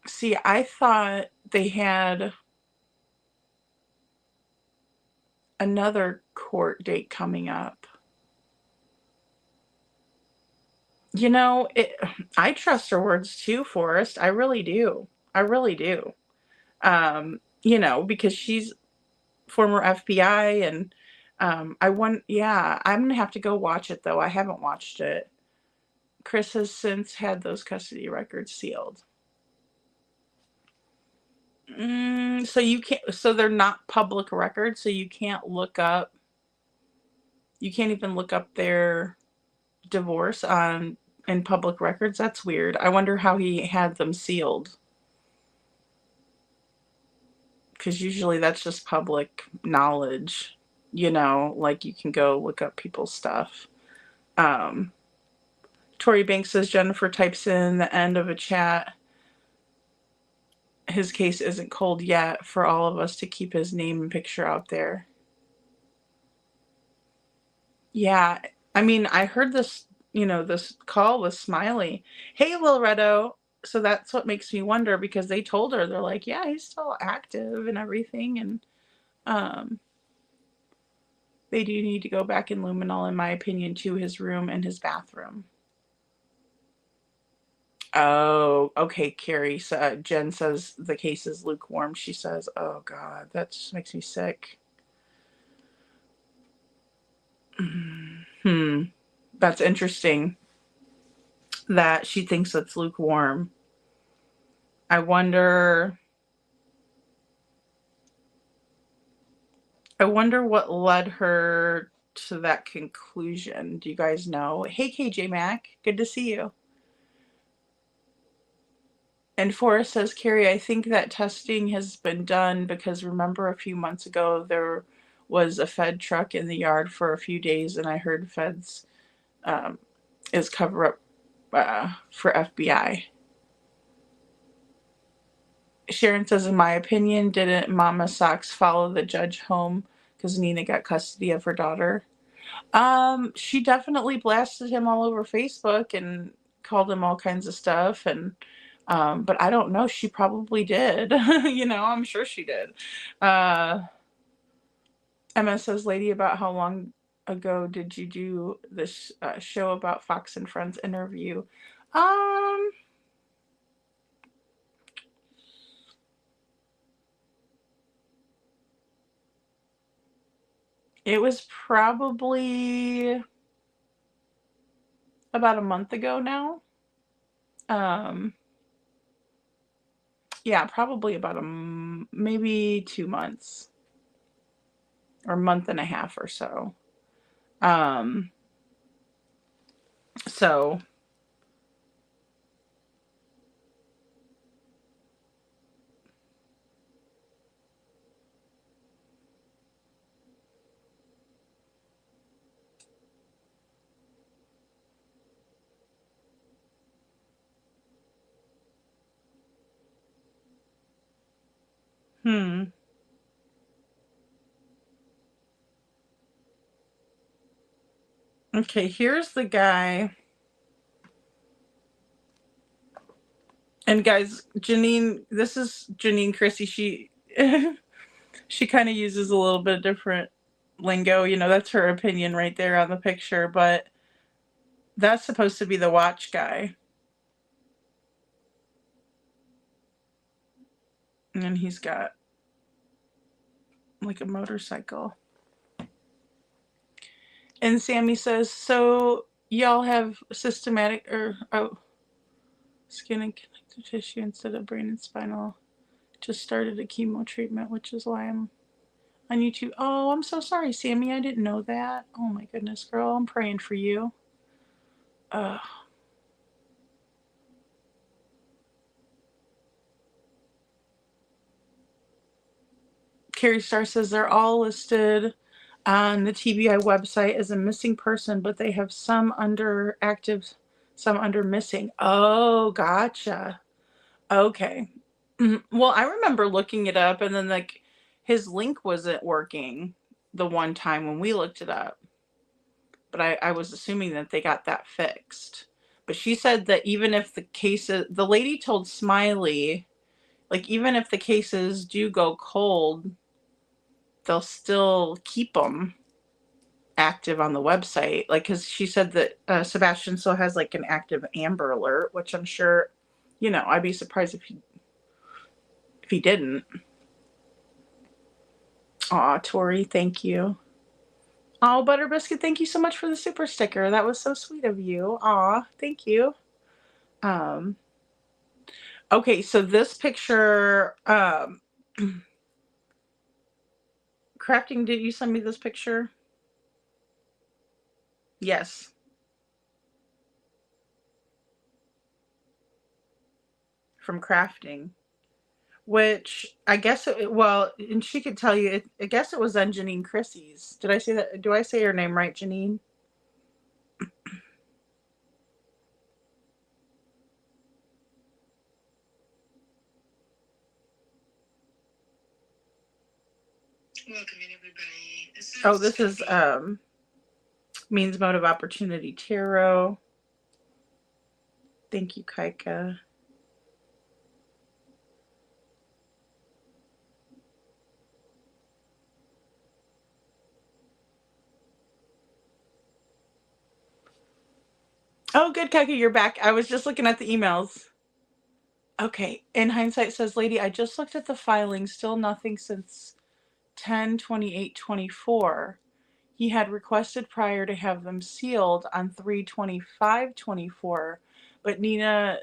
See, I thought they had another court date coming up. You know, I trust her words too, Forrest. I really do. I really do. You know, because she's former FBI and yeah, I'm gonna have to go watch it though. I haven't watched it. Chris has since had those custody records sealed. So you can't, so they're not public records, so you can't even look up their divorce in public records. That's weird. I wonder how he had them sealed. Because usually that's just public knowledge, you know, like you can go look up people's stuff. Tori Banks says, Jennifer types in the end of a chat, his case isn't cold yet, for all of us to keep his name and picture out there. Yeah, I mean, I heard this, you know, this call with Smiley. Hey, Lil Redo. So that's what makes me wonder, because they told her, they're like, yeah, he's still active and everything. And they do need to go back in luminol, in my opinion, to his room and his bathroom. Oh, okay, Carrie. So, Jen says the case is lukewarm. She says, oh, God, that just makes me sick. That's interesting that she thinks it's lukewarm. I wonder what led her to that conclusion. Do you guys know? Hey, KJ Mac, good to see you. And Forrest says, Carrie, I think that testing has been done because remember a few months ago there was a Fed truck in the yard for a few days, and I heard Feds is cover up for FBI. Sharon says, in my opinion, didn't Mama Socks follow the judge home because Nina got custody of her daughter? She definitely blasted him all over Facebook and called him all kinds of stuff, and but I don't know. She probably did. You know, I'm sure she did. Emma says, lady, about how long ago did you do this show about Fox and Friends interview? It was probably about a month ago now. Yeah, probably about maybe 2 months or month and a half or so. So okay, here's the guy. And guys, Janine, this is Janine Chrissy. She she kind of uses a little bit different lingo. You know, that's her opinion right there on the picture, but that's supposed to be the watch guy. And then he's got like a motorcycle. And Sammy says, so y'all have systematic skin and connective tissue instead of brain and spinal. Just started a chemo treatment, which is why I'm on YouTube. Oh, I'm so sorry, Sammy. I didn't know that. Oh my goodness, girl. I'm praying for you. Carrie Star says they're all listed on the TBI website as a missing person, but they have some under active, some under missing. Oh, gotcha. Okay. Well, I remember looking it up, and then like his link wasn't working the one time when we looked it up. But I was assuming that they got that fixed. But she said that even if the cases, the lady told Smiley, like even if the cases do go cold, they'll still keep them active on the website. Like, because she said that Sebastian still has like an active Amber Alert, which I'm sure, you know, I'd be surprised if he didn't. Aw, Tori, thank you. Oh, Butter Biscuit, thank you so much for the super sticker. That was so sweet of you. Aw, thank you. Okay, so this picture, Crafting, did you send me this picture? Yes. From Crafting. Which I guess well, and she could tell you. I guess it was on Janine Chrissy's. Did I say that? Do I say her name right, Janine? Welcome in, everybody. This is Means Mode of Opportunity Tarot. Thank you, Kaika. Oh, good, Kaika, you're back. I was just looking at the emails. Okay, in hindsight says, lady, I just looked at the filing, still nothing since 10/28/24. He had requested prior to have them sealed on 3/25/24, but Nina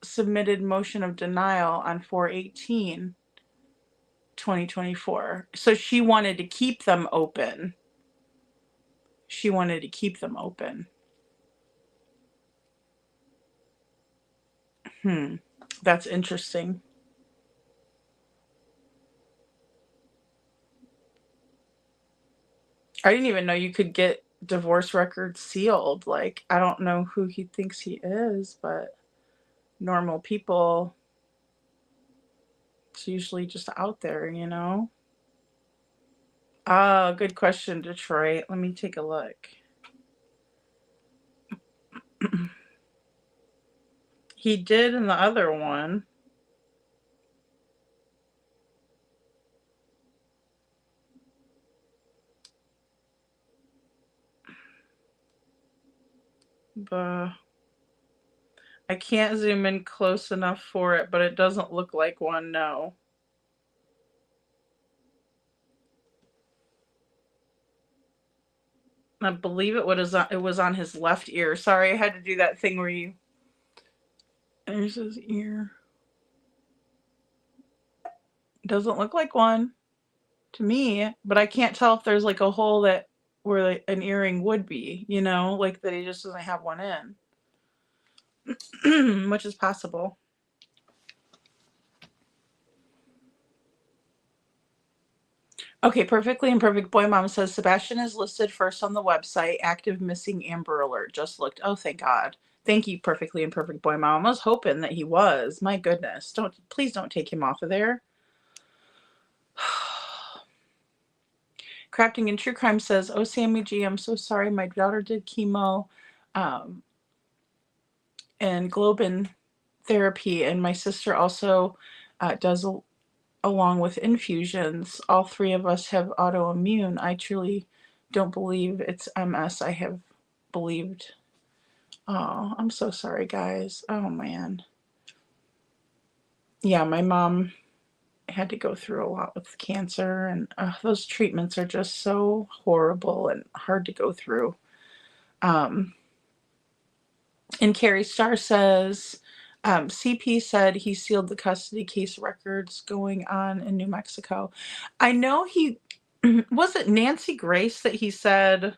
submitted motion of denial on 4/18/2024. So she wanted to keep them open. She wanted to keep them open. That's interesting. I didn't even know you could get divorce records sealed. Like, I don't know who he thinks he is, but normal people, it's usually just out there, you know? Ah, good question, Detroit. Let me take a look. He did in the other one. But I can't zoom in close enough for it, but it doesn't look like one, no. I believe it was on his left ear. Sorry, I had to do that thing where you... There's his ear. Doesn't look like one to me, but I can't tell if there's like a hole that where like an earring would be, you know, like that he just doesn't have one in, which is possible. Okay, Perfectly Imperfect Boy Mom says Sebastian is listed first on the website. Active missing Amber Alert. Just looked. Oh, thank God. Thank you, Perfectly Imperfect Boy Mom. I was hoping that he was. My goodness. Please don't take him off of there. Crafting in True Crime says, oh, Sammy G, I'm so sorry. My daughter did chemo and Globin therapy, and my sister also does along with infusions. All three of us have autoimmune. I truly don't believe it's MS. I have believed. Oh, I'm so sorry, guys. Oh, man. Yeah, my mom had to go through a lot with cancer, and those treatments are just so horrible and hard to go through. And Carrie Starr says, CP said he sealed the custody case records going on in New Mexico. I know he, was it Nancy Grace that he said,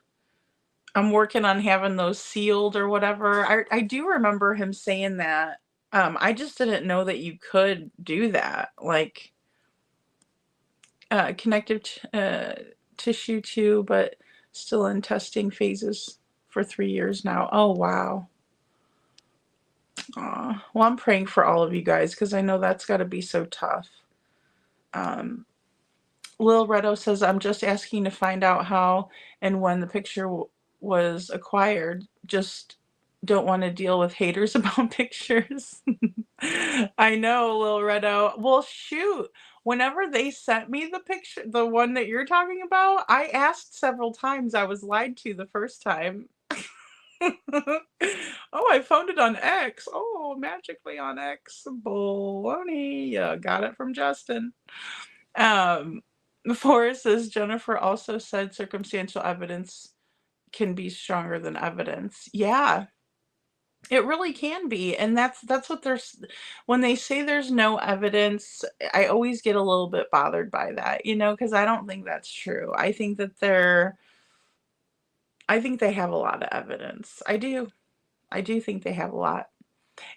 I'm working on having those sealed or whatever? I do remember him saying that. I just didn't know that you could do that. Like, connective tissue too, but still in testing phases for 3 years now. Oh, wow. Well, I'm praying for all of you guys because I know that's got to be so tough. Lil Redo says, I'm just asking to find out how and when the picture was acquired. Just don't want to deal with haters about pictures. I know, Lil Redo. Well, shoot. Whenever they sent me the picture, the one that you're talking about, I asked several times. I was lied to the first time. Oh, I found it on X. Oh, magically on X. Baloney. Yeah, got it from Justin. Forrest says Jennifer also said circumstantial evidence can be stronger than evidence. Yeah, it really can be. And that's what there's when they say there's no evidence, I always get a little bit bothered by that, you know, because I don't think that's true. I think they have a lot of evidence. I do think they have a lot.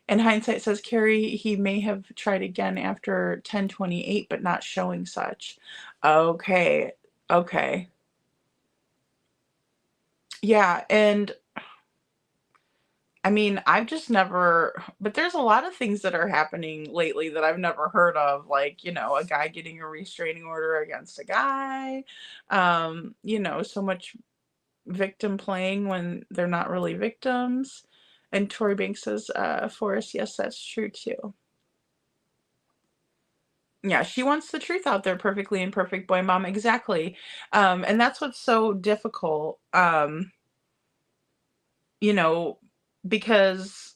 And hindsight says, Carrie, he may have tried again after 1028, but not showing such. Okay. Yeah, and I mean, I've just never, but there's a lot of things that are happening lately that I've never heard of, like, you know, a guy getting a restraining order against a guy, you know, so much victim playing when they're not really victims. And Tori Banks says, Forrest, yes, that's true too. Yeah, she wants the truth out there, Perfectly Imperfect Boy Mom. Exactly. And that's what's so difficult, you know, because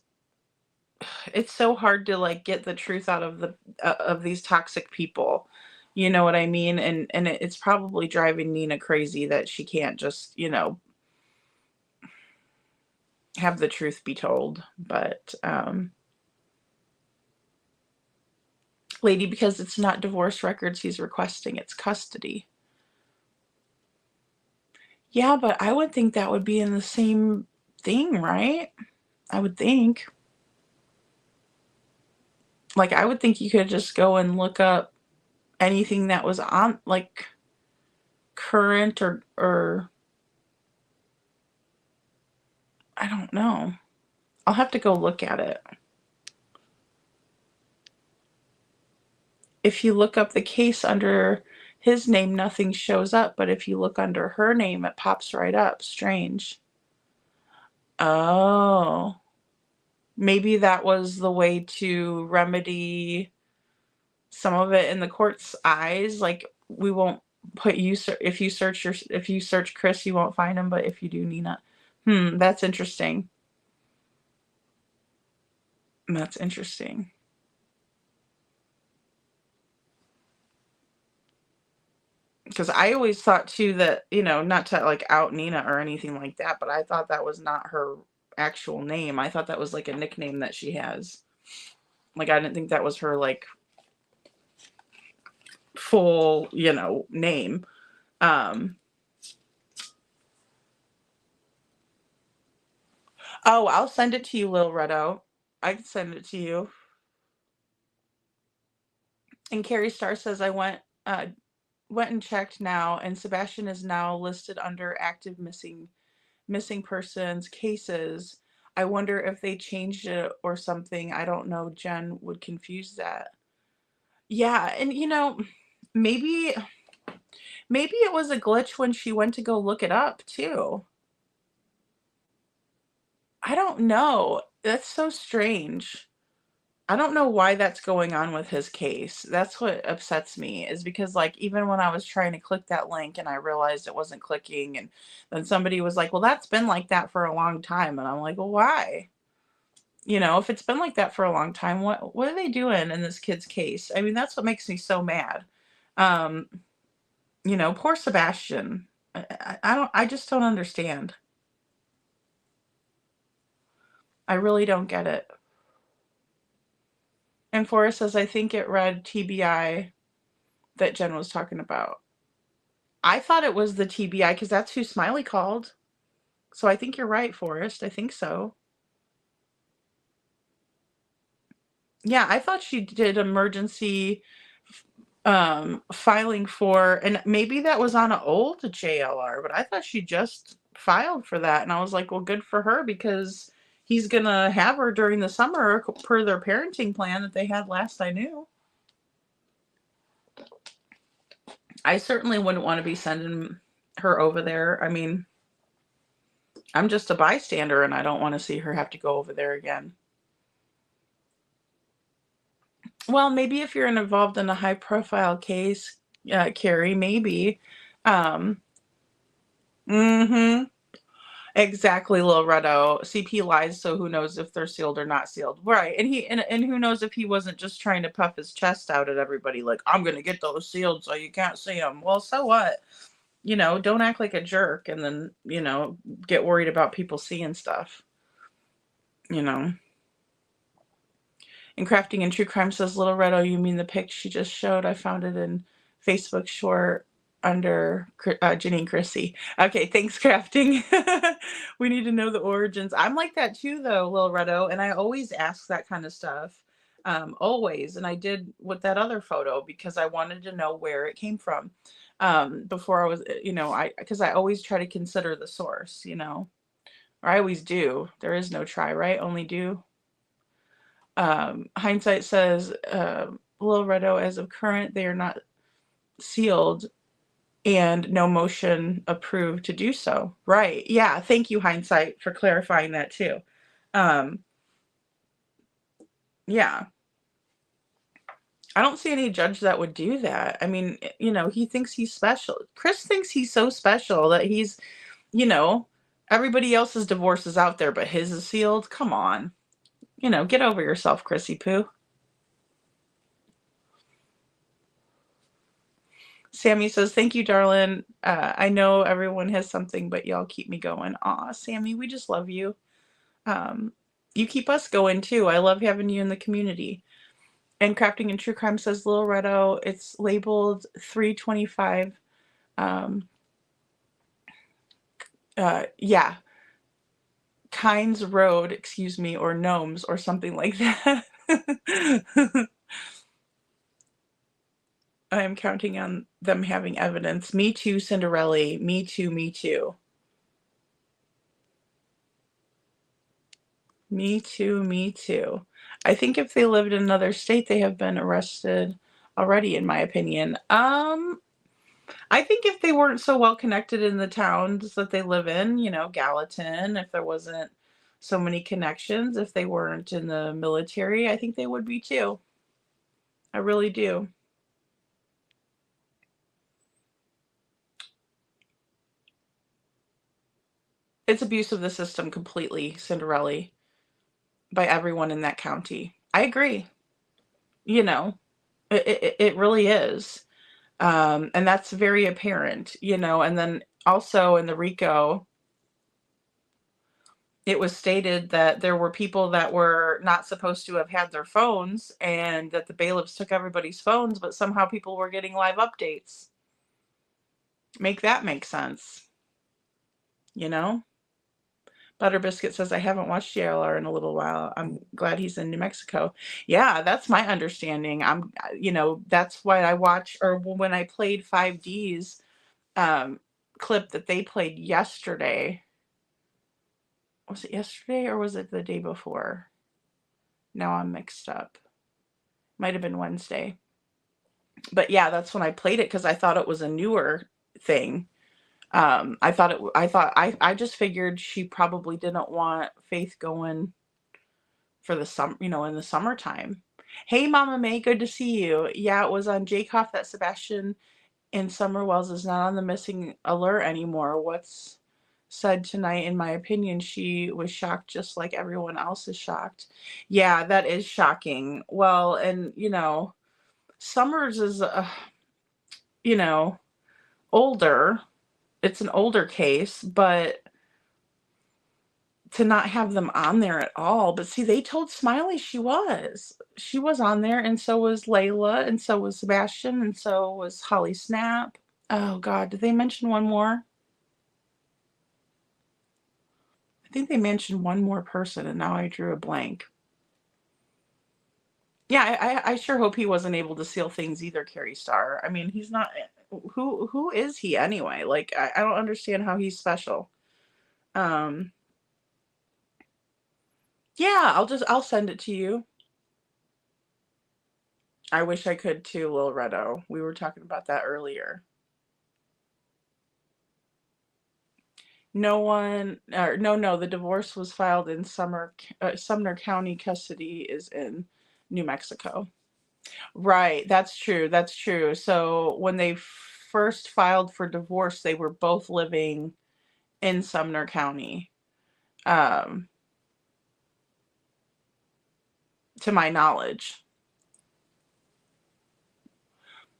it's so hard to like get the truth out of the of these toxic people. You know what I mean? And it's probably driving Nina crazy that she can't just, you know, have the truth be told. But lady, because it's not divorce records he's requesting, it's custody. Yeah, but I would think that would be in the same thing, right? I would think. Like, I would think you could just go and look up anything that was on, like, current or I don't know. I'll have to go look at it. If you look up the case under his name, nothing shows up, but if you look under her name, it pops right up. Strange. Oh. Maybe that was the way to remedy some of it in the court's eyes. Like, we won't put you, if you search Chris, you won't find him, but if you do Nina. That's interesting. That's interesting. Because I always thought too that, not to like out Nina or anything like that, but I thought that was not her actual name. I thought that was like a nickname that she has. Like, I didn't think that was her like full, name. Oh, I'll send it to you, Lil Redo. I can send it to you. And Carrie Starr says, I went and checked now, and Sebastian is now listed under active missing persons cases. I wonder if they changed it or something. I don't know. Jen would confuse that. Yeah, and maybe it was a glitch when she went to go look it up too. I don't know. That's so strange. I don't know why that's going on with his case. That's what upsets me, is because, like, even when I was trying to click that link and I realized it wasn't clicking, and then somebody was like, well, that's been like that for a long time. And I'm like, well, why? If it's been like that for a long time, what are they doing in this kid's case? I mean, that's what makes me so mad. Poor Sebastian. I just don't understand. I really don't get it. And Forrest says, I think it read TBI that Jen was talking about. I thought it was the TBI because that's who Smiley called. So I think you're right, Forrest. I think so. Yeah, I thought she did emergency filing for, and maybe that was on an old JLR, but I thought she just filed for that. And I was like, well, good for her, because he's going to have her during the summer per their parenting plan that they had last I knew. I certainly wouldn't want to be sending her over there. I mean, I'm just a bystander, and I don't want to see her have to go over there again. Well, maybe if you're involved in a high-profile case, Carrie, maybe. Exactly, Lil Redo. CP lies, so who knows if they're sealed or not sealed. Right. And who knows if he wasn't just trying to puff his chest out at everybody, like, I'm going to get those sealed so you can't see them. Well, so what? Don't act like a jerk and then, get worried about people seeing stuff. And Crafting and True Crime says, Little Redo, you mean the pic she just showed? I found it in Facebook short under Janine Chrissy. Okay, thanks, Crafting. We need to know the origins. I'm like that too, though, Lil Redo, and I always ask that kind of stuff. Always. And I did with that other photo because I wanted to know where it came from before I was, because I always try to consider the source, or I always do. There is no try, right? Only do. Hindsight says, Lil Redo, as of current, they are not sealed and no motion approved to do so. Right. Yeah. Thank you, Hindsight, for clarifying that too. Yeah. I don't see any judge that would do that. I mean, he thinks he's special. Chris thinks he's so special that he's, everybody else's divorce is out there, but his is sealed. Come on. Get over yourself, Chrissy Poo. Sammy says, thank you, darling. I know everyone has something, but y'all keep me going. Aw, Sammy, we just love you. You keep us going, too. I love having you in the community. And Crafting and True Crime says, Lil Redo, it's labeled 325. Kynes Road, or Gnomes, or something like that. I am counting on them having evidence. Me too, Cinderella. Me too, me too. Me too, me too. I think if they lived in another state, they have been arrested already, in my opinion. I think if they weren't so well connected in the towns that they live in, you know, Gallatin, if there wasn't so many connections, if they weren't in the military, I think they would be too. I really do. It's abuse of the system completely, Cinderella, by everyone in that county. I agree. You know, it really is. And that's very apparent, you know, and then also in the RICO, it was stated that there were people that were not supposed to have had their phones and that the bailiffs took everybody's phones, but somehow people were getting live updates. Make that make sense, you know? Butter Biscuit says, I haven't watched JLR in a little while. I'm glad he's in New Mexico. Yeah, that's my understanding. You know, that's why I watch, or when I played 5D's clip that they played yesterday. Was it yesterday or was it the day before? Now I'm mixed up. Might have been Wednesday. But yeah, that's when I played it because I thought it was a newer thing. I just figured she probably didn't want Faith going for the summer, you know, in the summertime. Hey, Mama May, good to see you. Yeah, it was on Jacoff that Sebastian in Summer Wells is not on the missing alert anymore. What's said tonight, in my opinion, she was shocked just like everyone else is shocked. Yeah, that is shocking. Well, and, you know, Summers is, you know, older. It's an older case, but to not have them on there at all. But see, they told Smiley she was. She was on there, and so was Layla, and so was Sebastian, and so was Holly Snap. Oh, God, did they mention one more? I think they mentioned one more person, and now I drew a blank. Yeah, I sure hope he wasn't able to seal things either, Carrie Starr. I mean, he's not. Who is he anyway? Like, I don't understand how he's special. Yeah, I'll send it to you. I wish I could too, Lil Redo. We were talking about that earlier. No, the divorce was filed in Sumner County. Custody is in New Mexico. Right, that's true. That's true. So when they first filed for divorce, they were both living in Sumner County, um, to my knowledge.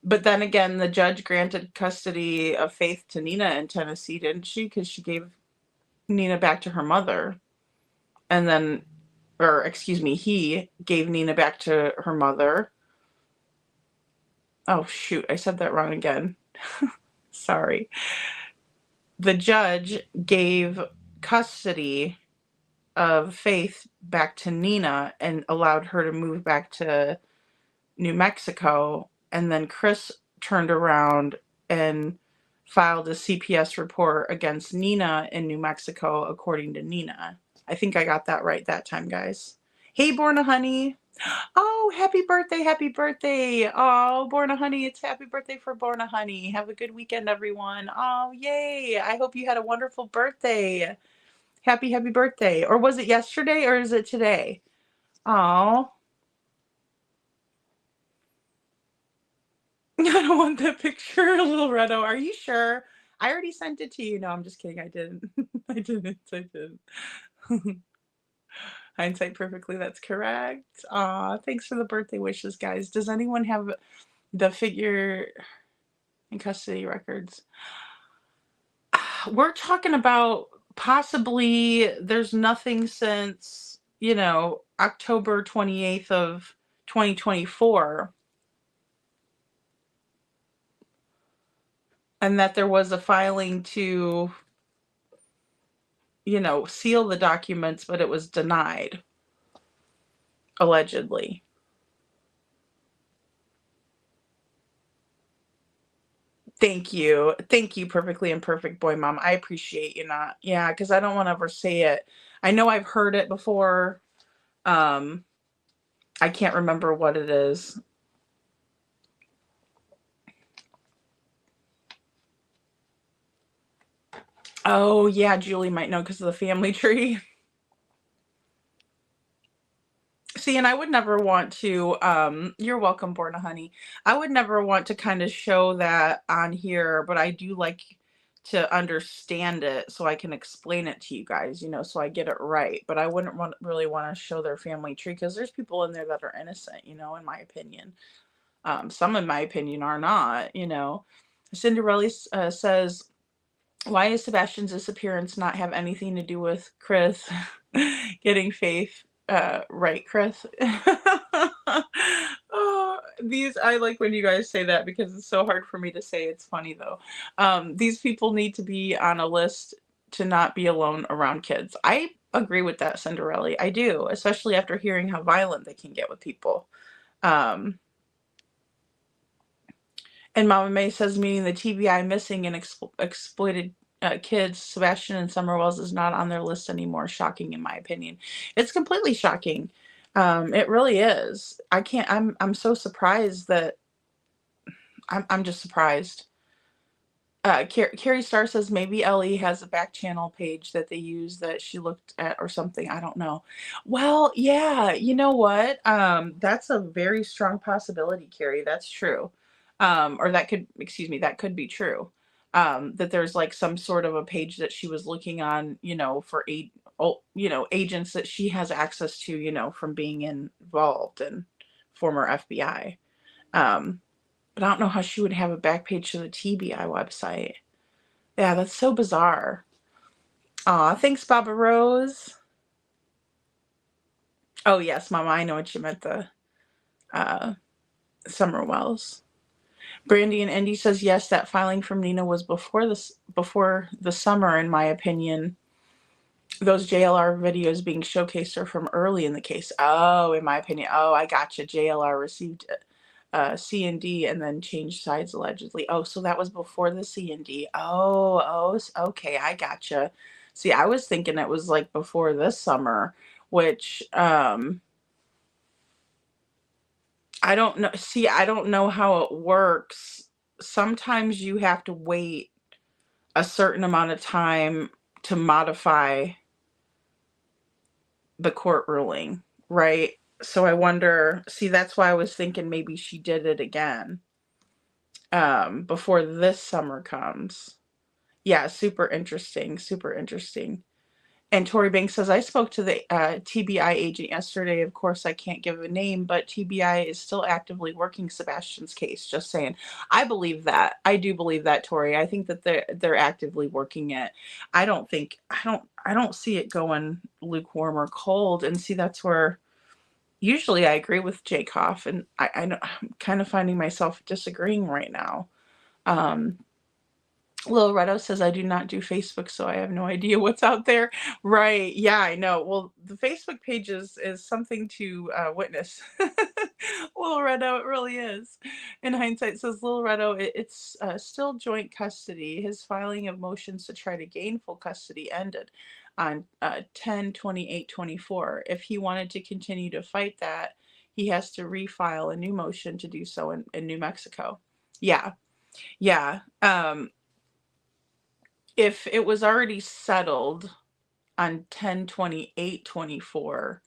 But then again, the judge granted custody of Faith to Nina in Tennessee, didn't she? Because she gave Nina back to her mother. And then, or excuse me, he gave Nina back to her mother. Oh, shoot, I said that wrong again. Sorry. The judge gave custody of Faith back to Nina and allowed her to move back to New Mexico. And then Chris turned around and filed a CPS report against Nina in New Mexico, according to Nina. I think I got that right that time, guys. Hey, Borna Honey. Oh, happy birthday, happy birthday. Oh, Borna Honey, it's happy birthday for Borna Honey. Have a good weekend, everyone. Oh, yay. I hope you had a wonderful birthday. Happy birthday. Or was it yesterday or is it today? Oh. I don't want that picture, Little Redo. Are you sure? I already sent it to you. No, I'm just kidding. I didn't. I didn't. Hindsight perfectly. That's correct. Aw, thanks for the birthday wishes, guys. Does anyone have the figure in custody records? We're talking about possibly there's nothing since, you know, October 28th of 2024. And that there was a filing to, you know, seal the documents, but it was denied. allegedly. Thank you. Thank you, Perfectly Imperfect Boy Mom. I appreciate you not. Yeah, because I don't want to ever say it. I know I've heard it before. Um, I can't remember what it is. Oh, yeah, Julie might know because of the family tree. See, and I would never want to, you're welcome, Borna Honey. I would never want to kind of show that on here, but I do like to understand it so I can explain it to you guys, so I get it right. But I wouldn't really want to show their family tree because there's people in there that are innocent, in my opinion. Some, in my opinion, are not. Cinderella says, why does Sebastian's disappearance not have anything to do with Chris getting Faith right, Chris? Oh, I like when you guys say that because it's so hard for me to say. It's funny though. These people need to be on a list to not be alone around kids. I agree with that, Cinderella. I do, especially after hearing how violent they can get with people. And Mama May says, meaning the TBI missing and exploited kids, Sebastian and Summer Wells is not on their list anymore. Shocking, in my opinion. It's completely shocking. It really is. I'm so surprised that I'm just surprised. Carrie Starr says maybe Ellie has a back channel page that they use that she looked at or something. I don't know. Well, yeah, you know what? That's a very strong possibility, Carrie. That's true. Or that could, excuse me, that could be true. That there's like some sort of a page that she was looking on, for agents that she has access to, from being involved and former FBI. But I don't know how she would have a back page to the TBI website. Yeah, that's so bizarre. Aw, thanks, Baba Rose. Oh, yes, Mama, I know what you meant, the Summer Wells. Brandy and Indy says, yes, that filing from Nina was before the summer, in my opinion. Those JLR videos being showcased are from early in the case. Oh, in my opinion. Oh, I gotcha. JLR received C&D and then changed sides allegedly. Oh, so that was before the C&D. Oh, okay, I gotcha. See, I was thinking it was like before this summer, which I don't know. See, I don't know how it works. Sometimes you have to wait a certain amount of time to modify the court ruling, right? So I wonder, see, that's why I was thinking maybe she did it again before this summer comes. Yeah, super interesting, super interesting. And Tori Banks says, I spoke to the TBI agent yesterday. Of course, I can't give a name, but TBI is still actively working Sebastian's case. Just saying. I believe that. I do believe that, Tori. I think that they're actively working it. I don't see it going lukewarm or cold. And see, that's where usually I agree with Jacoff, and I'm kind of finding myself disagreeing right now. Lil Redo says, I do not do Facebook, so I have no idea what's out there. Right. Yeah, I know. Well, the Facebook page is something to witness. Lil Redo, it really is. In hindsight, says Lil Redo, it's still joint custody. His filing of motions to try to gain full custody ended on 10/28/24. If he wanted to continue to fight that, he has to refile a new motion to do so in New Mexico. Yeah. Yeah. If it was already settled on 10/28/24,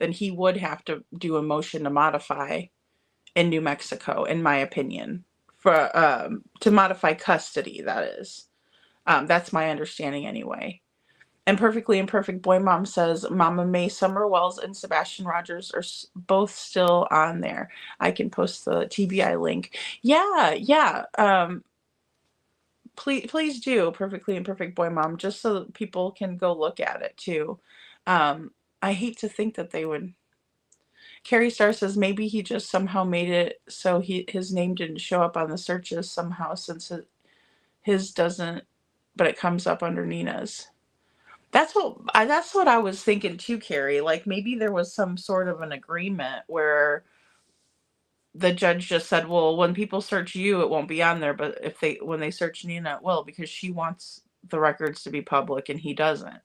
then he would have to do a motion to modify in New Mexico, in my opinion, for to modify custody, that is. That's my understanding anyway. And Perfectly Imperfect Boy Mom says, Mama May, Summer Wells, and Sebastian Rogers are both still on there. I can post the TBI link. Yeah. Please do, Perfectly Imperfect Boy Mom, just so that people can go look at it too. I hate to think that they would. Carrie Starr says maybe he just somehow made it so his name didn't show up on the searches somehow, since his doesn't, but it comes up under Nina's. That's what I was thinking too, Carrie. Like maybe there was some sort of an agreement where the judge just said, "Well, when people search you, it won't be on there, but when they search Nina, it will, because she wants the records to be public and he doesn't."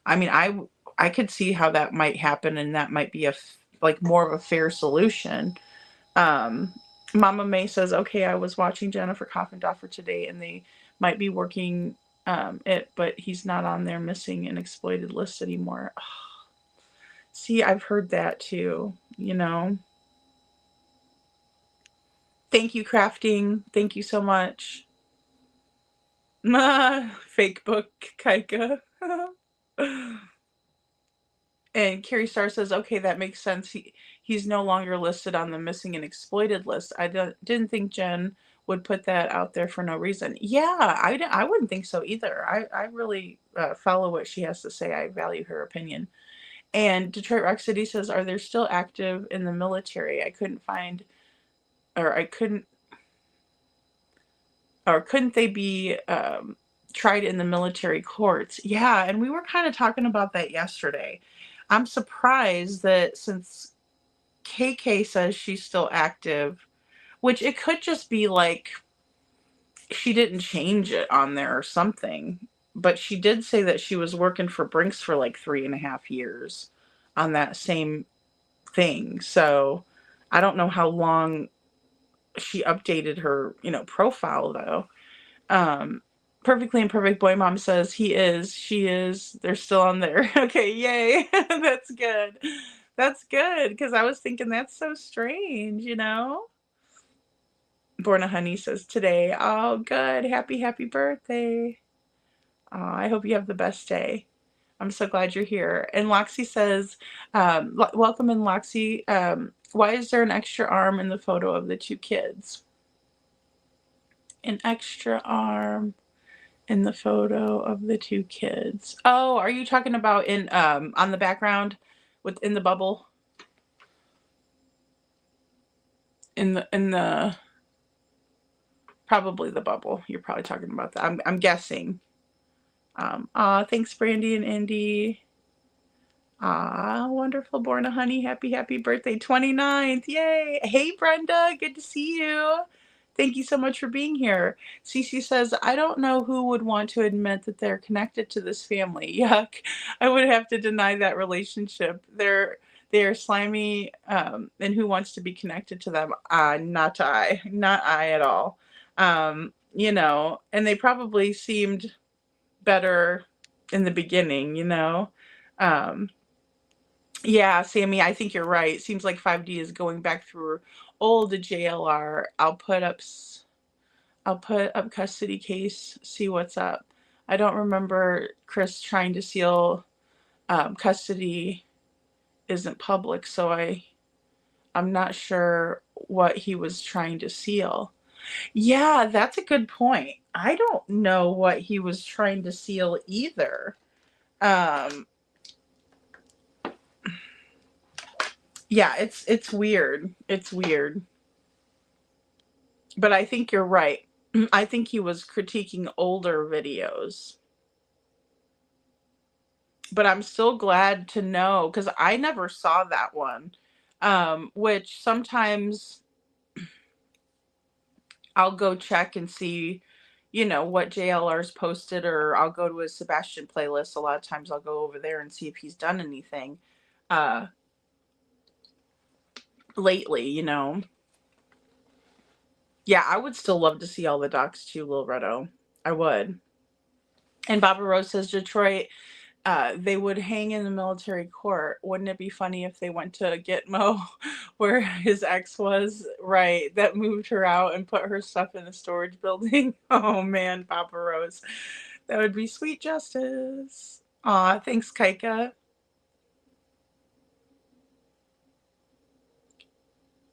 I mean, I could see how that might happen, and that might be like more of a fair solution. Um, Mama May says, "Okay, I was watching Jennifer Coffindoffer today, and they might be working it, but he's not on their missing and exploited list anymore." See, I've heard that too, you know. Thank you, Crafting. Thank you so much. Fake book, Kaika. And Carrie Starr says, "Okay, that makes sense. He's no longer listed on the missing and exploited list. I didn't think Jen would put that out there for no reason." Yeah, I wouldn't think so either. I really follow what she has to say. I value her opinion. And Detroit Rock City says, "Are they still active in the military? Couldn't they be tried in the military courts?" Yeah, and we were kind of talking about that yesterday. I'm surprised that since KK says she's still active, which it could just be like she didn't change it on there or something, but she did say that she was working for Brinks for like 3.5 years on that same thing. So I don't know how long she updated her, profile though. Perfectly Imperfect Boy Mom says he is, she is, they're still on there. Okay, yay. That's good. That's good, because I was thinking that's so strange, Born a Honey says today. Oh, good. Happy birthday. Oh, I hope you have the best day. I'm so glad you're here. And Loxy says, welcome in, Loxy. Why is there an extra arm in the photo of the two kids? An extra arm in the photo of the two kids. Oh, are you talking about in on the background in the bubble? In the probably the bubble. You're probably talking about that. I'm guessing. Thanks, Brandy and Indy. Wonderful. Born a Honey. Happy birthday. 29th. Yay. Hey, Brenda. Good to see you. Thank you so much for being here. Cece says, "I don't know who would want to admit that they're connected to this family." Yuck. I would have to deny that relationship. They are slimy, and who wants to be connected to them? Not I. Not I at all. And they probably seemed better in the beginning, Yeah, Sammy, I think you're right. Seems like 5D is going back through her old JLR. I'll put up custody case, see what's up. I don't remember Chris trying to seal custody isn't public, so I'm not sure what he was trying to seal. Yeah, that's a good point. I don't know what he was trying to seal either. Yeah, it's weird. It's weird. But I think you're right. I think he was critiquing older videos. But I'm still glad to know, because I never saw that one. Which sometimes I'll go check and see, what JLR's posted, or I'll go to his Sebastian playlist. A lot of times I'll go over there and see if he's done anything lately, Yeah, I would still love to see all the docs too, Lil Redo. I would. And Baba Rose says, Detroit, they would hang in the military court. Wouldn't it be funny if they went to Gitmo, where his ex was? Right, that moved her out and put her stuff in a storage building. Oh man, Baba Rose. That would be sweet justice. Aw, thanks, Kaika.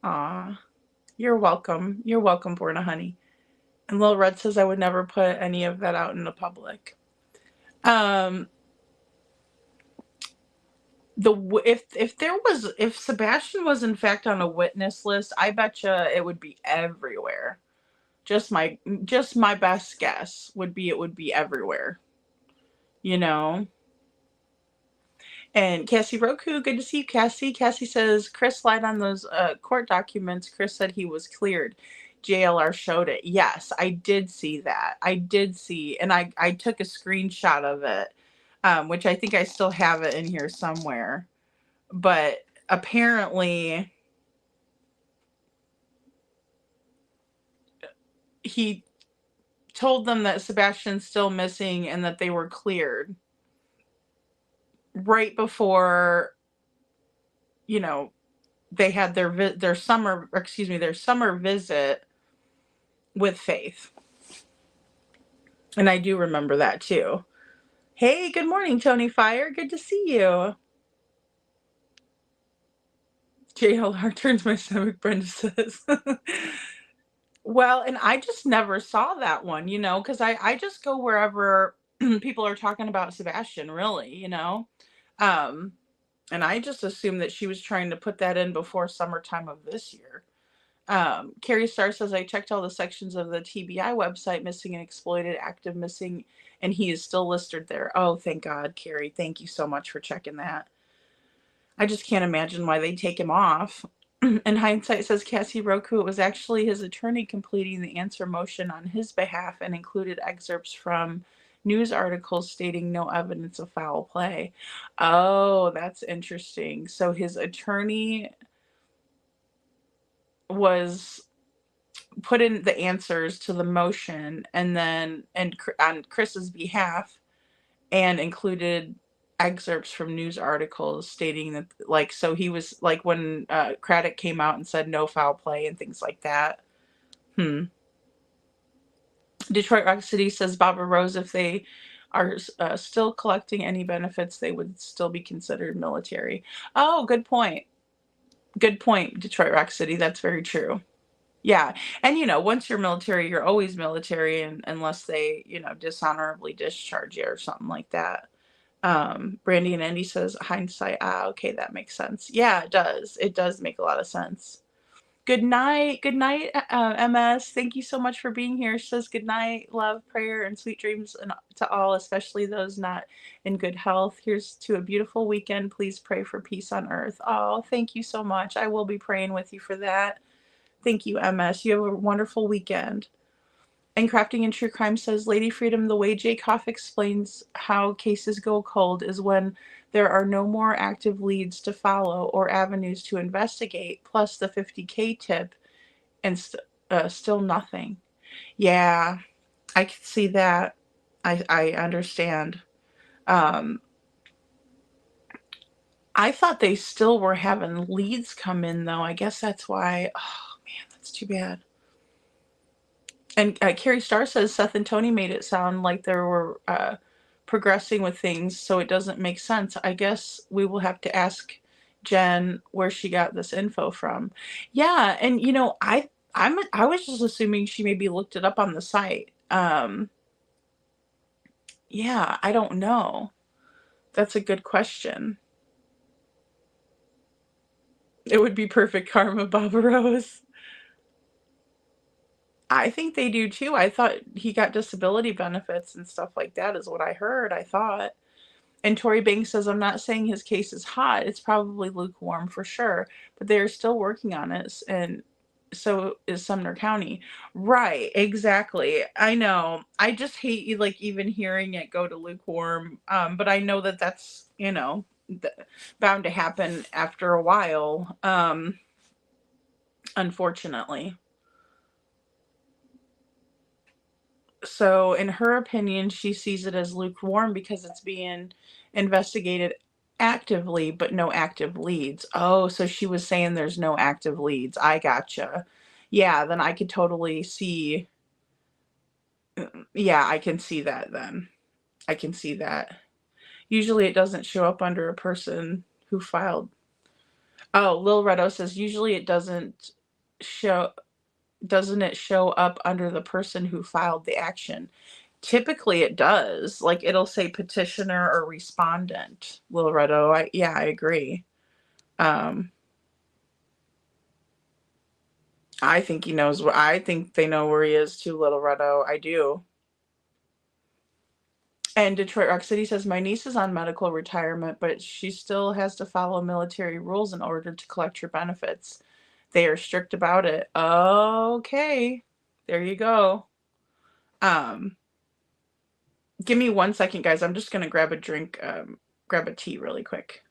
Aw, you're welcome. You're welcome, Born a Honey. And Lil Red says, I would never put any of that out in the public. If Sebastian was in fact on a witness list, I betcha it would be everywhere. Just my best guess would be it would be everywhere. And Cassie Roku, good to see you, Cassie. Cassie says, Chris lied on those court documents. Chris said he was cleared. JLR showed it. Yes, I did see that. I did see, and I took a screenshot of it, which I think I still have it in here somewhere. But apparently he told them that Sebastian's still missing and that they were cleared right before, you know, they had their summer visit with Faith. And I do remember that too. Hey, good morning, Tony Fire. Good to see you. JLR turns my stomach, Brenda says. Well, and I just never saw that one, because I just go wherever people are talking about Sebastian, really, and I just assumed that she was trying to put that in before summertime of this year. Carrie Starr says, I checked all the sections of the TBI website, missing and exploited, active missing, and he is still listed there. Oh, thank God, Carrie. Thank you so much for checking that. I just can't imagine why they take him off. And Hindsight says, Cassie Roku, it was actually his attorney completing the answer motion on his behalf and included excerpts from news articles stating no evidence of foul play. Oh, that's interesting. So his attorney was put in the answers to the motion and on Chris's behalf, and included excerpts from news articles stating that, like, so he was like, when Craddock came out and said no foul play and things like that. Detroit Rock City says, Barbara Rose, if they are still collecting any benefits, they would still be considered military. Oh, good point. Good point, Detroit Rock City. That's very true. Yeah. And, once you're military, you're always military, unless they, dishonorably discharge you or something like that. Brandy and Andy says, hindsight. Okay, that makes sense. Yeah, it does. It does make a lot of sense. Good night. Good night, MS. Thank you so much for being here. She says, good night, love, prayer, and sweet dreams to all, especially those not in good health. Here's to a beautiful weekend. Please pray for peace on earth. Oh, thank you so much. I will be praying with you for that. Thank you, MS. You have a wonderful weekend. And Crafting in True Crime says, Lady Freedom, the way Jake Hoff explains how cases go cold is when there are no more active leads to follow or avenues to investigate, plus the $50K tip, and still nothing. Yeah, I can see that. I understand. I thought they still were having leads come in, though. I guess that's why. Oh, man, that's too bad. And Carrie Starr says Seth and Tony made it sound like they were progressing with things, so it doesn't make sense. I guess we will have to ask Jen where she got this info from. Yeah, and I was just assuming she maybe looked it up on the site. Yeah, I don't know. That's a good question. It would be perfect karma, Baba Rose. I think they do too. I thought he got disability benefits and stuff like that is what I heard, I thought. And Tory Banks says, I'm not saying his case is hot. It's probably lukewarm for sure, but they're still working on it. And so is Sumner County. Right, exactly. I know. I just hate even hearing it go to lukewarm. But I know that that's, bound to happen after a while. Unfortunately. So in her opinion, she sees it as lukewarm because it's being investigated actively, but no active leads. Oh, so she was saying there's no active leads. I gotcha. Yeah, then I could totally see. Yeah, I can see that then. I can see that. Usually it doesn't show up under a person who filed. Oh, Lil Redo says usually it doesn't show up under the person who filed the action? Typically it does. Like it'll say petitioner or respondent. Lil Redo, I agree. I think I think they know where he is too, Little Redo. I do. And Detroit Rock City says, my niece is on medical retirement, but she still has to follow military rules in order to collect her benefits. They are strict about it. Okay. There you go. Give me 1 second, guys. I'm just going to grab a drink, grab a tea really quick.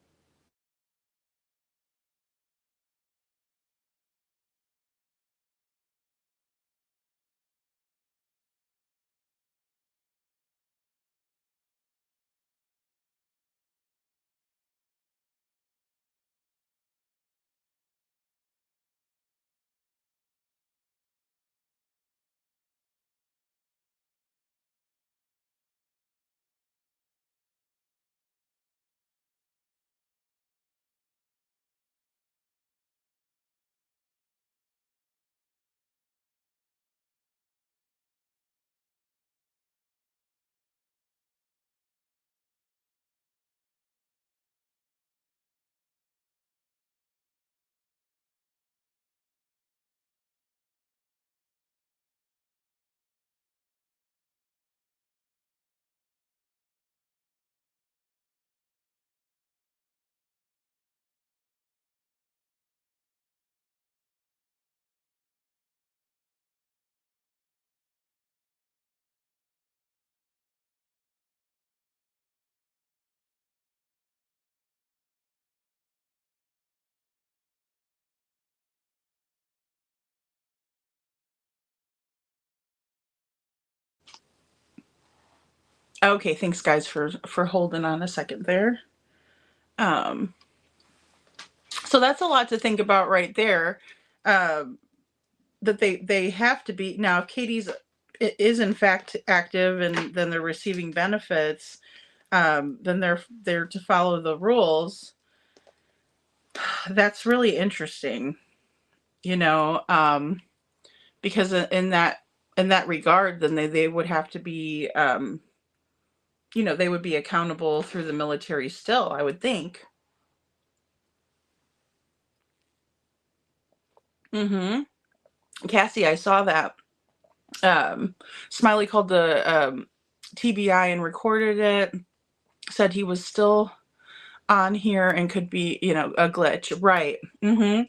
Okay, thanks guys for holding on a second there. So that's a lot to think about right there. That they have to be now. If Katie's is in fact active and then they're receiving benefits, then they're to follow the rules. That's really interesting, you know, because in that regard, then they would have to be, you know, they would be accountable through the military still, I would think. Cassie, I saw that. Smiley called the TBI and recorded it. Said he was still on here and could be, you know, a glitch. Right. They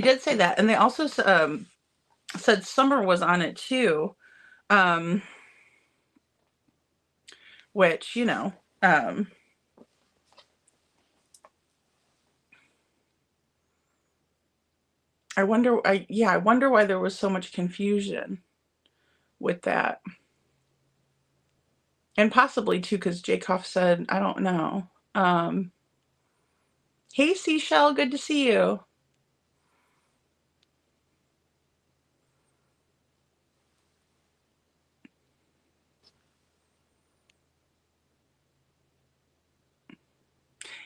did say that. And they also said Summer was on it too. Which, you know, I wonder why there was so much confusion with that. And possibly too, because Jacob said, I don't know. Hey, Seashell, good to see you.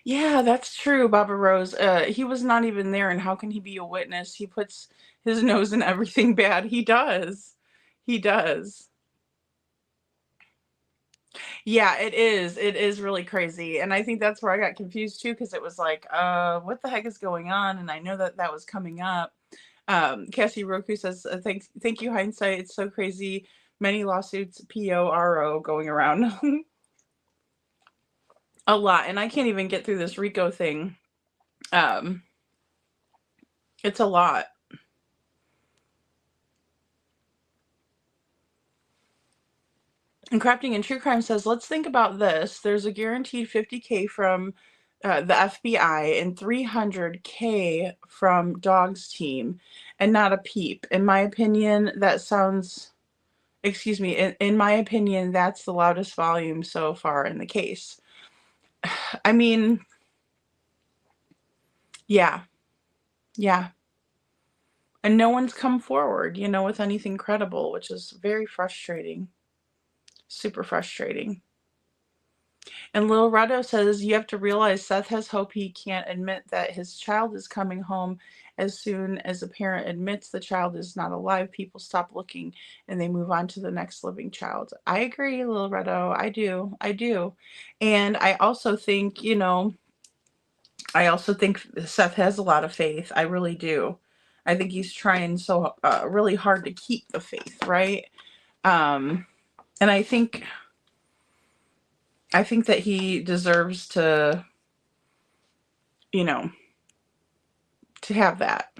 Yeah, that's true, Baba Rose. He was not even there, and how can he be a witness? He puts his nose in everything bad. He does. He does. Yeah, it is. It is really crazy. And I think that's where I got confused too, because it was like, what the heck is going on? And I know that that was coming up. Cassie Roku says, thank you, hindsight. It's so crazy. Many lawsuits, PORO going around. A lot. And I can't even get through this RICO thing. It's a lot. And Crafting and True Crime says, let's think about this. There's a guaranteed $50K from the FBI and $300K from Dog's team, and not a peep. In my opinion, that sounds, excuse me, in my opinion, that's the loudest volume so far in the case. I mean, yeah. And no one's come forward, you know, with anything credible, which is very frustrating. Super frustrating. And Lil Rado says, you have to realize Seth has hope he can't admit that his child is coming home. As soon as a parent admits the child is not alive, people stop looking and they move on to the next living child. I agree, Lil Rado. I do. And I also think, you know, Seth has a lot of faith. I really do. I think he's trying so really hard to keep the faith, right? And I think that he deserves to, you know, to have that.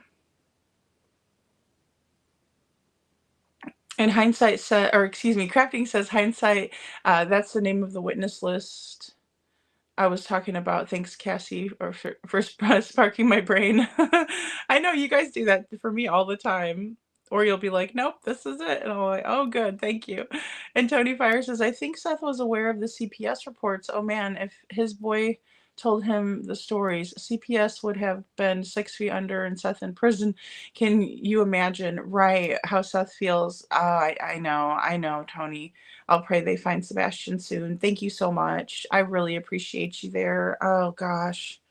And hindsight said, or excuse me, crafting says hindsight. That's the name of the witness list I was talking about. Thanks, Cassie, for sparking my brain. I know you guys do that for me all the time. Or you'll be like, nope, this is it. And I'm like, oh, good, thank you. And Tony Fire says, I think Seth was aware of the CPS reports. Oh, man, if his boy told him the stories, CPS would have been 6 feet under and Seth in prison. Can you imagine, right, how Seth feels? I know, Tony. I'll pray they find Sebastian soon. Thank you so much. I really appreciate you there. Oh, gosh.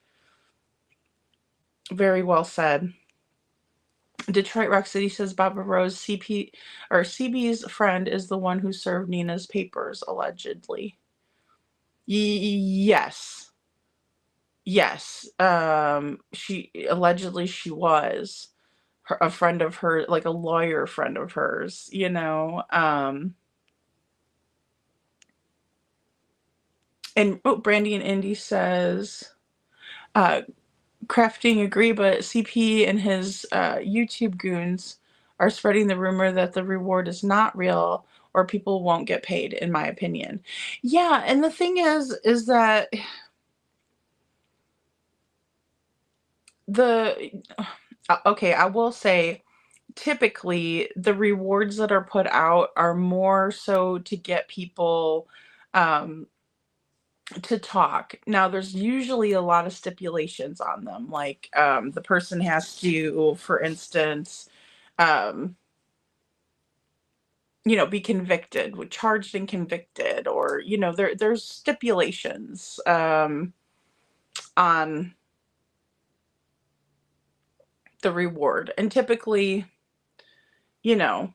Very well said. Detroit Rock City says Baba Rose CB's friend is the one who served Nina's papers, allegedly. Yes. Yes. She was a friend of her, like a lawyer friend of hers, you know. And Brandy and Indy says, crafting agree, but CP and his YouTube goons are spreading the rumor that the reward is not real or people won't get paid, in my opinion. Yeah, and the thing is that okay, I will say typically the rewards that are put out are more so to get people to talk. Now, there's usually a lot of stipulations on them, like the person has to, for instance, be convicted, charged and convicted, or there's stipulations on the reward, and typically, I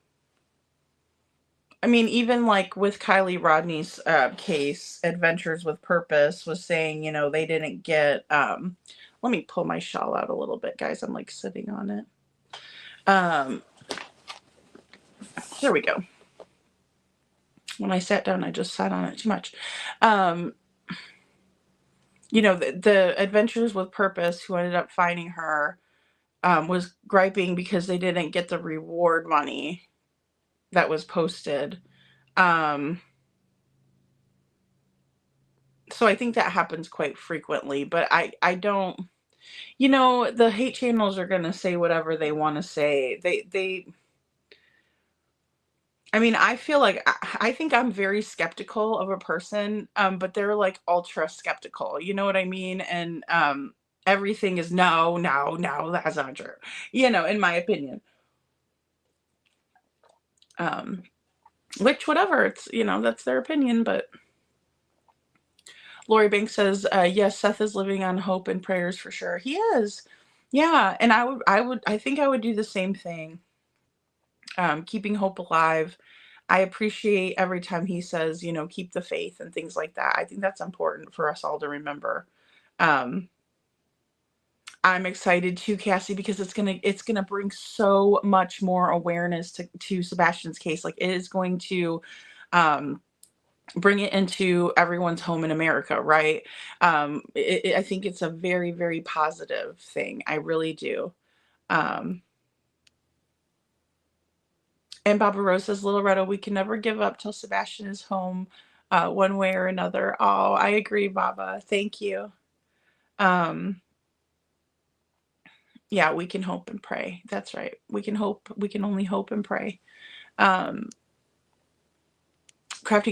mean, even like with Kylie Rodney's case, Adventures with Purpose was saying, they didn't get, let me pull my shawl out a little bit, guys. I'm like sitting on it. There we go. When I sat down, I just sat on it too much. The Adventures with Purpose, who ended up finding her, was griping because they didn't get the reward money that was posted. So I think that happens quite frequently, but I don't, the hate channels are going to say whatever they want to say. I mean, I feel like, I think I'm very skeptical of a person, but they're like ultra skeptical, you know what I mean? And everything is no, that's not true, in my opinion. Which, whatever, it's, that's their opinion, but Lori Banks says, yes, Seth is living on hope and prayers for sure. He is. Yeah. And I think I would do the same thing. Keeping hope alive. I appreciate every time he says, keep the faith and things like that. I think that's important for us all to remember. I'm excited too, Cassie, because it's gonna bring so much more awareness to Sebastian's case. Like, it is going to bring it into everyone's home in America, right? I think it's a very, very positive thing. I really do. And Baba Rose says, Little Retta, we can never give up till Sebastian is home, one way or another. Oh, I agree, Baba. Thank you. Yeah, we can hope and pray. That's right. We can only hope and pray. Crafting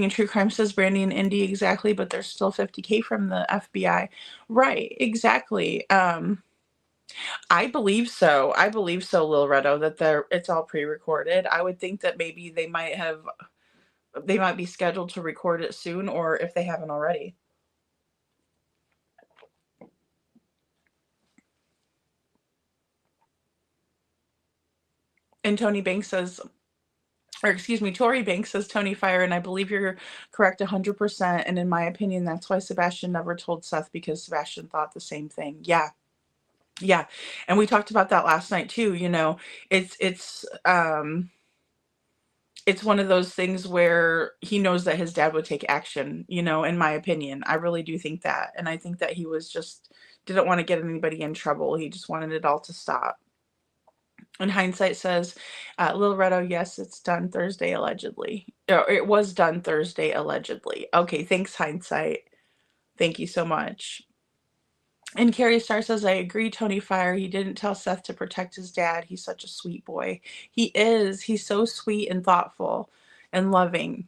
and True Crime says Brandy and Indy, exactly, but there's still $50K from the FBI. Right, exactly. I believe so. Lil Redo, that it's all pre-recorded. I would think that maybe they might be scheduled to record it soon, or if they haven't already. And Tori Banks says, Tony Fire, and I believe you're correct 100%. And in my opinion, that's why Sebastian never told Seth, because Sebastian thought the same thing. Yeah. Yeah. And we talked about that last night too. It's it's one of those things where he knows that his dad would take action, in my opinion. I really do think that. And I think that he was just didn't want to get anybody in trouble. He just wanted it all to stop. And hindsight says, Lil Redo, yes, it's done Thursday, allegedly. It was done Thursday, allegedly. Okay, thanks, hindsight. Thank you so much. And Carrie Star says, I agree, Tony Fire. He didn't tell Seth to protect his dad. He's such a sweet boy. He is. He's so sweet and thoughtful and loving.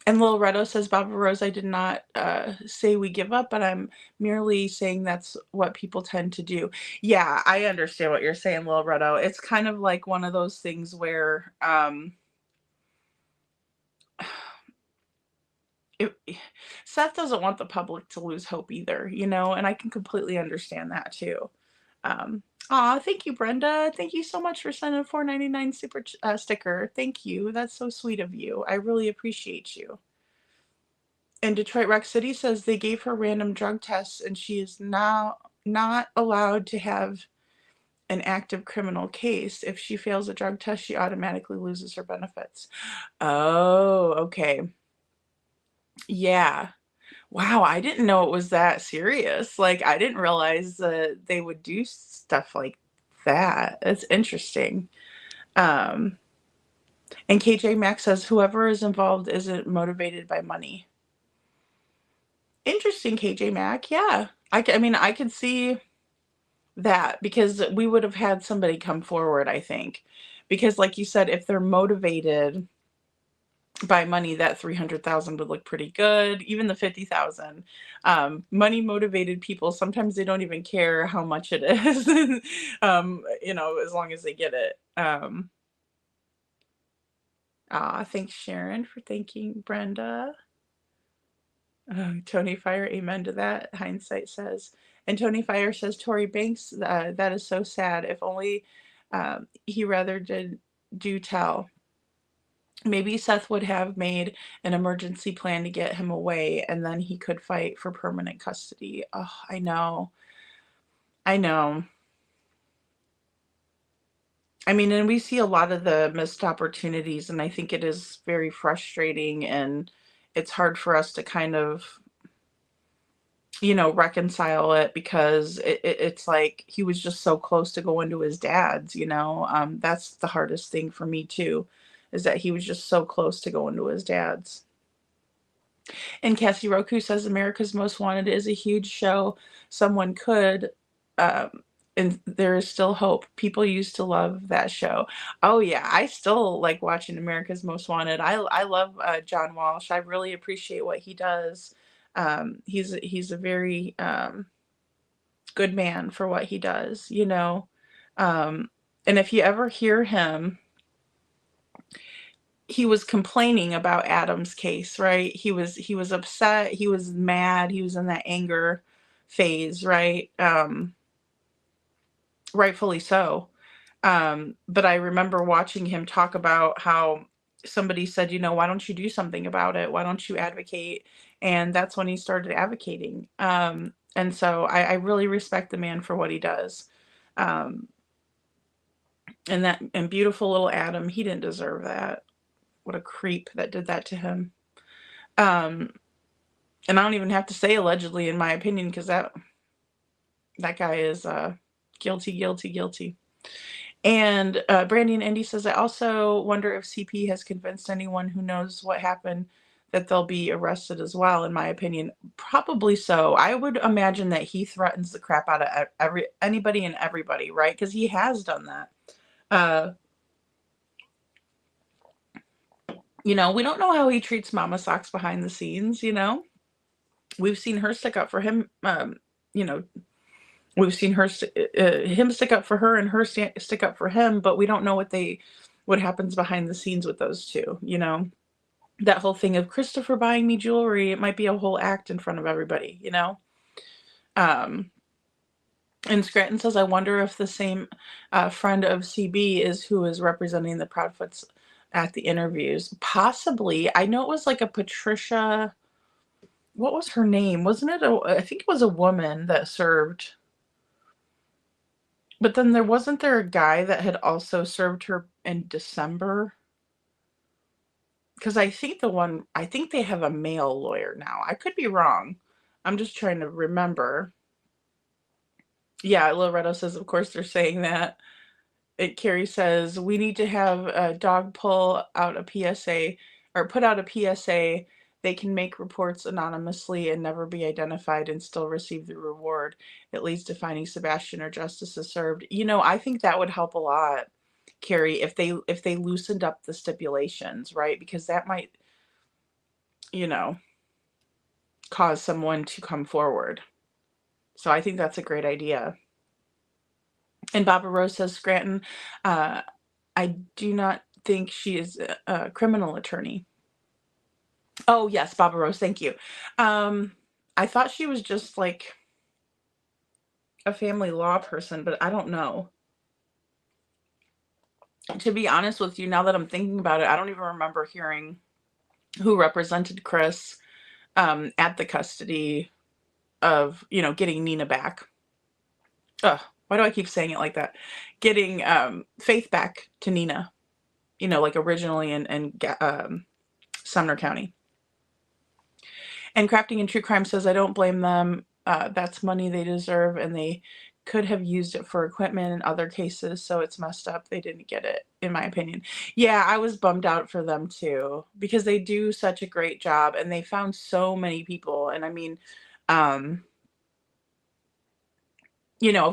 And Lil Redo says, Baba Rose, I did not say we give up, but I'm merely saying that's what people tend to do. Yeah, I understand what you're saying, Lil Redo. It's kind of like one of those things where Seth doesn't want the public to lose hope either, and I can completely understand that too. Thank you, Brenda. Thank you so much for sending a $4.99 super sticker. Thank you. That's so sweet of you. I really appreciate you. And Detroit Rock City says they gave her random drug tests and she is now not allowed to have an active criminal case. If she fails a drug test, she automatically loses her benefits. Oh, okay. Yeah. Wow, I didn't know it was that serious. Like, I didn't realize that they would do stuff like that. It's interesting. And KJ Max says whoever is involved isn't motivated by money. Interesting, KJ Mac. Yeah. I mean, I could see that because we would have had somebody come forward, I think. Because like you said, if they're motivated by money, that 300,000 would look pretty good. Even the 50,000. Money motivated people, sometimes they don't even care how much it is, as long as they get it. Thanks, Sharon, for thanking Brenda. Tony Fire, amen to that, hindsight says. And Tony Fire says, Tory Banks, that is so sad. If only he rather do tell. Maybe Seth would have made an emergency plan to get him away, and then he could fight for permanent custody. Oh, I know. I know. I mean, and we see a lot of the missed opportunities, and I think it is very frustrating, and it's hard for us to kind of, reconcile it because it's like he was just so close to going to his dad's, that's the hardest thing for me too, is that he was just so close to going to his dad's. And Cassie Roku says America's Most Wanted is a huge show. Someone could, and there is still hope. People used to love that show. Oh yeah, I still like watching America's Most Wanted. I love John Walsh. I really appreciate what he does. He's a very good man for what he does, and if you ever hear him, he was complaining about Adam's case, right? He was upset, he was mad, he was in that anger phase, right? Rightfully so. But I remember watching him talk about how somebody said, why don't you do something about it? Why don't you advocate? And that's when he started advocating. And so I really respect the man for what he does. And beautiful little Adam, he didn't deserve that. What a creep that did that to him. And I don't even have to say allegedly, in my opinion, because that guy is guilty. And Brandy and Indy says, I also wonder if CP has convinced anyone who knows what happened that they'll be arrested as well, in my opinion. Probably so. I would imagine that he threatens the crap out of anybody and everybody, right? Because he has done that. We don't know how he treats Mama Socks behind the scenes, We've seen her stick up for him, We've seen her him stick up for her and her stick up for him, but we don't know what happens behind the scenes with those two, That whole thing of Christopher buying me jewelry, it might be a whole act in front of everybody, And Scranton says, I wonder if the same friend of CB is who is representing the Proudfoots at the interviews. Possibly. I know it was like a Patricia, what was her name? Wasn't it I think it was a woman that served But then wasn't there a guy that had also served her in December? Because I think they have a male lawyer now. I could be wrong. I'm just trying to remember. Yeah, Loretto says, of course they're saying that. Carrie says, we need to have a dog pull out a PSA or put out a PSA. They can make reports anonymously and never be identified and still receive the reward. It leads to finding Sebastian or justice is served. I think that would help a lot, Carrie, if they loosened up the stipulations, right? Because that might, cause someone to come forward. So I think that's a great idea. And Barbara Rose says, Scranton, I do not think she is a criminal attorney. Oh, yes, Barbara Rose, thank you. I thought she was just like a family law person, but I don't know. To be honest with you, now that I'm thinking about it, I don't even remember hearing who represented Chris at the custody of, getting Nina back. Ugh, why do I keep saying it like that? Getting Faith back to Nina, like originally in Sumner County. And Crafting and True Crime says, I don't blame them. That's money they deserve, and they could have used it for equipment in other cases, so it's messed up they didn't get it, in my opinion. Yeah, I was bummed out for them too, because they do such a great job, and they found so many people. And I mean, of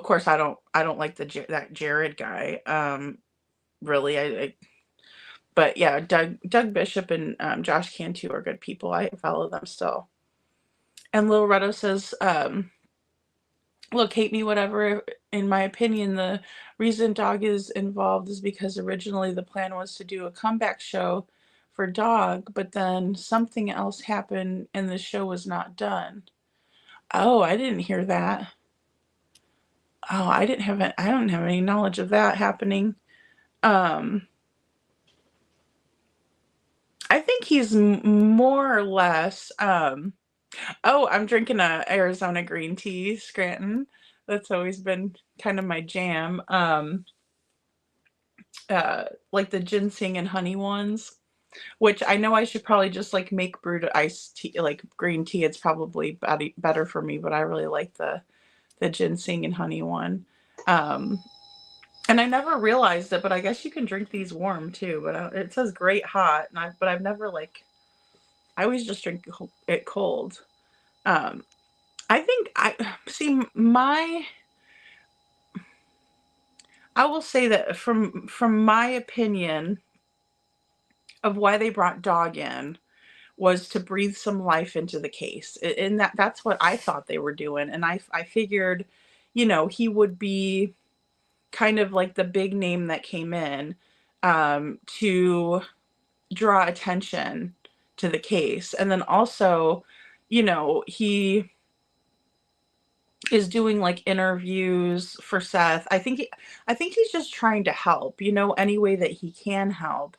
course, I don't like that Jared guy. Really, but yeah, Doug Bishop and Josh Cantu are good people. I follow them still. And Lil Redo says, look, hate me, whatever. In my opinion, the reason Dog is involved is because originally the plan was to do a comeback show for Dog, but then something else happened and the show was not done. Oh, I didn't hear that. Oh, I don't have any knowledge of that happening. I think he's more or less, oh, I'm drinking a Arizona green tea, Scranton. That's always been kind of my jam. Like the ginseng and honey ones, which I know I should probably just like make brewed iced tea, like green tea. It's probably better for me, but I really like the ginseng and honey one. And I never realized it, but I guess you can drink these warm too. But it says great hot, and I've never I always just drink it cold. I think I will say that from my opinion of why they brought Dog in was to breathe some life into the case. And that's what I thought they were doing. And I figured, he would be kind of like the big name that came in to draw attention to the case. And then also, he is doing like interviews for Seth. I think he's just trying to help, any way that he can help.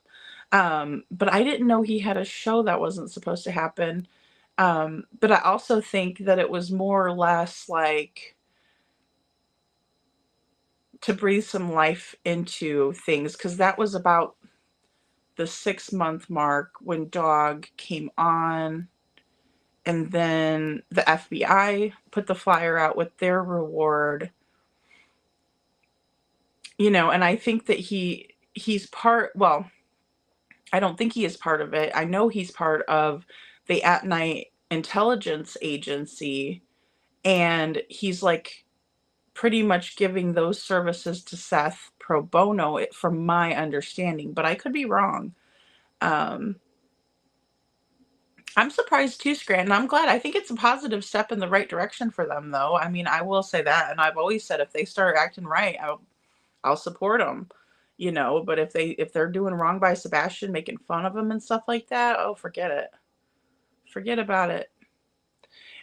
But I didn't know he had a show that wasn't supposed to happen. But I also think that it was more or less like to breathe some life into things, because that was about the 6-month mark when Dog came on, and then the FBI put the flyer out with their reward, and I think that he's part, well, I don't think he is part of it. I know he's part of the At Night Intelligence Agency, and he's like pretty much giving those services to Seth pro bono, from my understanding, but I could be wrong. I'm surprised too, Scranton. I'm glad. I think it's a positive step in the right direction for them, though. I mean, I will say that, and I've always said if they start acting right, I'll support them. But if they're doing wrong by Sebastian, making fun of him and stuff like that, oh, forget it. Forget about it.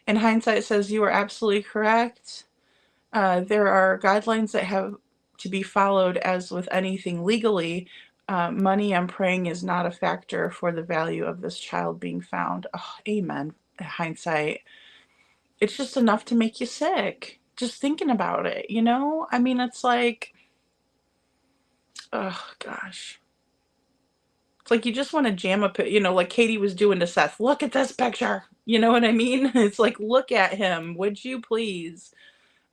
And Hindsight says you are absolutely correct. There are guidelines that have to be followed, as with anything legally. Money, I'm praying, is not a factor for the value of this child being found. Oh, amen, Hindsight. It's just enough to make you sick. just thinking about it, you know? I mean, it's like, oh gosh. It's like you just want to jam you know, like Katie was doing to Seth. Look at this picture. You know what I mean? It's like, look at him, would you please?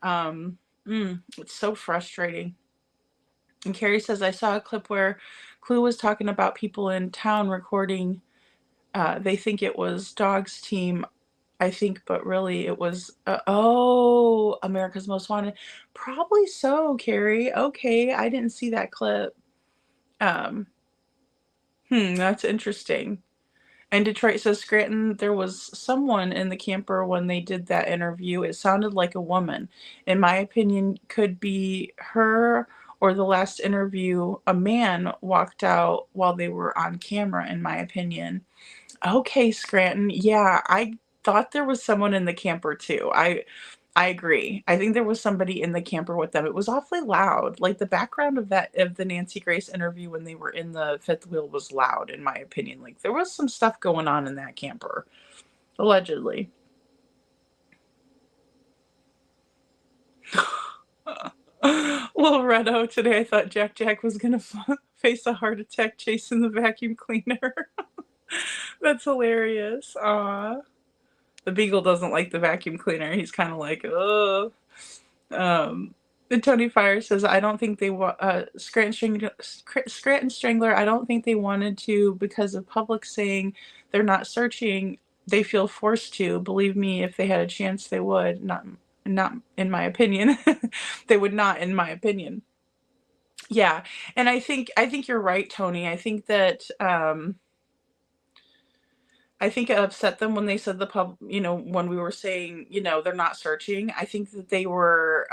Um, it's so frustrating. And Carrie says, I saw a clip where Clue was talking about people in town recording. They think it was Dog's team, I think, but really it was, oh, America's Most Wanted. Probably so, Carrie. Okay, I didn't see that clip. Um, that's interesting. And Detroit says, Scranton, there was someone in the camper when they did that interview. It sounded like a woman. In my opinion, could be her, or the last interview, a man walked out while they were on camera, in my opinion. Okay, Scranton. Yeah, I thought there was someone in the camper too. I agree. I think there was somebody in the camper with them. It was awfully loud. Like the background of the Nancy Grace interview when they were in the fifth wheel was loud, in my opinion. Like there was some stuff going on in that camper, allegedly. Loretto, today I thought Jack was gonna face a heart attack chasing the vacuum cleaner. That's hilarious. Aw. The Beagle doesn't like the vacuum cleaner. He's kind of like, oh. And Tony Fire says, I don't think they Scranton Strangler, I don't think they wanted to because of public saying they're not searching. They feel forced to. Believe me, if they had a chance, they would. Not in my opinion. They would not, in my opinion. Yeah, and I think you're right, Tony. I think that I think it upset them when they said when we were saying, they're not searching. I think that they were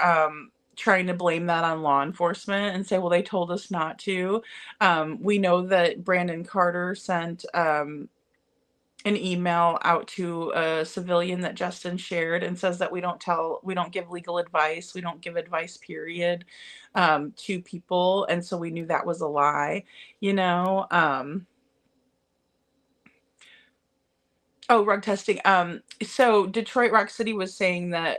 trying to blame that on law enforcement and say, well, they told us not to. We know that Brandon Carter sent an email out to a civilian that Justin shared and says that we don't give legal advice. We don't give advice, period, to people. And so we knew that was a lie, Oh, rug testing. So Detroit Rock City was saying that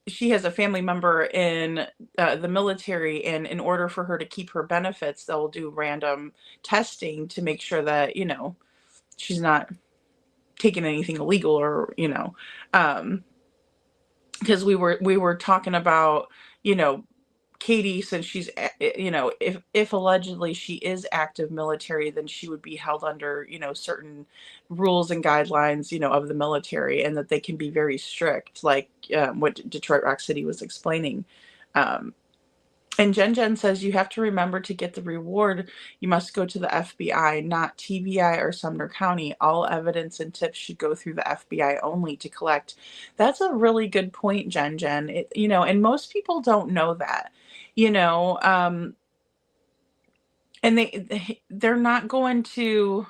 she has a family member in the military, and in order for her to keep her benefits, they'll do random testing to make sure that she's not taking anything illegal, or because we were talking about Katie, since she's, if allegedly she is active military, then she would be held under, certain rules and guidelines, of the military, and that they can be very strict, like what Detroit Rock City was explaining. And Jen says, you have to remember, to get the reward, you must go to the FBI, not TBI or Sumner County. All evidence and tips should go through the FBI only to collect. That's a really good point, Jen. And most people don't know that, and they're not going to,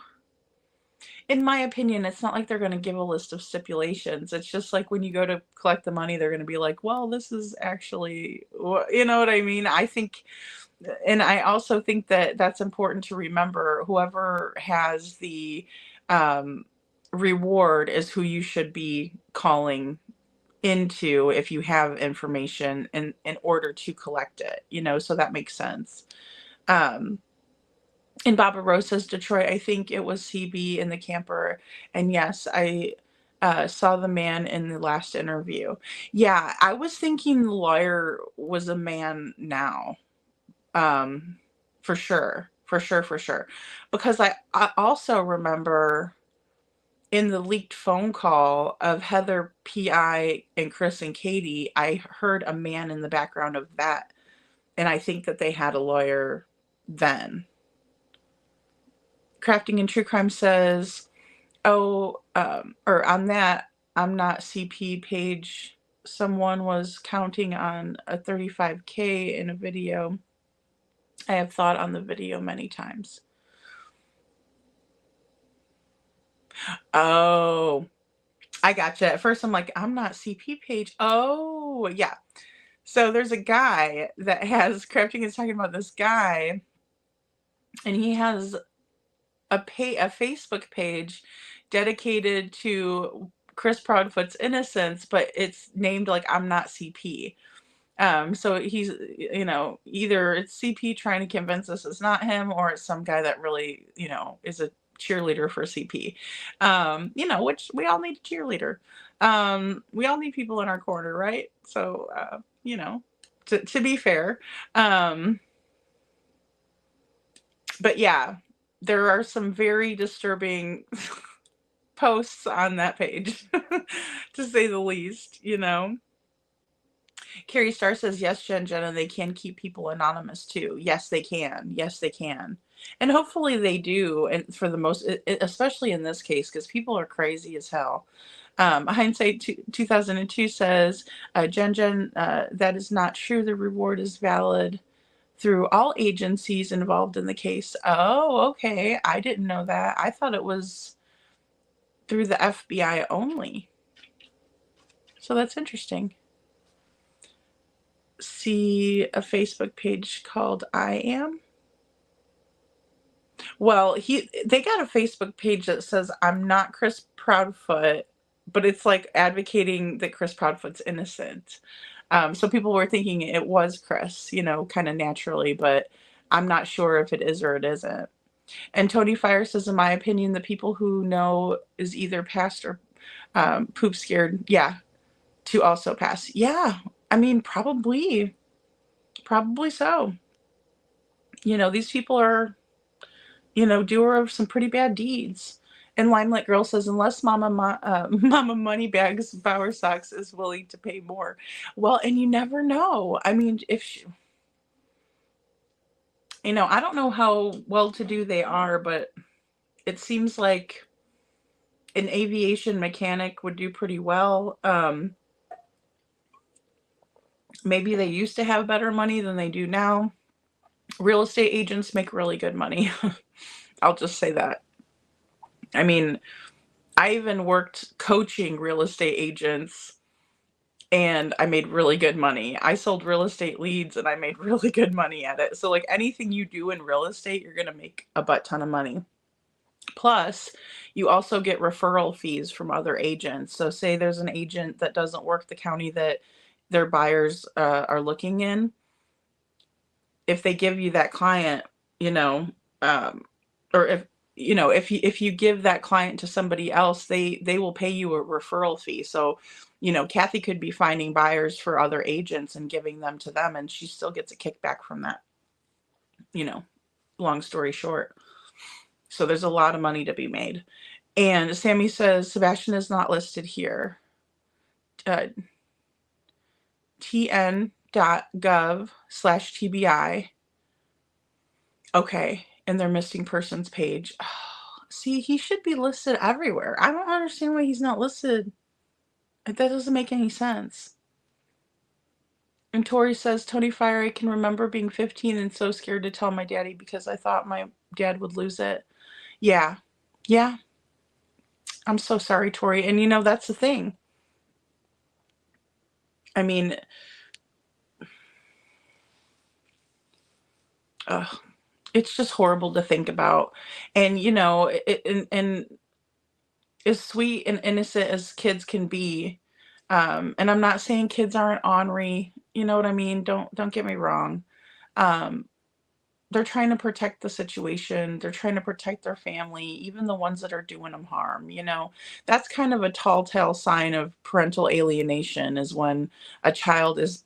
in my opinion, it's not like they're going to give a list of stipulations. It's just like when you go to collect the money, they're going to be like, well, this is actually, you know what I mean? I think, and I also think that that's important to remember. Whoever has the reward is who you should be calling into if you have information in order to collect it, so that makes sense. And Baba Rose says, Detroit, I think it was CB in the camper. And yes, I saw the man in the last interview. Yeah, I was thinking the lawyer was a man now. For sure. Because I also remember in the leaked phone call of Heather, PI, and Chris and Katie, I heard a man in the background of that. And I think that they had a lawyer then. Crafting and True Crime says, or on that I'm not CP page, someone was counting on a 35K in a video. I have thought on the video many times. Oh, I gotcha. At first I'm like, I'm not CP page. Oh, yeah. So there's a guy that has, Crafting is talking about this guy, and he has a Facebook page dedicated to Chris Proudfoot's innocence, but it's named like I'm not CP. So he's, either it's CP trying to convince us it's not him, or it's some guy that really, is a cheerleader for CP. Which we all need a cheerleader. We all need people in our corner, right? So, to be fair. But yeah, there are some very disturbing posts on that page, to say the least, Carrie Starr says, yes, Jenna, they can keep people anonymous too. Yes, they can. Yes, they can. And hopefully they do. And for the most, especially in this case, because people are crazy as hell. Hindsight 2002 says, Jen, that is not true. The reward is valid through all agencies involved in the case. Oh, okay. I didn't know that. I thought it was through the FBI only. So that's interesting. See a Facebook page called I Am. Well, they got a Facebook page that says I'm not Chris Proudfoot, but it's like advocating that Chris Proudfoot's innocent. So people were thinking it was Chris, kind of naturally, but I'm not sure if it is or it isn't. And Tony Fire says, in my opinion, the people who know is either passed or poop scared. Yeah, to also pass. Yeah, I mean, probably so. These people are, doer of some pretty bad deeds. And Limelight Girl says, unless Mama Moneybags Bowersox is willing to pay more. Well, and you never know. I mean, if she, I don't know how well-to-do they are, but it seems like an aviation mechanic would do pretty well. Maybe they used to have better money than they do now. Real estate agents make really good money. I'll just say that. I mean, I even worked coaching real estate agents, and I made really good money. I sold real estate leads, and I made really good money at it. So like anything you do in real estate, you're going to make a butt ton of money. Plus, you also get referral fees from other agents. So say there's an agent that doesn't work the county that their buyers are looking in. If they give you that client, or if you give that client to somebody else, they will pay you a referral fee. So, Kathy could be finding buyers for other agents and giving them to them, and she still gets a kickback from that, long story short. So there's a lot of money to be made. And Sammy says, Sebastian is not listed here. tn.gov/TBI. Okay. And their missing persons page. Oh, see, he should be listed everywhere. I don't understand why he's not listed. That doesn't make any sense. And Tori says, Tony Fire, I can remember being 15 and so scared to tell my daddy because I thought my dad would lose it. Yeah. I'm so sorry, Tori. And that's the thing. I mean, it's just horrible to think about. And, and as sweet and innocent as kids can be, and I'm not saying kids aren't ornery, you know what I mean? Don't get me wrong. They're trying to protect the situation. They're trying to protect their family, even the ones that are doing them harm. That's kind of a tall tale sign of parental alienation, is when a child is,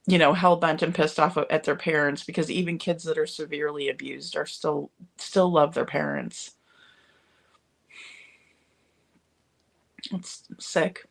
hell-bent and pissed off at their parents, because even kids that are severely abused are still love their parents. It's sick.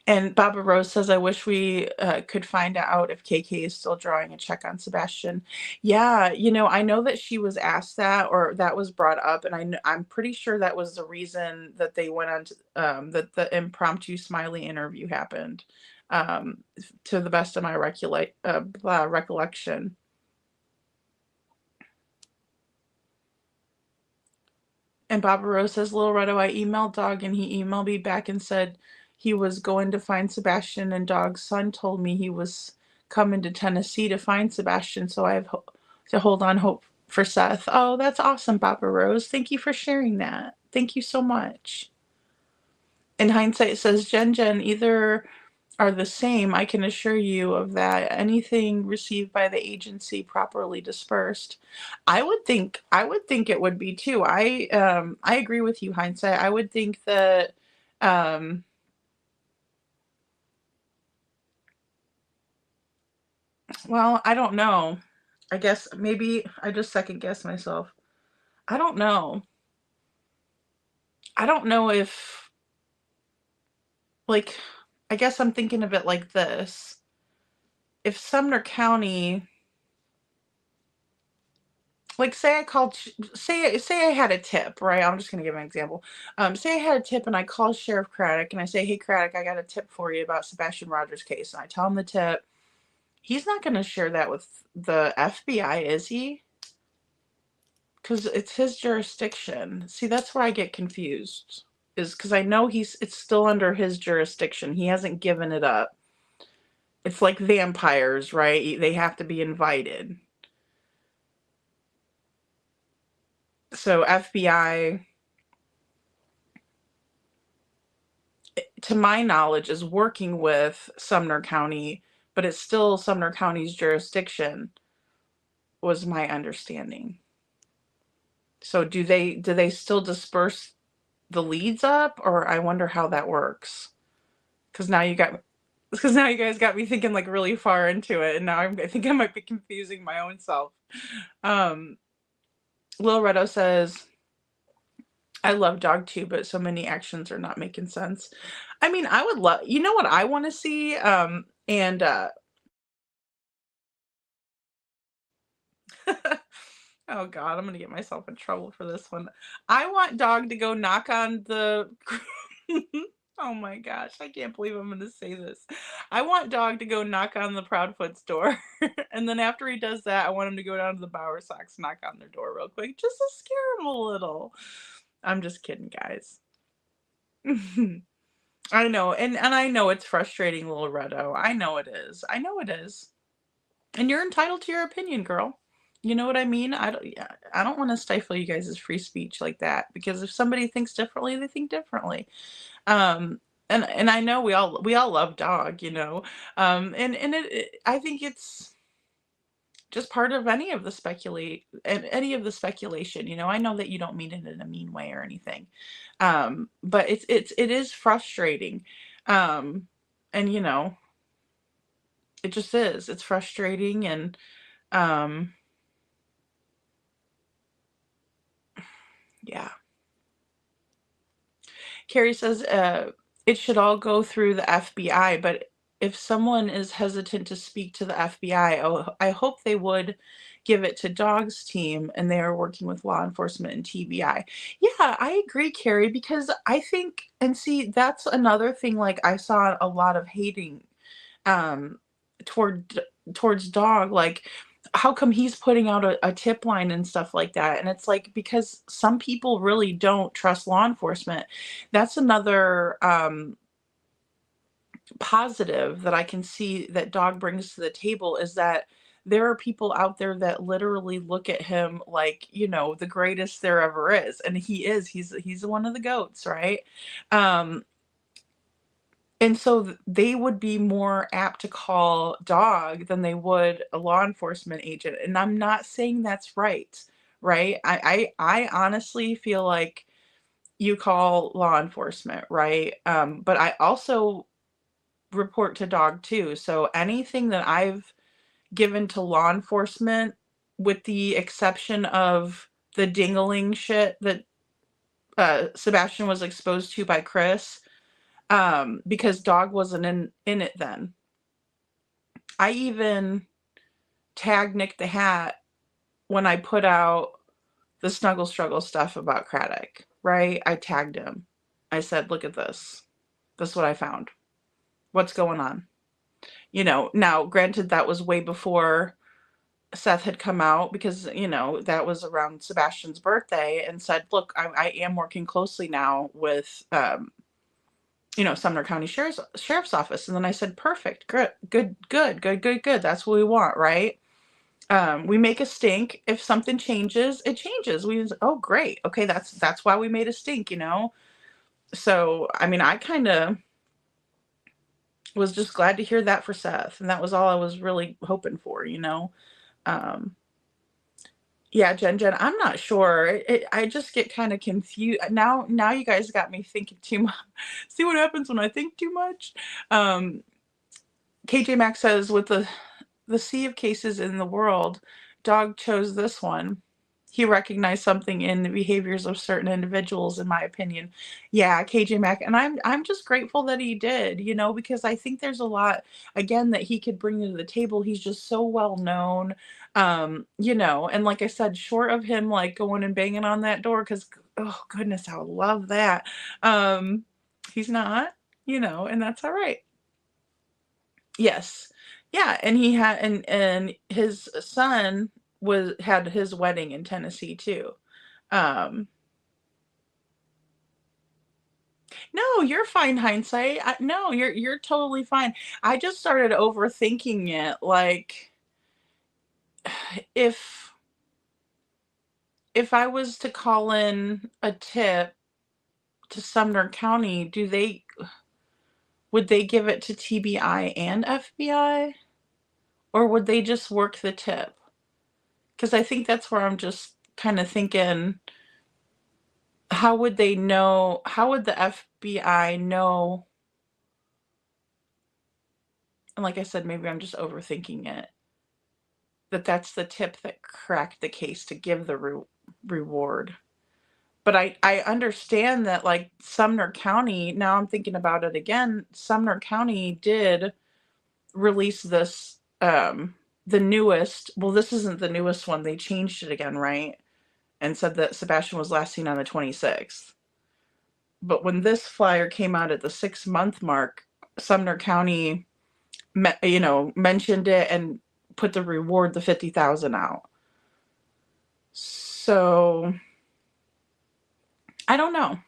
And Barbara Rose says, I wish we could find out if KK is still drawing a check on Sebastian. Yeah, I know that she was asked that, or that was brought up, and I'm pretty sure that was the reason that they went on to, that the impromptu Smiley interview happened, to the best of my recollection. And Barbara Rose says, Little Redo, I emailed Dog, and he emailed me back and said he was going to find Sebastian, and Dog's son told me he was coming to Tennessee to find Sebastian, so I have to hold on hope for Seth. Oh, that's awesome, Barbara Rose. Thank you for sharing that. Thank you so much. In hindsight, says Jen, either are the same. I can assure you of that. Anything received by the agency properly dispersed. I would think it would be too. I agree with you, hindsight. I would think that well, I don't know. I guess maybe I just second guess myself. I don't know. I don't know if, like, I guess I'm thinking of it like this. If Sumner County, like, say I called, say I had a tip, right? I'm just gonna give an example. Say I had a tip and I call Sheriff Craddock and I say, "Hey Craddock, I got a tip for you about Sebastian Rogers' case," and I tell him the tip. He's not gonna share that with the FBI, is he? Because it's his jurisdiction. See, that's where I get confused. Is because I know it's still under his jurisdiction. He hasn't given it up. It's like vampires, right? They have to be invited. So FBI, to my knowledge, is working with Sumner County, but it's still Sumner County's jurisdiction, was my understanding. So do they still disperse the leads up, or I wonder how that works? Because now you guys got me thinking like really far into it, and now I think I might be confusing my own self. Lil Redo says, "I love dog too, but so many actions are not making sense." I mean, I would love, you know what I want to see, and oh God, I'm gonna get myself in trouble for this one. I want Dog to go knock on the. Oh my gosh, I can't believe I'm gonna say this. I want Dog to go knock on the Proudfoot's door, and then after he does that, I want him to go down to the Bower Sox, knock on their door real quick, just to scare him a little. I'm just kidding, guys. I know, and I know it's frustrating, Lil Redo. I know it is. I know it is. And you're entitled to your opinion, girl. You know what I mean? I don't want to stifle you guys' free speech like that, because if somebody thinks differently, they think differently. And I know we all love Dog, you know. And I think it's just part of any of the speculation, you know. I know that you don't mean it in a mean way or anything. But it is frustrating. And you know, it just is. It's frustrating, and yeah. Carrie says, it should all go through the FBI, but if someone is hesitant to speak to the FBI, I hope they would give it to Dog's team and they are working with law enforcement and TBI. Yeah, I agree, Carrie, because I think, and see, that's another thing, like I saw a lot of hating um, towards Dog, like, how come he's putting out a tip line and stuff like that? And it's like, because some people really don't trust law enforcement. That's another positive that I can see that Dog brings to the table, is that there are people out there that literally look at him like, you know, the greatest there ever is. And he is. He's one of the goats, right? And so they would be more apt to call Dog than they would a law enforcement agent. And I'm not saying that's right, right? I honestly feel like you call law enforcement, right? But I also report to Dog too. So anything that I've given to law enforcement, with the exception of the dingling shit that Sebastian was exposed to by Chris, because Dog wasn't in it then. I even tagged Nick the Hat when I put out the Snuggle Struggle stuff about Craddock, right? I tagged him. I said, "Look at this. This is what I found. What's going on?" You know, now granted, that was way before Seth had come out, because, you know, that was around Sebastian's birthday, and said, "Look, I am working closely now with you know, Sumner County Sheriff's Office." And then I said, "Perfect, good. That's what we want, right? We make a stink. If something changes, it changes. Oh, great. Okay, that's why we made a stink, you know." So, I mean, I kind of was just glad to hear that for Seth, and that was all I was really hoping for, you know. Um, yeah, Jen, I'm not sure. I just get kind of confused now. Now you guys got me thinking too much. See what happens when I think too much. Um, KJ Maxx says, with the sea of cases in the world, Dog chose this one. He recognized something in the behaviors of certain individuals, in my opinion. Yeah, KJ Maxx, and I'm just grateful that he did, you know, because I think there's a lot again that he could bring to the table. He's just so well known, you know, and like I said, short of him like going and banging on that door, because oh goodness, I would love that. Um, he's not, you know, and that's all right. Yes. Yeah, and he had and his son had his wedding in Tennessee too. Um, no, you're fine, hindsight. No, you're totally fine. I just started overthinking it. Like, if I was to call in a tip to Sumner County, would they give it to TBI and FBI, or would they just work the tip? Because I think that's where I'm just kind of thinking, how would they know? How would the FBI know? And like I said, maybe I'm just overthinking it. That's the tip that cracked the case to give the reward. But I understand that, like, Sumner County, now I'm thinking about it again, Sumner County did release this, the newest, well, this isn't the newest one, they changed it again, right? And said that Sebastian was last seen on the 26th. But when this flyer came out at the 6-month mark, Sumner County, you know, mentioned it and put the reward, the 50,000 out. So I don't know.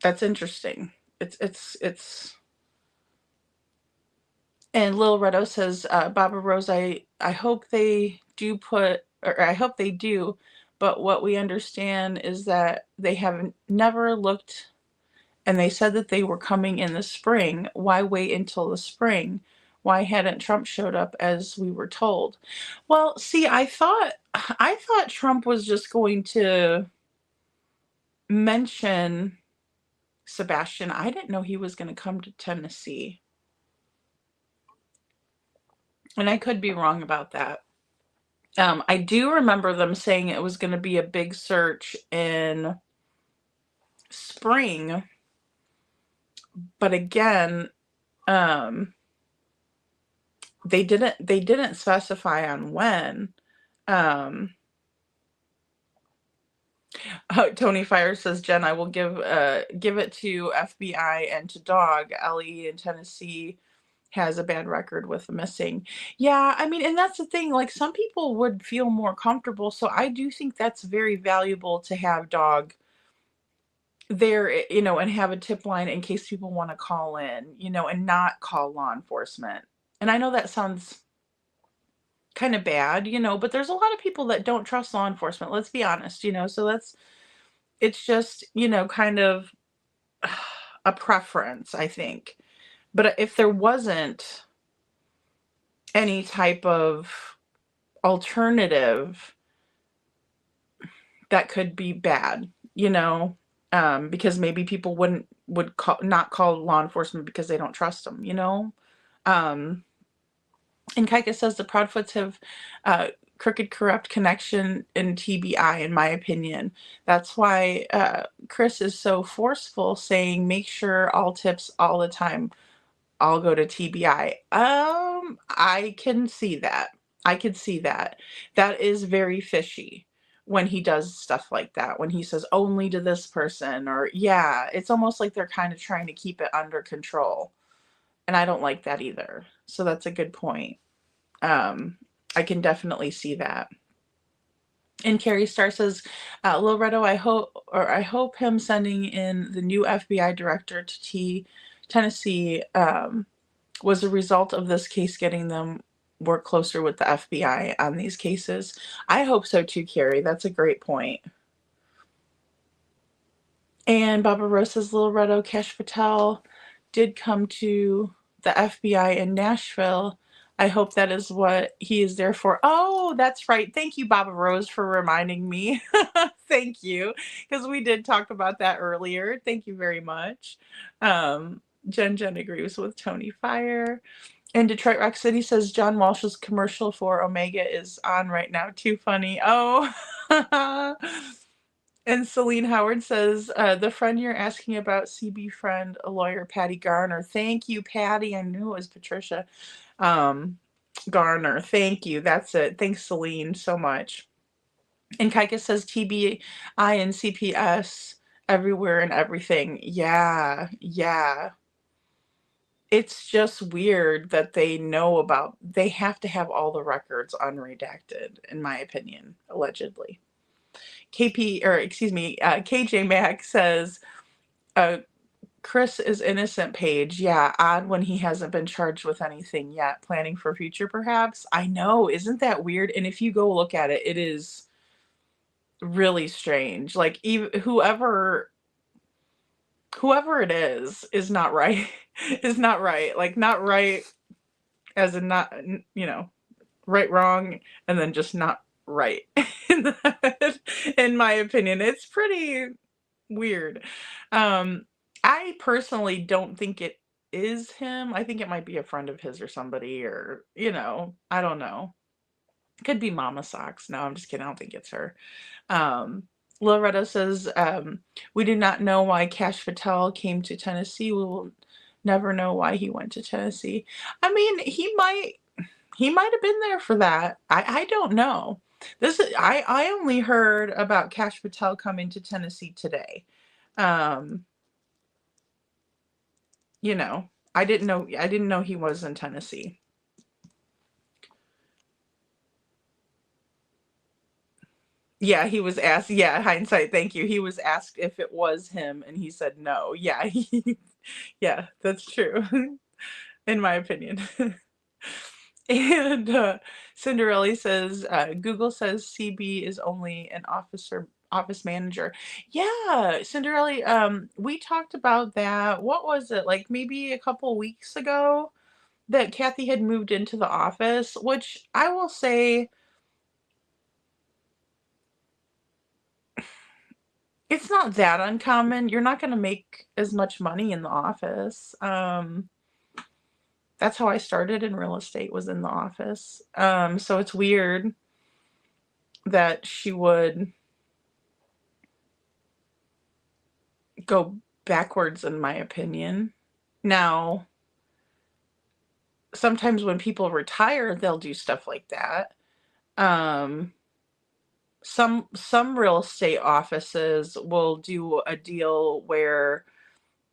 That's interesting. It's. And Lil Redo says, Baba Rose, I hope they do or I hope they do, but what we understand is that they have never looked. And they said that they were coming in the spring. Why wait until the spring? Why hadn't Trump showed up as we were told? Well, see, I thought Trump was just going to mention Sebastian. I didn't know he was going to come to Tennessee. And I could be wrong about that. I do remember them saying it was going to be a big search in spring. But again, they didn't specify on when. Tony Fire says, Jen, I will give it to FBI and to Dog. LE in Tennessee has a bad record with missing. Yeah, I mean, and that's the thing, like, some people would feel more comfortable, so I do think that's very valuable to have Dog there, you know, and have a tip line in case people want to call in, you know, and not call law enforcement. And I know that sounds kind of bad, you know, but there's a lot of people that don't trust law enforcement, let's be honest, you know, so it's just, you know, kind of a preference, I think. But if there wasn't any type of alternative, that could be bad, you know, because maybe people not call law enforcement because they don't trust them, you know. Um, and Kaika says the Proudfoots have crooked, corrupt connection in TBI, in my opinion. That's why Chris is so forceful, saying make sure all tips all the time all go to TBI. I can see that. I could see that. That is very fishy when he does stuff like that. When he says only to this person, or yeah, it's almost like they're kind of trying to keep it under control. And I don't like that either. So that's a good point. I can definitely see that. And Carrie Star says, Lil Redo, I hope him sending in the new FBI director to Tennessee was a result of this case getting them work closer with the FBI on these cases. I hope so too, Carrie. That's a great point. And Baba Rose says Little Redo Cash Patel did come to the FBI in Nashville. I hope that is what he is there for. Oh, that's right. Thank you, Baba Rose, for reminding me. Thank you, because we did talk about that earlier. Thank you very much. Jen agrees with Tony Fire. And Detroit Rock City says John Walsh's commercial for Omega is on right now. Too funny. Oh. And Celine Howard says, the friend you're asking about, CB friend, a lawyer, Patty Garner. Thank you, Patty. I knew it was Patricia Garner. Thank you. That's it. Thanks, Celine, so much. And Kaika says TBI and CPS everywhere and everything. Yeah. It's just weird that they have to have all the records unredacted, in my opinion, allegedly. KJ Mack says, Chris is innocent, Paige. Yeah, odd when he hasn't been charged with anything yet. Planning for future, perhaps? I know, isn't that weird? And if you go look at it, it is really strange. Like, even whoever it is not right. Is not right. Like, not right as in not, right, wrong, and then just not right. In my opinion, it's pretty weird. I personally don't think it is him. I think it might be a friend of his or somebody, or, I don't know. Could be Mama Socks. No, I'm just kidding. I don't think it's her. Loretto says, we do not know why Cash Patel came to Tennessee. We will never know why he went to Tennessee. I mean, he might have been there for that. I don't know. I only heard about Cash Patel coming to Tennessee today. I didn't know he was in Tennessee. Yeah, he was asked, hindsight, thank you. He was asked if it was him and he said no. Yeah, yeah, that's true. In my opinion. And Cinderella says, Google says CB is only an office manager. Yeah, Cinderella, we talked about that. What was it, like maybe a couple weeks ago, that Kathy had moved into the office, which I will say, it's not that uncommon. You're not going to make as much money in the office. That's how I started in real estate, was in the office. So it's weird that she would go backwards, in my opinion. Now, sometimes when people retire, they'll do stuff like that. Some real estate offices will do a deal where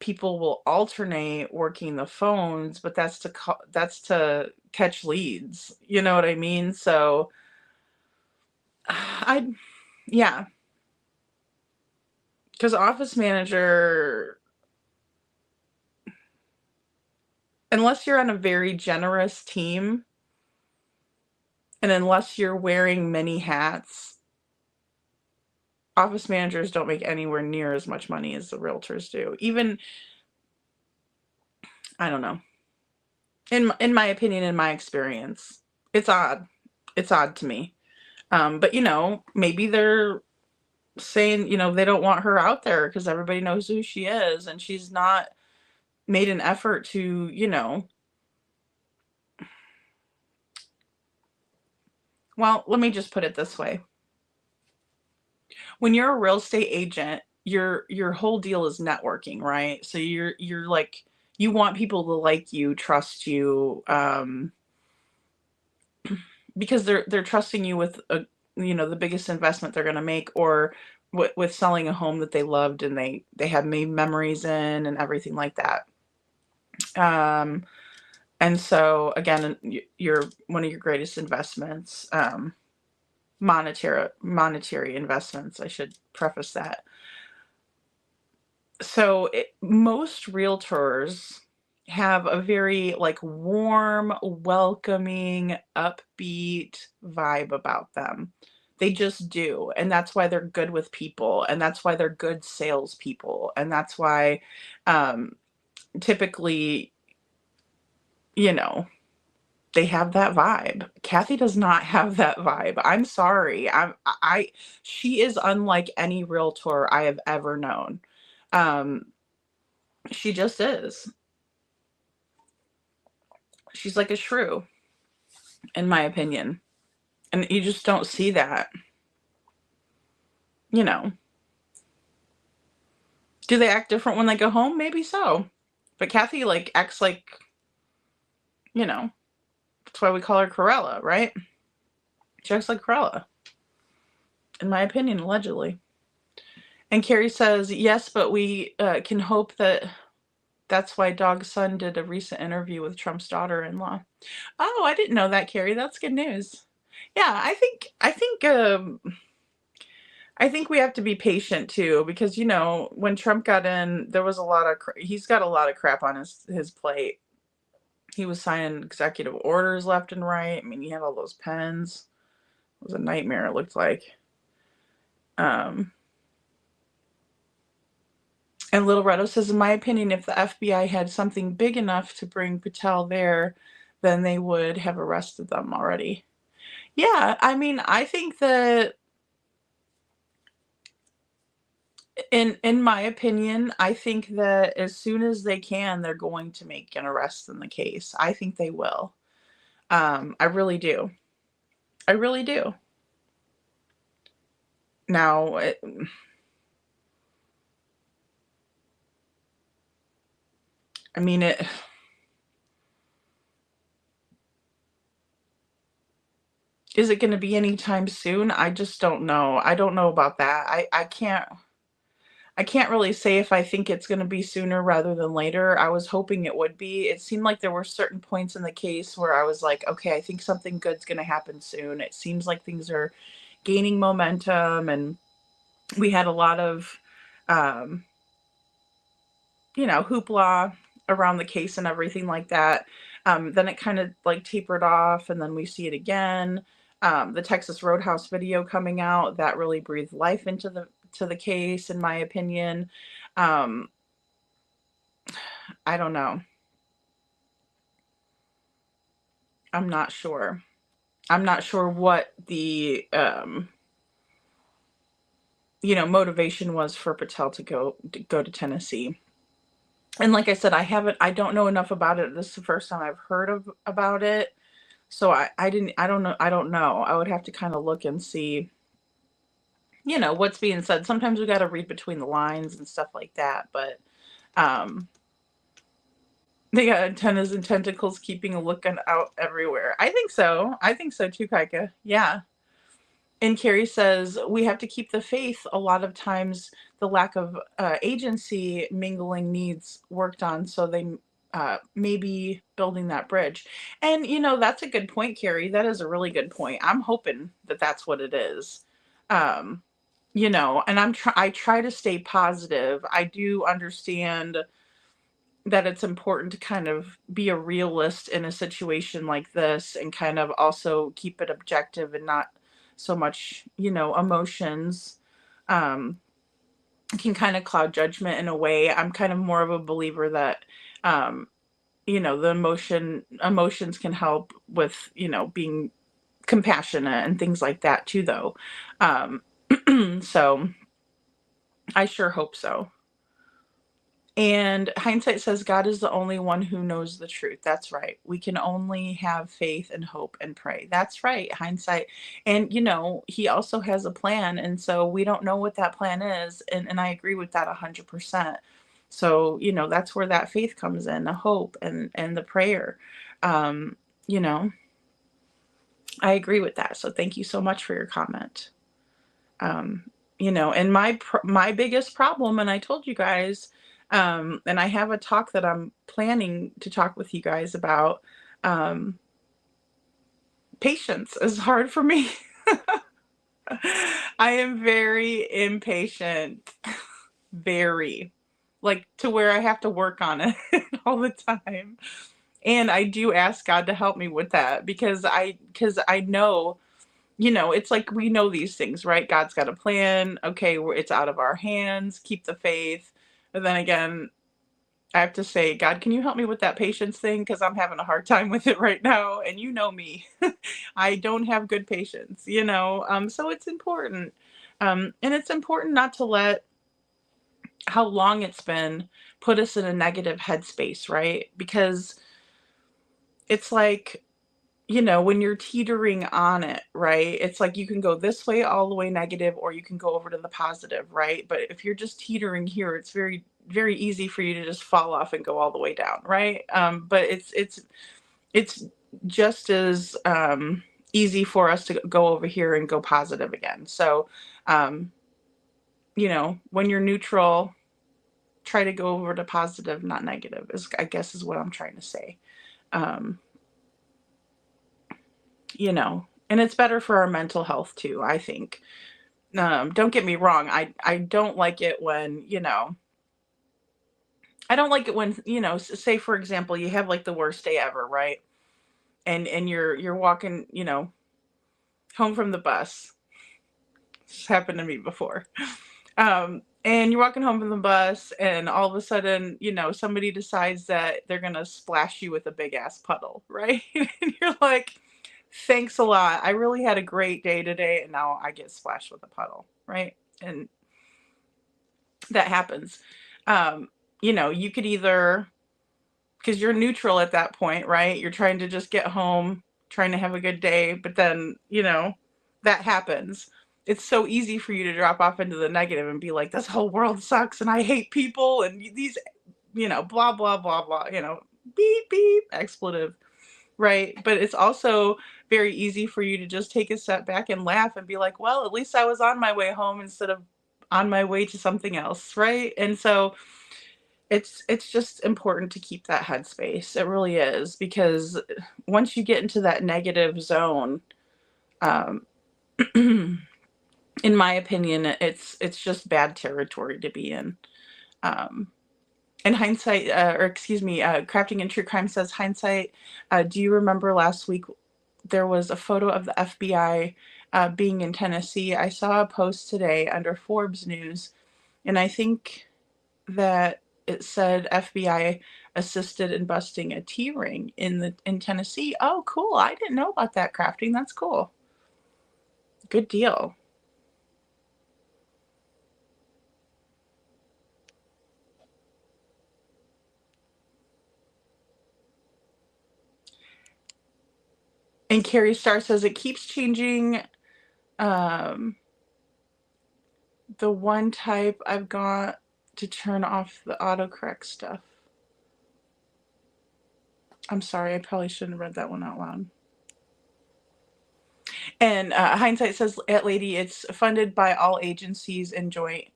people will alternate working the phones, but that's to catch leads. You know what I mean? So yeah. Because office manager, unless you're on a very generous team, and unless you're wearing many hats, office managers don't make anywhere near as much money as the realtors do. Even, I don't know. In my opinion, in my experience, it's odd. It's odd to me. But maybe they're saying, they don't want her out there because everybody knows who she is, and she's not made an effort to, well, let me just put it this way. When you're a real estate agent, your whole deal is networking, right? So you're like, you want people to like you, trust you, because they're trusting you with the biggest investment they're going to make, or with selling a home that they loved and they have made memories in and everything like that. And so again, you're one of your greatest investments, monetary investments, I should preface that. So most realtors have a very warm, welcoming, upbeat vibe about them. They just do. And that's why they're good with people. And that's why they're good salespeople. And that's why typically, you know, they have that vibe. Kathy does not have that vibe. I'm sorry. She is unlike any realtor I have ever known. She just is. She's like a shrew, in my opinion. And you just don't see that. You know. Do they act different when they go home? Maybe so. But Kathy like acts like, you know, that's why we call her Corella, right? She acts like Corella. In my opinion, allegedly. And Carrie says, yes, but we can hope that that's why Dog's son did a recent interview with Trump's daughter-in-law. Oh, I didn't know that, Carrie. That's good news. Yeah, I think we have to be patient too, because, you know, when Trump got in, there was a lot of, he's got a lot of crap on his plate. He was signing executive orders left and right. I mean, he had all those pens. It was a nightmare, it looked like. And Little Redo says, in my opinion, if the FBI had something big enough to bring Patel there, then they would have arrested them already. Yeah, I mean, I think that in my opinion, I think that as soon as they can, they're going to make an arrest in the case. I think they will. I really do. I really do. Now, I mean, is it going to be anytime soon? I just don't know. I don't know about that. I can't really say if I think it's going to be sooner rather than later. I was hoping it would be. It seemed like there were certain points in the case where I was like, okay, I think something good's going to happen soon. It seems like things are gaining momentum, and we had a lot of, you know, hoopla around the case and everything like that. Then it kind of like tapered off, and then we see it again. The Texas Roadhouse video coming out, that really breathed life into the case, in my opinion. I don't know. I'm not sure. I'm not sure what the you know, motivation was for Patel to go to Tennessee. And like I said, I don't know enough about it. This is the first time I've heard about it. So I don't know. I would have to kind of look and see, you know, what's being said. Sometimes we got to read between the lines and stuff like that. But they got antennas and tentacles keeping a looking out everywhere. I think so. I think so too, Kaika. Yeah. And Carrie says, we have to keep the faith. A lot of times the lack of agency mingling needs worked on, so they may be building that bridge. And, you know, that's a good point, Carrie. That is a really good point. I'm hoping that that's what it is. You know, and I try to stay positive. I do understand that it's important to kind of be a realist in a situation like this, and kind of also keep it objective and not so much, you know, emotions can kind of cloud judgment in a way. I'm kind of more of a believer that, you know, the emotions can help with, you know, being compassionate and things like that too, though. So I sure hope so. And hindsight says God is the only one who knows the truth. That's right. We can only have faith and hope and pray. That's right. Hindsight. And, you know, he also has a plan. And so we don't know what that plan is. And I agree with that 100%. So, you know, that's where that faith comes in, the hope and the prayer. You know, I agree with that. So thank you so much for your comment. You know, and my biggest problem, and I told you guys, and I have a talk that I'm planning to talk with you guys about. Patience is hard for me. I am very impatient. Very. Like, to where I have to work on it all the time. And I do ask God to help me with that, because I know it's like we know these things, right? God's got a plan. Okay, it's out of our hands. Keep the faith. But then again, I have to say, God, can you help me with that patience thing? Because I'm having a hard time with it right now. And you know me, I don't have good patience, so it's important. And it's important not to let how long it's been put us in a negative headspace, right? Because it's like, when you're teetering on it, right? It's like you can go this way all the way negative, or you can go over to the positive, right? But if you're just teetering here, it's very, very easy for you to just fall off and go all the way down, right? But it's just as easy for us to go over here and go positive again. So, when you're neutral, try to go over to positive, not negative, I guess is what I'm trying to say. Um, and it's better for our mental health too, I think. Don't get me wrong. I don't like it when, I don't like it when, say for example, you have like the worst day ever, right? And you're walking, home from the bus. This happened to me before. And you're walking home from the bus, and all of a sudden, somebody decides that they're gonna splash you with a big ass puddle, right? And you're like, thanks a lot. I really had a great day today, and now I get splashed with a puddle, right? And that happens. You could either, because you're neutral at that point, right? You're trying to just get home, trying to have a good day, but then, that happens. It's so easy for you to drop off into the negative and be like, this whole world sucks and I hate people and these, blah, blah, blah, blah, beep, beep, expletive, right? But it's also very easy for you to just take a step back and laugh and be like, well, at least I was on my way home instead of on my way to something else, right? And so it's just important to keep that headspace. It really is, because once you get into that negative zone, um, in my opinion, it's just bad territory to be in. In hindsight, or excuse me, Crafting in True Crime says, hindsight, do you remember last week there was a photo of the FBI being in Tennessee? I saw a post today under Forbes News, and I think that it said FBI assisted in busting a T ring in Tennessee. Oh, cool. I didn't know about that, Crafting. That's cool. Good deal. And Carrie Starr says it keeps changing. The one type I've got to turn off the autocorrect stuff. I'm sorry, I probably shouldn't have read that one out loud. And Hindsight says, at Lady, it's funded by all agencies and joint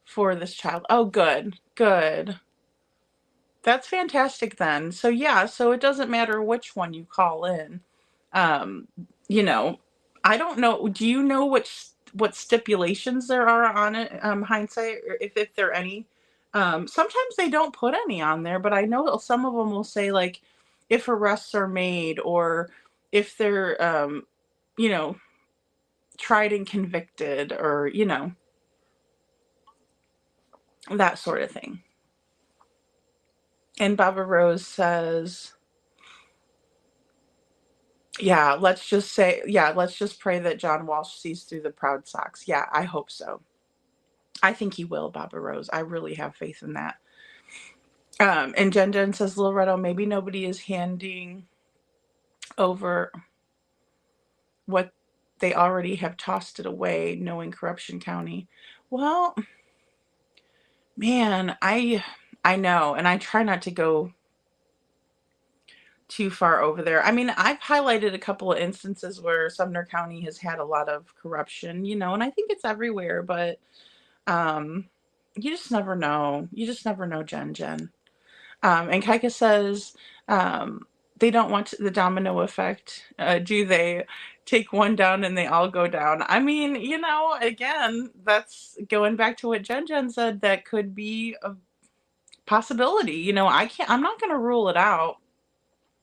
for this child. Oh, good, good. That's fantastic then. So yeah, so it doesn't matter which one you call in. You know, I don't know. Do you know what stipulations there are on it, Hindsight, or if there are any? Sometimes they don't put any on there, but I know some of them will say like if arrests are made, or if they're you know, tried and convicted, or that sort of thing. And Baba Rose says, yeah, let's just pray that John Walsh sees through the Proud Socks. Yeah, I hope so. I think he will, Baba Rose. I really have faith in that. And Jen says, Loretto, maybe nobody is handing over what they already have tossed it away, knowing Corruption County. Well, man, I know, and I try not to go too far over there. I mean, I've highlighted a couple of instances where Sumner County has had a lot of corruption, and I think it's everywhere, but you just never know. You just never know, Jen. And Kaika says, they don't want the domino effect, do they? Take one down and they all go down. I mean, again, that's going back to what Jen said. That could be a possibility. I'm not going to rule it out.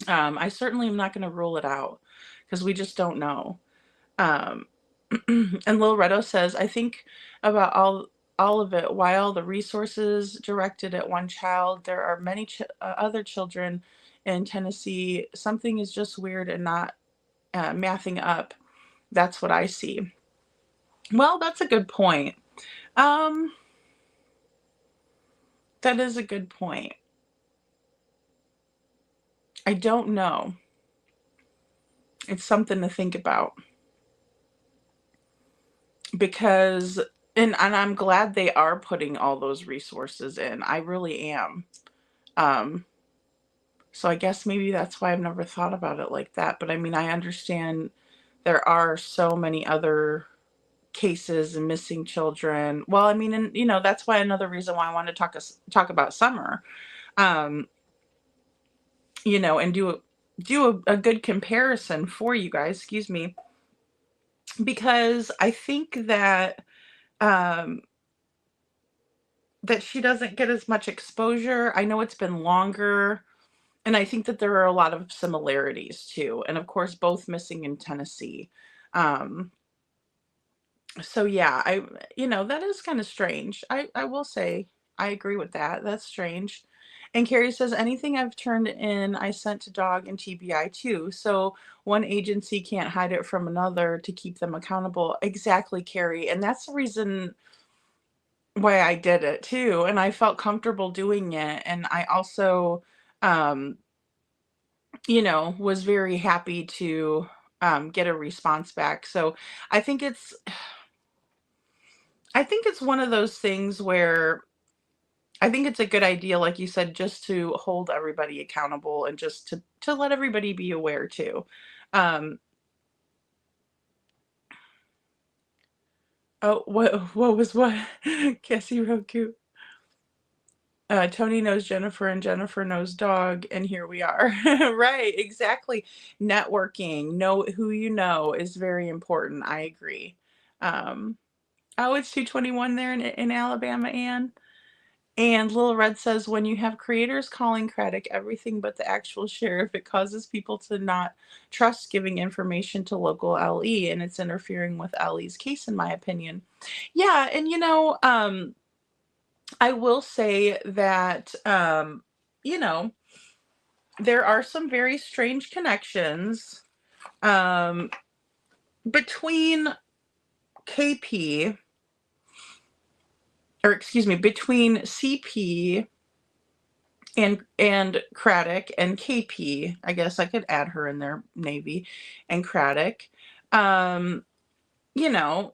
I certainly am not going to rule it out, because we just don't know. Um, and Lil Redo says, I think about all of it, why all the resources directed at one child, there are many other children in Tennessee. Something is just weird and not mathing up. That's what I see. Well, that's a good point. Um, that is a good point. I don't know. It's something to think about, because and I'm glad they are putting all those resources in. I really am. Um, so I guess maybe that's why I've never thought about it like that. But I mean, I understand there are so many other cases and missing children. Well, I mean, and that's why another reason why I want to talk about summer. Um, and do a good comparison for you guys, excuse me, because I think that um that she doesn't get as much exposure. I know it's been longer, and I think that there are a lot of similarities too. And of course, both missing in Tennessee. Um, so yeah, that is kind of strange. I will say I agree with that. That's strange. And Carrie says, anything I've turned in, I sent to dog and TBI too. So one agency can't hide it from another to keep them accountable. Exactly, Carrie. And that's the reason why I did it too. And I felt comfortable doing it. And I also, um, was very happy to get a response back. So I think it's, I think it's one of those things where I think it's a good idea, like you said, just to hold everybody accountable and just to let everybody be aware too. Um, oh, what was what? Cassie Roku. Tony knows Jennifer and Jennifer knows dog, and here we are. Right, exactly. Networking, know who you know is very important. I agree. Um, oh, it's 221 there in Alabama, Ann. And Little Red says, when you have creators calling Craddock everything but the actual sheriff, it causes people to not trust giving information to local LE, and it's interfering with LE's case, in my opinion. Yeah, and I will say that, there are some very strange connections um, between KP, or excuse me, between CP and Craddock and KP. I guess I could add her in there, Navy, and Craddock. Um, you know,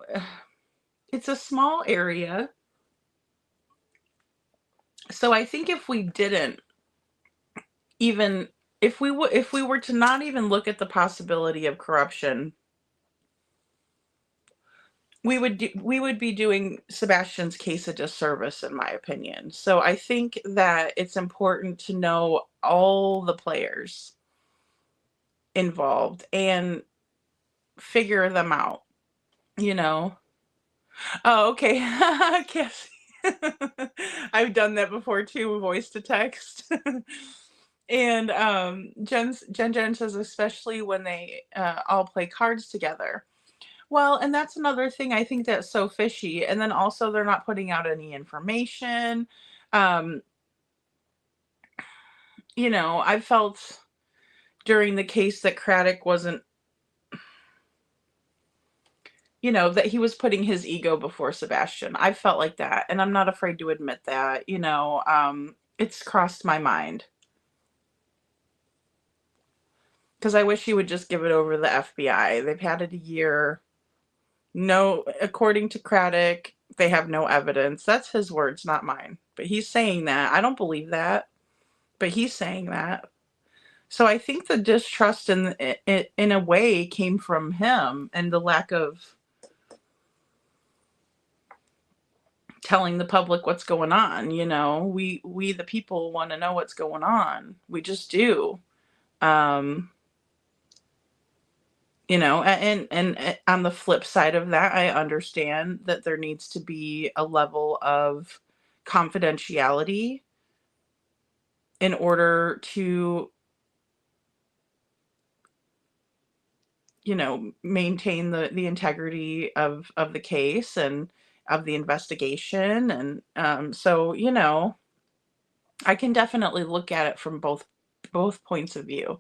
it's a small area. So I think if we didn't even if we were to not even look at the possibility of corruption, we would be doing Sebastian's case a disservice, in my opinion. So I think that it's important to know all the players involved and figure them out, you know. Oh, okay. Cassie. I've done that before too, voice to text. And Jen says, especially when they all play cards together. Well, and that's another thing I think that's so fishy. And then also they're not putting out any information. Um, I felt during the case that Craddock wasn't, that he was putting his ego before Sebastian. I felt like that. And I'm not afraid to admit that, it's crossed my mind. Because I wish he would just give it over to the FBI. They've had it a year. No, according to Craddock, they have no evidence. That's his words, not mine. But he's saying that. I don't believe that. But he's saying that. So I think the distrust in a way came from him, and the lack of telling the public what's going on. We the people want to know what's going on. We just do. And on the flip side of that, I understand that there needs to be a level of confidentiality in order to maintain the integrity of the case and of the investigation. And so, I can definitely look at it from both points of view.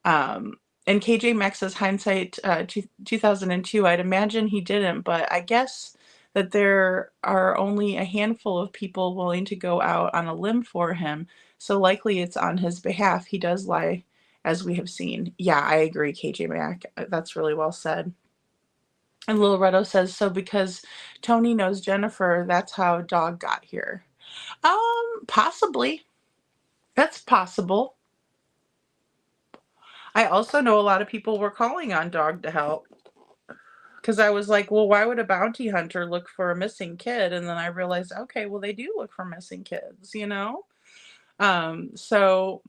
Um, and KJ Maxx says hindsight 2002. I'd imagine he didn't, but I guess that there are only a handful of people willing to go out on a limb for him. So likely it's on his behalf. He does lie, as we have seen. Yeah, I agree, KJ Mack. That's really well said. And Lil Redo says, so because Tony knows Jennifer, that's how Dog got here. Possibly. That's possible. I also know a lot of people were calling on Dog to help. Because I was like, well, why would a bounty hunter look for a missing kid? And then I realized, okay, well, they do look for missing kids, So,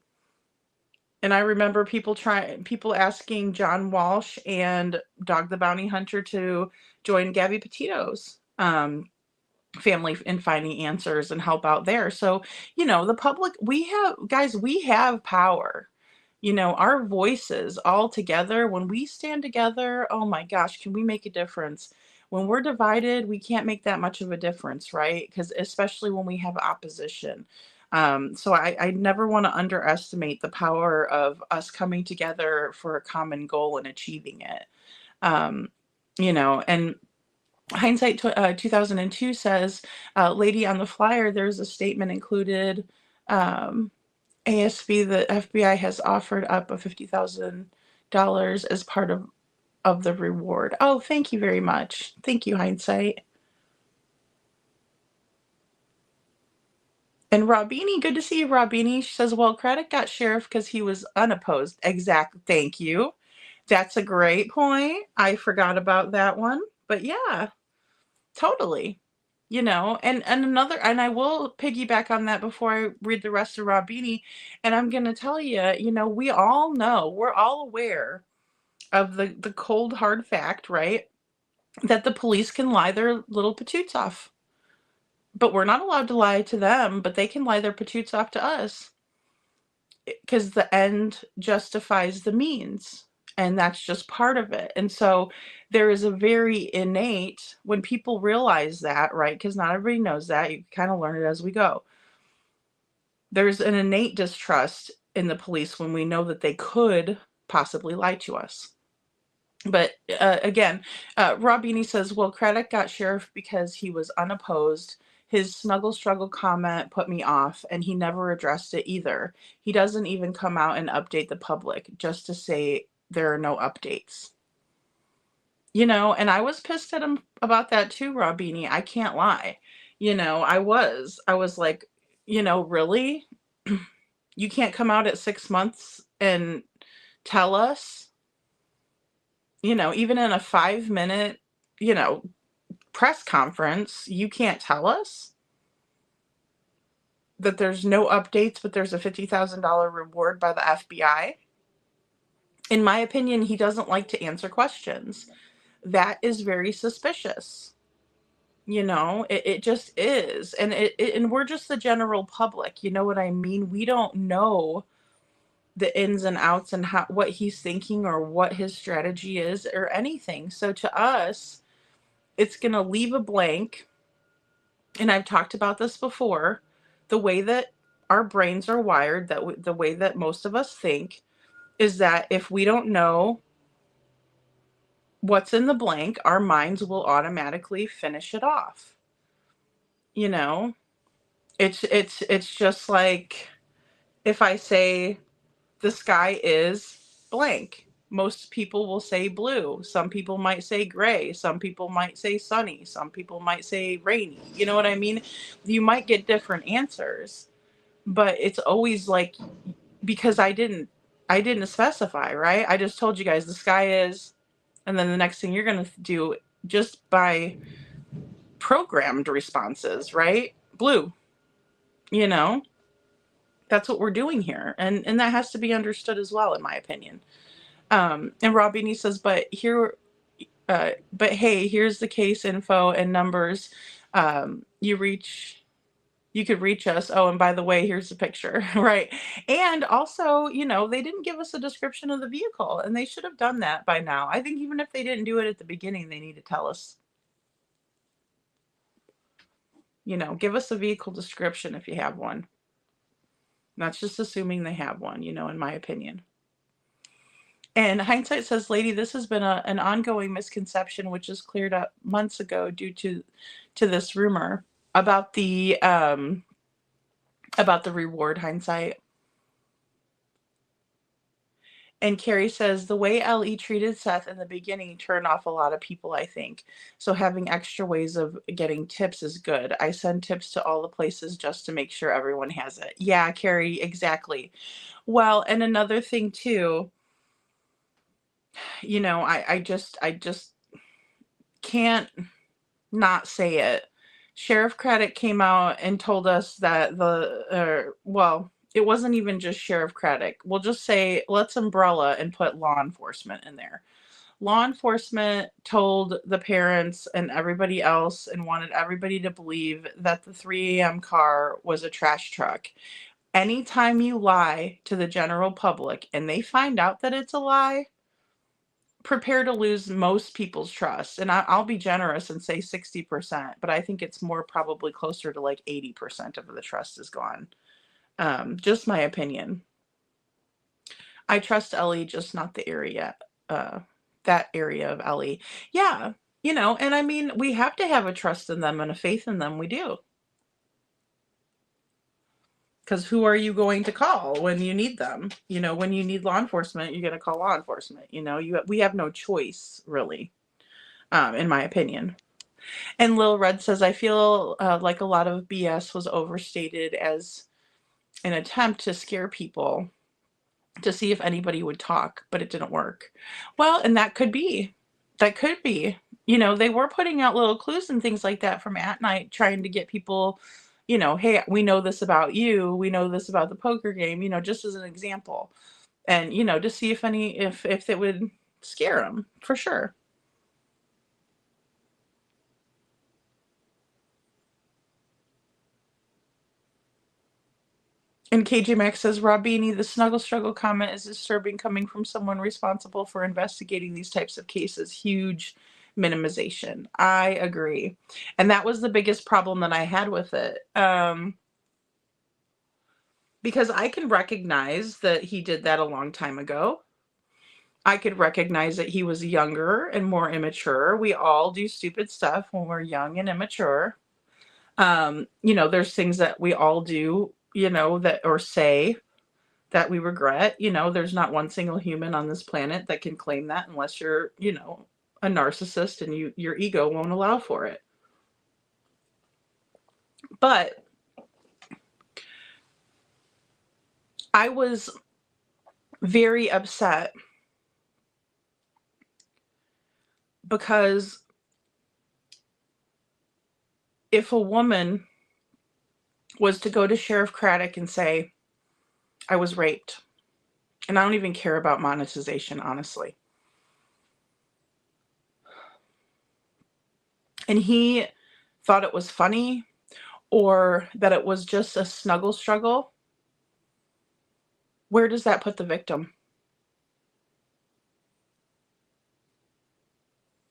and I remember people asking John Walsh and Dog the Bounty Hunter to join Gabby Petito's family in finding answers and help out there. So, the public, we have power. Our voices all together, when we stand together, oh my gosh, can we make a difference? When we're divided, we can't make that much of a difference, right? Because especially when we have opposition. So I never want to underestimate the power of us coming together for a common goal and achieving it. And hindsight 2002 says, lady on the flyer, there's a statement included. ASV, the FBI has offered up a $50,000 as part of the reward. Oh, thank you very much. Thank you, hindsight. And Robini, good to see you, Robini. She says, well, Craddock got sheriff because he was unopposed. Exactly. Thank you. That's a great point. I forgot about that one. But yeah, totally. And I will piggyback on that before I read the rest of Robini. And I'm going to tell you, we all know, we're all aware of the cold, hard fact, right? That the police can lie their little patoots off. But we're not allowed to lie to them, but they can lie their patoots off to us. Because the end justifies the means. And that's just part of it. And so there is a very innate, when people realize that, right? Because not everybody knows that. You kind of learn it as we go. There's an innate distrust in the police when we know that they could possibly lie to us. But again, Robini says, well, Craddock got sheriff because he was unopposed. His snuggle struggle comment put me off, and he never addressed it either. He doesn't even come out and update the public just to say there are no updates. And I was pissed at him about that too, Robini. I can't lie. I was like, really? You can't come out at 6 months and tell us, even in a 5-minute, press conference, you can't tell us that there's no updates, but there's a $50,000 reward by the FBI. In my opinion, he doesn't like to answer questions. That is very suspicious. It just is. And and we're just the general public. You know what I mean? We don't know the ins and outs and what he's thinking or what his strategy is or anything. So to us, it's going to leave a blank. And I've talked about this before, the way that our brains are wired, the way that most of us think is that if we don't know what's in the blank, our minds will automatically finish it off. It's just like if I say the sky is blank. Most people will say blue. Some people might say gray. Some people might say sunny. Some people might say rainy. You know what I mean? You might get different answers, but it's always like, because I didn't specify, right? I just told you guys the sky is, and then the next thing you're going to do just by programmed responses, right? Blue. That's what we're doing here. And that has to be understood as well, in my opinion. And Robini says, but hey, here's the case info and numbers. You reach You could reach us. Oh, and by the way, here's the picture, right? And also, they didn't give us a description of the vehicle, and they should have done that by now. I think even if they didn't do it at the beginning, they need to tell us. Give us a vehicle description if you have one. That's just assuming they have one, in my opinion. And hindsight says, lady, this has been an ongoing misconception, which is cleared up months ago due to this rumor about the reward, hindsight. And Carrie says, the way LE treated Seth in the beginning turned off a lot of people, I think. So having extra ways of getting tips is good. I send tips to all the places just to make sure everyone has it. Yeah, Carrie, exactly. Well, and another thing too, I just can't not say it. Sheriff Craddock came out and told us that it wasn't even just Sheriff Craddock. We'll just say, let's umbrella and put law enforcement in there. Law enforcement told the parents and everybody else and wanted everybody to believe that the 3 a.m. car was a trash truck. Anytime you lie to the general public and they find out that it's a lie, prepare to lose most people's trust. And I'll be generous and say 60%, but I think it's more probably closer to like 80% of the trust is gone. Just my opinion. I trust Ellie, just not the area, that area of Ellie. Yeah, and I mean, we have to have a trust in them and a faith in them. We do. Because who are you going to call when you need them? When you need law enforcement, you're going to call law enforcement. We have no choice, really, in my opinion. And Lil Red says, I feel like a lot of BS was overstated as an attempt to scare people to see if anybody would talk, but it didn't work. Well, and that could be. They were putting out little clues and things like that from at night, trying to get people, hey, we know this about you. We know this about the poker game, just as an example. And, to see if it would scare them, for sure. And KJ Max says, Rob Beanie, the snuggle struggle comment is disturbing coming from someone responsible for investigating these types of cases. Huge minimization. I agree. And that was the biggest problem that I had with it. Because I can recognize that he did that a long time ago. I could recognize that he was younger and more immature. We all do stupid stuff when we're young and immature. There's things that we all do, or say that we regret. There's not one single human on this planet that can claim that unless you're, a narcissist and your ego won't allow for it. But I was very upset because if a woman was to go to Sheriff Craddock and say, I was raped, and I don't even care about monetization, honestly. And he thought it was funny or that it was just a snuggle struggle, where does that put the victim?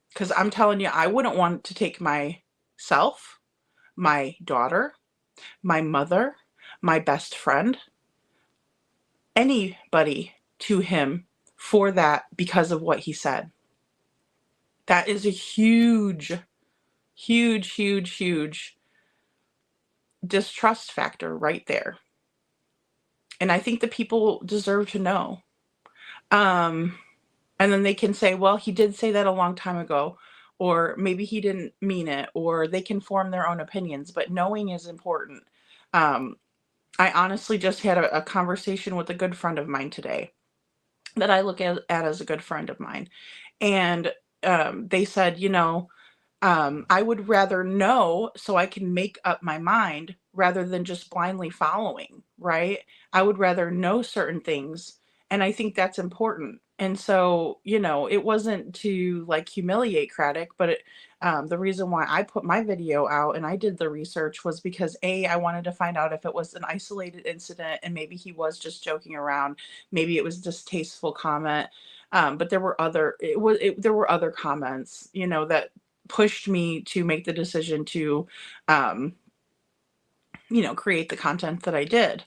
Because I'm telling you, I wouldn't want to take myself, my daughter, my mother, my best friend, anybody to him for that because of what he said. That is a huge, huge, huge, huge distrust factor right there. And I think the people deserve to know. And then they can say, well, he did say that a long time ago, or maybe he didn't mean it, or they can form their own opinions, but knowing is important. I honestly just had a conversation with a good friend of mine today that I look at as a good friend of mine. And they said, I would rather know so I can make up my mind rather than just blindly following, right? I would rather know certain things And I think that's important. And so, it wasn't to like humiliate Craddock, but the reason why I put my video out and I did the research was because I wanted to find out if it was an isolated incident and maybe he was just joking around. Maybe it was a distasteful comment. But there were there were other comments, that pushed me to make the decision to, create the content that I did.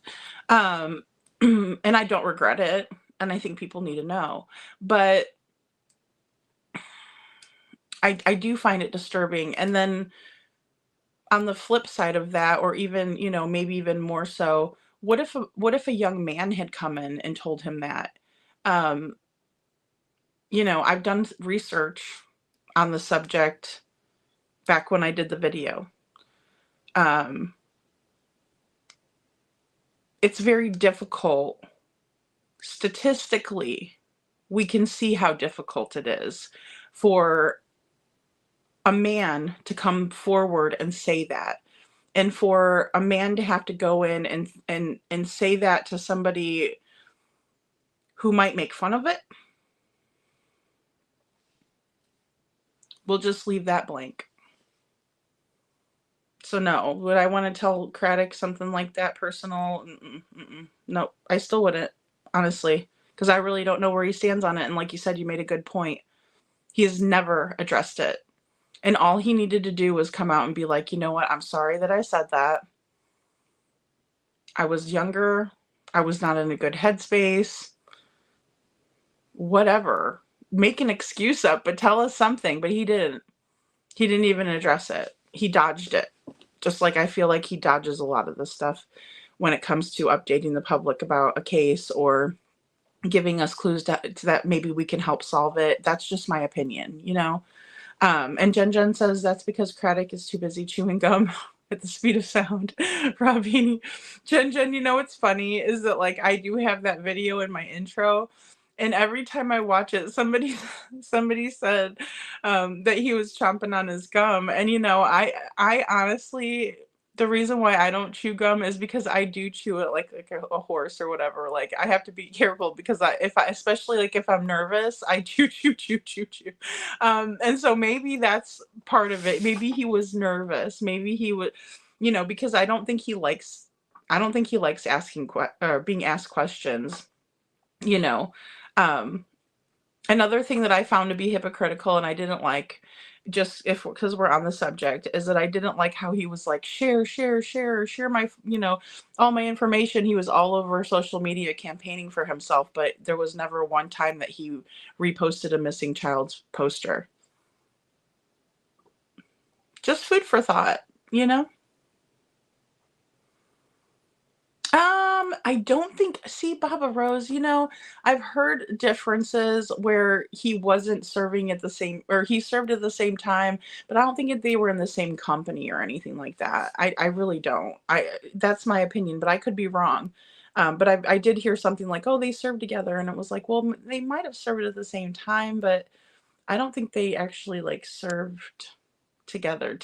And I don't regret it. And I think people need to know. But I do find it disturbing. And then on the flip side of that, or even, maybe even more so, what if a young man had come in and told him that? I've done research on the subject back when I did the video. It's very difficult. Statistically, we can see how difficult it is for a man to come forward and say that. And for a man to have to go in and say that to somebody who might make fun of it. We'll just leave that blank. So no, would I want to tell Craddock something like that personal? No, I still wouldn't, honestly, because I really don't know where he stands on it. And like you said, you made a good point. He has never addressed it. And all he needed to do was come out and be like, you know what? I'm sorry that I said that. I was younger. I was not in a good headspace. Whatever. Make an excuse up, but tell us something. But he didn't. He didn't even address it. He dodged it. Just like I feel like he dodges a lot of this stuff when it comes to updating the public about a case or giving us clues to that maybe we can help solve it. That's just my opinion, And Jen says that's because Craddock is too busy chewing gum at the speed of sound. Robbie, Jen, what's funny is that like I do have that video in my intro. And every time I watch it, somebody said that he was chomping on his gum. And, I honestly, the reason why I don't chew gum is because I do chew it like a horse or whatever. Like I have to be careful because especially like if I'm nervous, I chew. And so maybe that's part of it. Maybe he was nervous. Maybe he would, because I don't think he likes asking or being asked questions, Another thing that I found to be hypocritical and I didn't like, because we're on the subject, is that I didn't like how he was like, share my, all my information. He was all over social media campaigning for himself, but there was never one time that he reposted a missing child's poster. Just food for thought, I don't think, see, Baba Rose, I've heard differences where he wasn't serving at the same, or he served at the same time, but I don't think they were in the same company or anything like that. I really don't. That's my opinion, but I could be wrong. But I did hear something like, oh, they served together. And it was like, well, they might have served at the same time, but I don't think they actually like served together,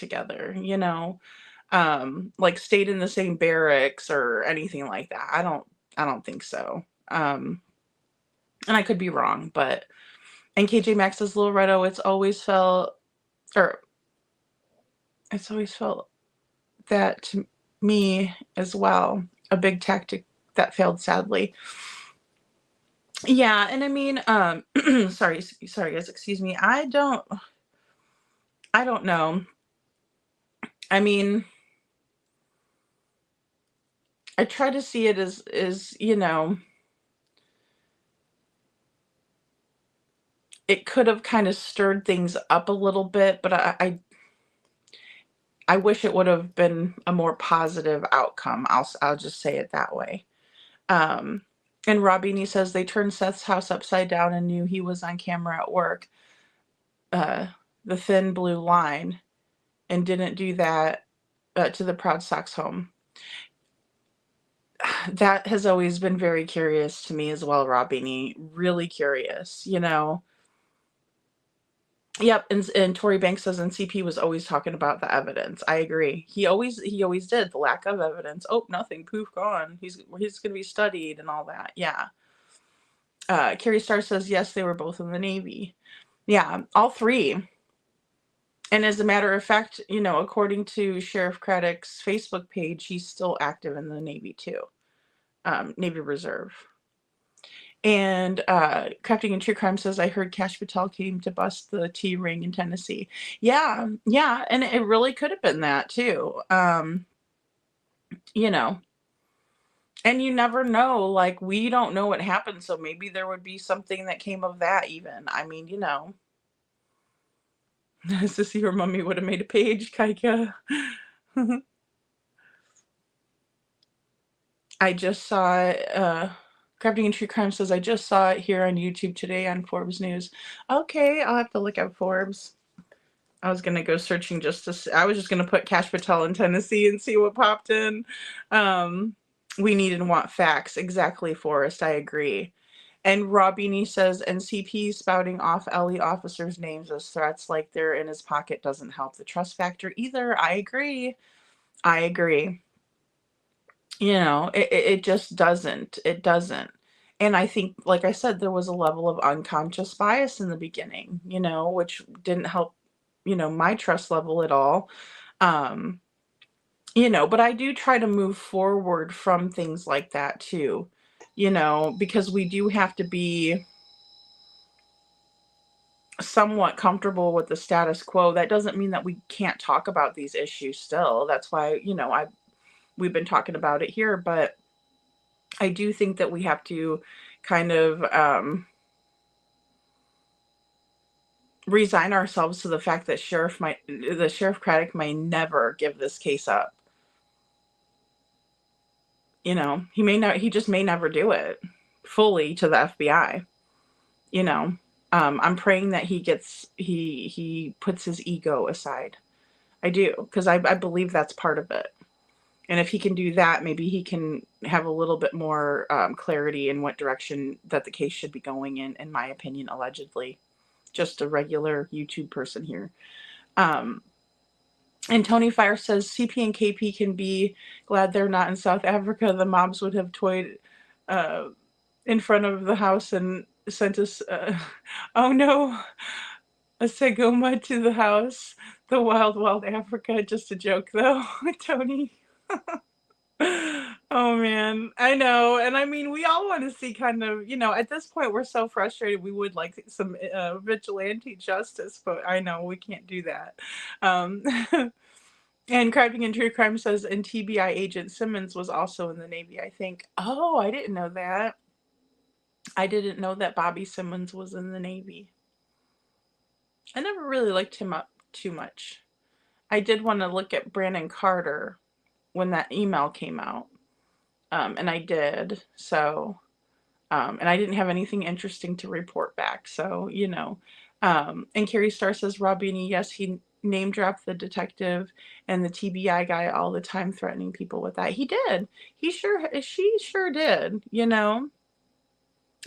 like stayed in the same barracks or anything like that. I don't think so. And I could be wrong, and KJ Maxx says, Loretto, it's always felt that to me as well, a big tactic that failed sadly. Yeah. And I mean, sorry guys, excuse me. I don't know. I mean, I try to see it as it could have kind of stirred things up a little bit, but I wish it would have been a more positive outcome. I'll just say it that way. And Robini says they turned Seth's house upside down and knew he was on camera at work. The thin blue line, and didn't do that to the Proud Sox home. That has always been very curious to me as well, Robini. Really curious, Yep, and Tory Banks says, and CP was always talking about the evidence. I agree. He always did. The lack of evidence. Oh, nothing. Poof, gone. He's going to be studied and all that. Yeah. Carrie Starr says, yes, they were both in the Navy. Yeah, all three. And as a matter of fact, according to Sheriff Craddock's Facebook page, he's still active in the Navy too, Navy Reserve. And Crafting and True Crime says, I heard Cash Patel came to bust the T ring in Tennessee. Yeah, and it really could have been that too. And you never know, like, we don't know what happened, so maybe there would be something that came of that even. I mean, Nice to see her mummy would have made a page, Kaika. I just saw it, Crafting and True Crime says, I just saw it here on YouTube today on Forbes News. Okay, I'll have to look at Forbes. I was going to go searching I was just going to put Cash Patel in Tennessee and see what popped in. We need and want facts. Exactly, Forrest. I agree. And Robini says, and CP spouting off LE officers' names as threats like they're in his pocket doesn't help the trust factor either. I agree. It just doesn't. It doesn't. And I think, like I said, there was a level of unconscious bias in the beginning, which didn't help, my trust level at all. But I do try to move forward from things like that too, because we do have to be somewhat comfortable with the status quo. That doesn't mean that we can't talk about these issues still. That's why, we've been talking about it here, but I do think that we have to kind of resign ourselves to the fact that Sheriff Craddock may never give this case up. He just may never do it fully to the FBI. I'm praying that he puts his ego aside. I do, because I believe that's part of it. And if he can do that, maybe he can have a little bit more clarity in what direction that the case should be going in my opinion, allegedly. Just a regular YouTube person here. And Tony Fire says, CP and KP can be glad they're not in South Africa. The mobs would have toyed in front of the house and sent us, oh no, a Segoma to the house. The wild, wild Africa. Just a joke, though, Tony. Oh, man. I know. And I mean, we all want to see kind of, at this point, we're so frustrated. We would like some vigilante justice, but I know we can't do that. And Crafting and True Crime says, and TBI agent Simmons was also in the Navy, I think. Oh, I didn't know that. I didn't know that Bobby Simmons was in the Navy. I never really liked him up too much. I did want to look at Brandon Carter when that email came out. And I did. So, and I didn't have anything interesting to report back. So, and Carrie Starr says, Robini, yes, he name dropped the detective and the TBI guy all the time, threatening people with that. He did. She sure did,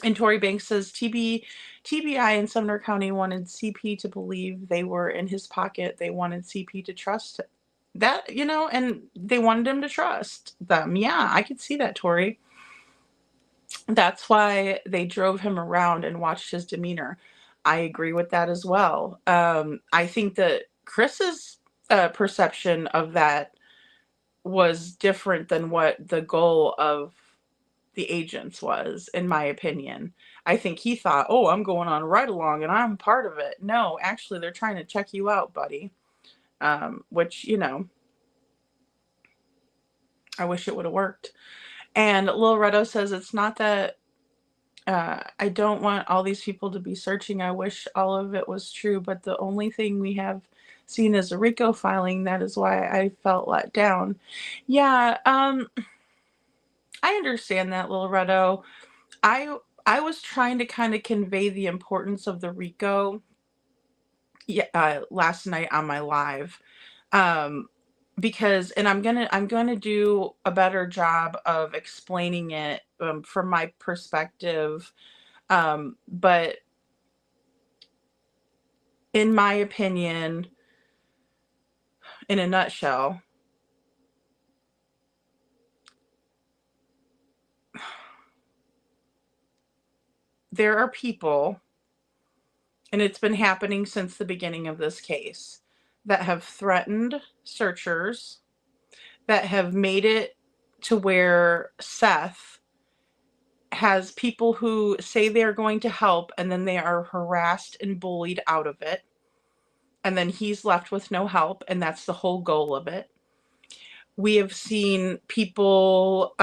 And Tory Banks says TBI in Sumner County wanted CP to believe they were in his pocket. They wanted CP to trust that, and they wanted him to trust them. Yeah, I could see that, Tory. That's why they drove him around and watched his demeanor. I agree with that as well. I think that Chris's perception of that was different than what the goal of the agents was, in my opinion. I think he thought, oh, I'm going on right along and I'm part of it. No, actually, they're trying to check you out, buddy. Which, I wish it would have worked. And Lil Redo says, it's not that I don't want all these people to be searching. I wish all of it was true, but the only thing we have seen is a RICO filing. That is why I felt let down. Yeah, I understand that, Lil Redo. I was trying to kind of convey the importance of the RICO last night on my live. Because, and I'm gonna do a better job of explaining it from my perspective. But in my opinion, in a nutshell, there are people, and it's been happening since the beginning of this case, that have threatened searchers, that have made it to where Seth has people who say they are going to help, and then they are harassed and bullied out of it. And then he's left with no help, and that's the whole goal of it. We have seen people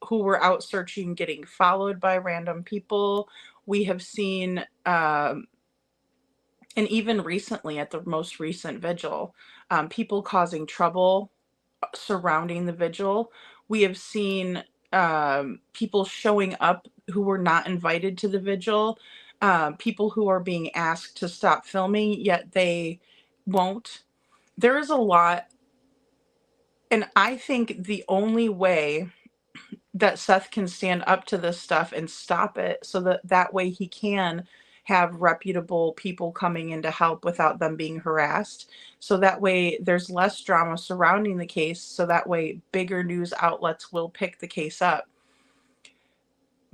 who were out searching getting followed by random people. We have seen, and even recently at the most recent vigil, people causing trouble surrounding the vigil. We have seen people showing up who were not invited to the vigil, people who are being asked to stop filming, yet they won't. There is a lot. And I think the only way that Seth can stand up to this stuff and stop it, so that way he can have reputable people coming in to help without them being harassed. So that way there's less drama surrounding the case. So that way bigger news outlets will pick the case up.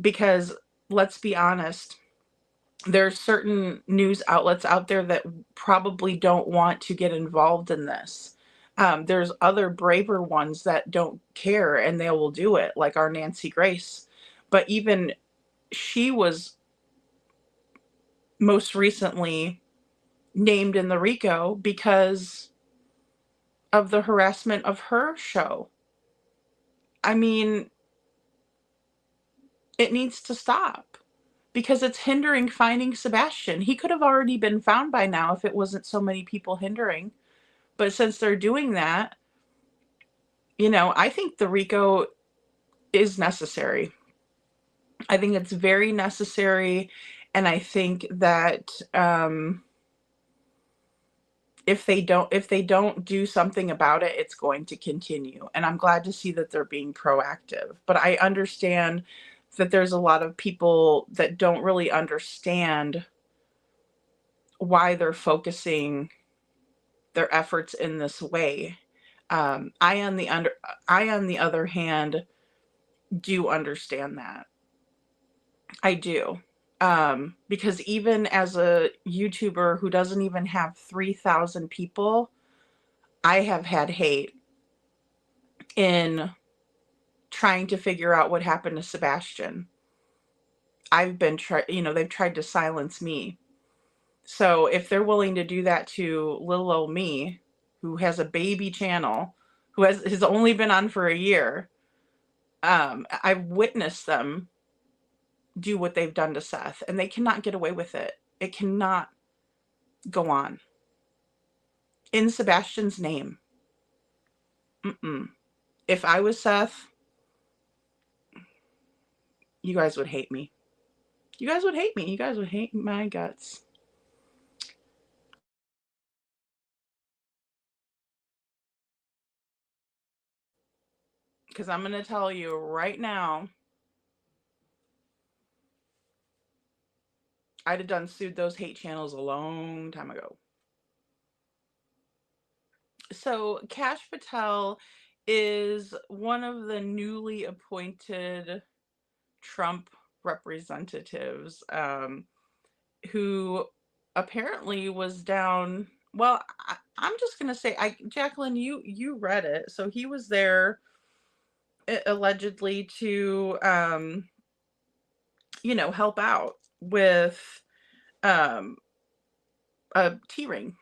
Because let's be honest, there's certain news outlets out there that probably don't want to get involved in this. There's other braver ones that don't care and they will do it, like our Nancy Grace. But even she was most recently named in the RICO because of the harassment of her show. I mean, it needs to stop because it's hindering finding Sebastian. He could have already been found by now if it wasn't so many people hindering. But since they're doing that, you know, I think the RICO is necessary. I think it's very necessary. And I think that if they don't do something about it, it's going to continue. And I'm glad to see that they're being proactive. But I understand that there's a lot of people that don't really understand why they're focusing their efforts in this way. I, on the other hand, do understand that. I do. Because even as a YouTuber who doesn't even have 3,000 people, I have had hate in trying to figure out what happened to Sebastian. I've been they've tried to silence me. So if they're willing to do that to little old me, who has a baby channel, who has only been on for a year, I've witnessed them do what they've done to Seth, and they cannot get away with it. It cannot go on. In Sebastian's name. If I was Seth, you guys would hate me. You guys would hate me. You guys would hate my guts. Because I'm going to tell you right now, I'd have done sued those hate channels a long time ago. So Kash Patel is one of the newly appointed Trump representatives who apparently was down. Well, I'm just going to say, Jacqueline, you read it. So he was there allegedly to, help out with a T-ring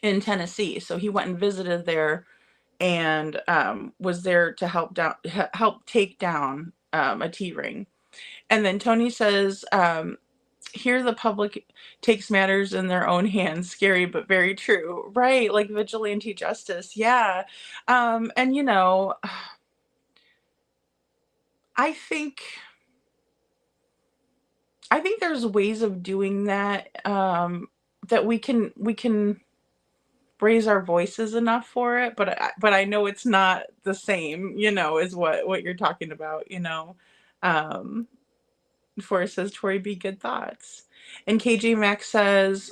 in Tennessee. So he went and visited there and was there to help take down a T-ring. And then Tony says, here the public takes matters in their own hands. Scary, but very true. Right. Like vigilante justice. Yeah. And I think there's ways of doing that, that we can raise our voices enough for it, but I know it's not the same, as what you're talking about, Forrest says, Tori B, good thoughts. And KJ Max says,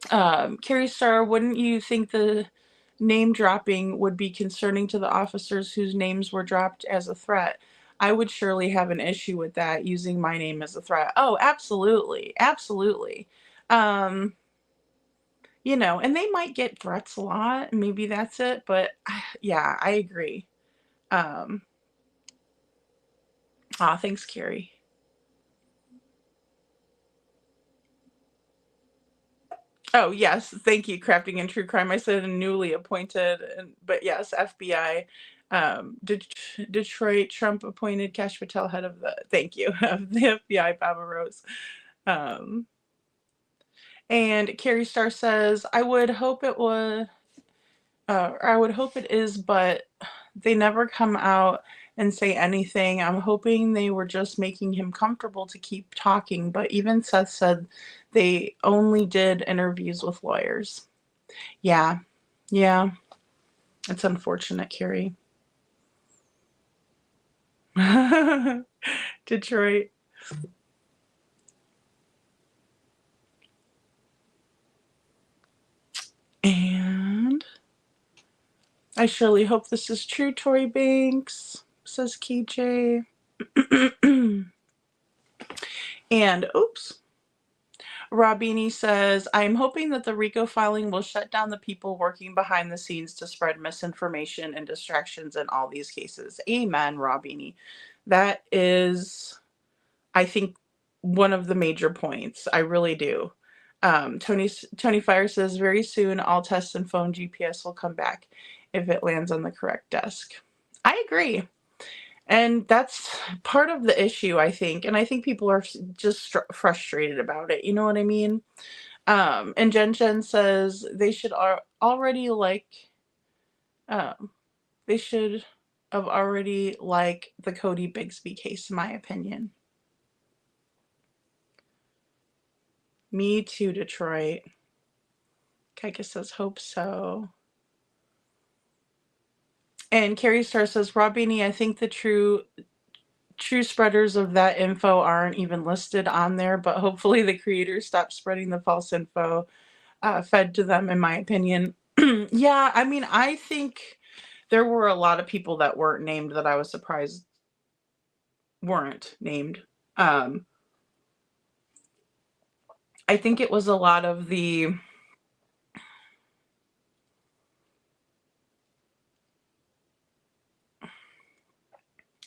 Carrie Starr, wouldn't you think the name dropping would be concerning to the officers whose names were dropped as a threat? I would surely have an issue with that, using my name as a threat. Oh, absolutely. Absolutely. Um, and they might get threats a lot. Maybe that's it. But yeah, I agree. Um, Thanks, Carrie. Oh, yes. Thank you. Crafting and True Crime. I said a newly appointed, but yes, FBI. Detroit Trump appointed Cash Patel head of thank you, of the FBI, Baba Rose. Um, and Carrie Star says, I would hope it is, but they never come out and say anything. I'm hoping they were just making him comfortable to keep talking, but even Seth said they only did interviews with lawyers. Yeah. Yeah. It's unfortunate, Carrie. Detroit. And I surely hope this is true, Tory Banks, says KJ. And oops. Robini says, I'm hoping that the RICO filing will shut down the people working behind the scenes to spread misinformation and distractions in all these cases. Amen, Robini. That is, I think, one of the major points. I really do. Tony Fire says, very soon all tests and phone GPS will come back if it lands on the correct desk. I agree. And that's part of the issue, I think. And I think people are just frustrated about it. You know what I mean? And Jen says they should already they should have already the Cody Bigsby case, in my opinion. Me too, Detroit. Kaika says, hope so. And Carrie Star says, Rob Beanie, I think the true spreaders of that info aren't even listed on there, but hopefully the creators stop spreading the false info fed to them, in my opinion. Yeah, I mean, I think there were a lot of people that weren't named that I was surprised weren't named. I think it was a lot of the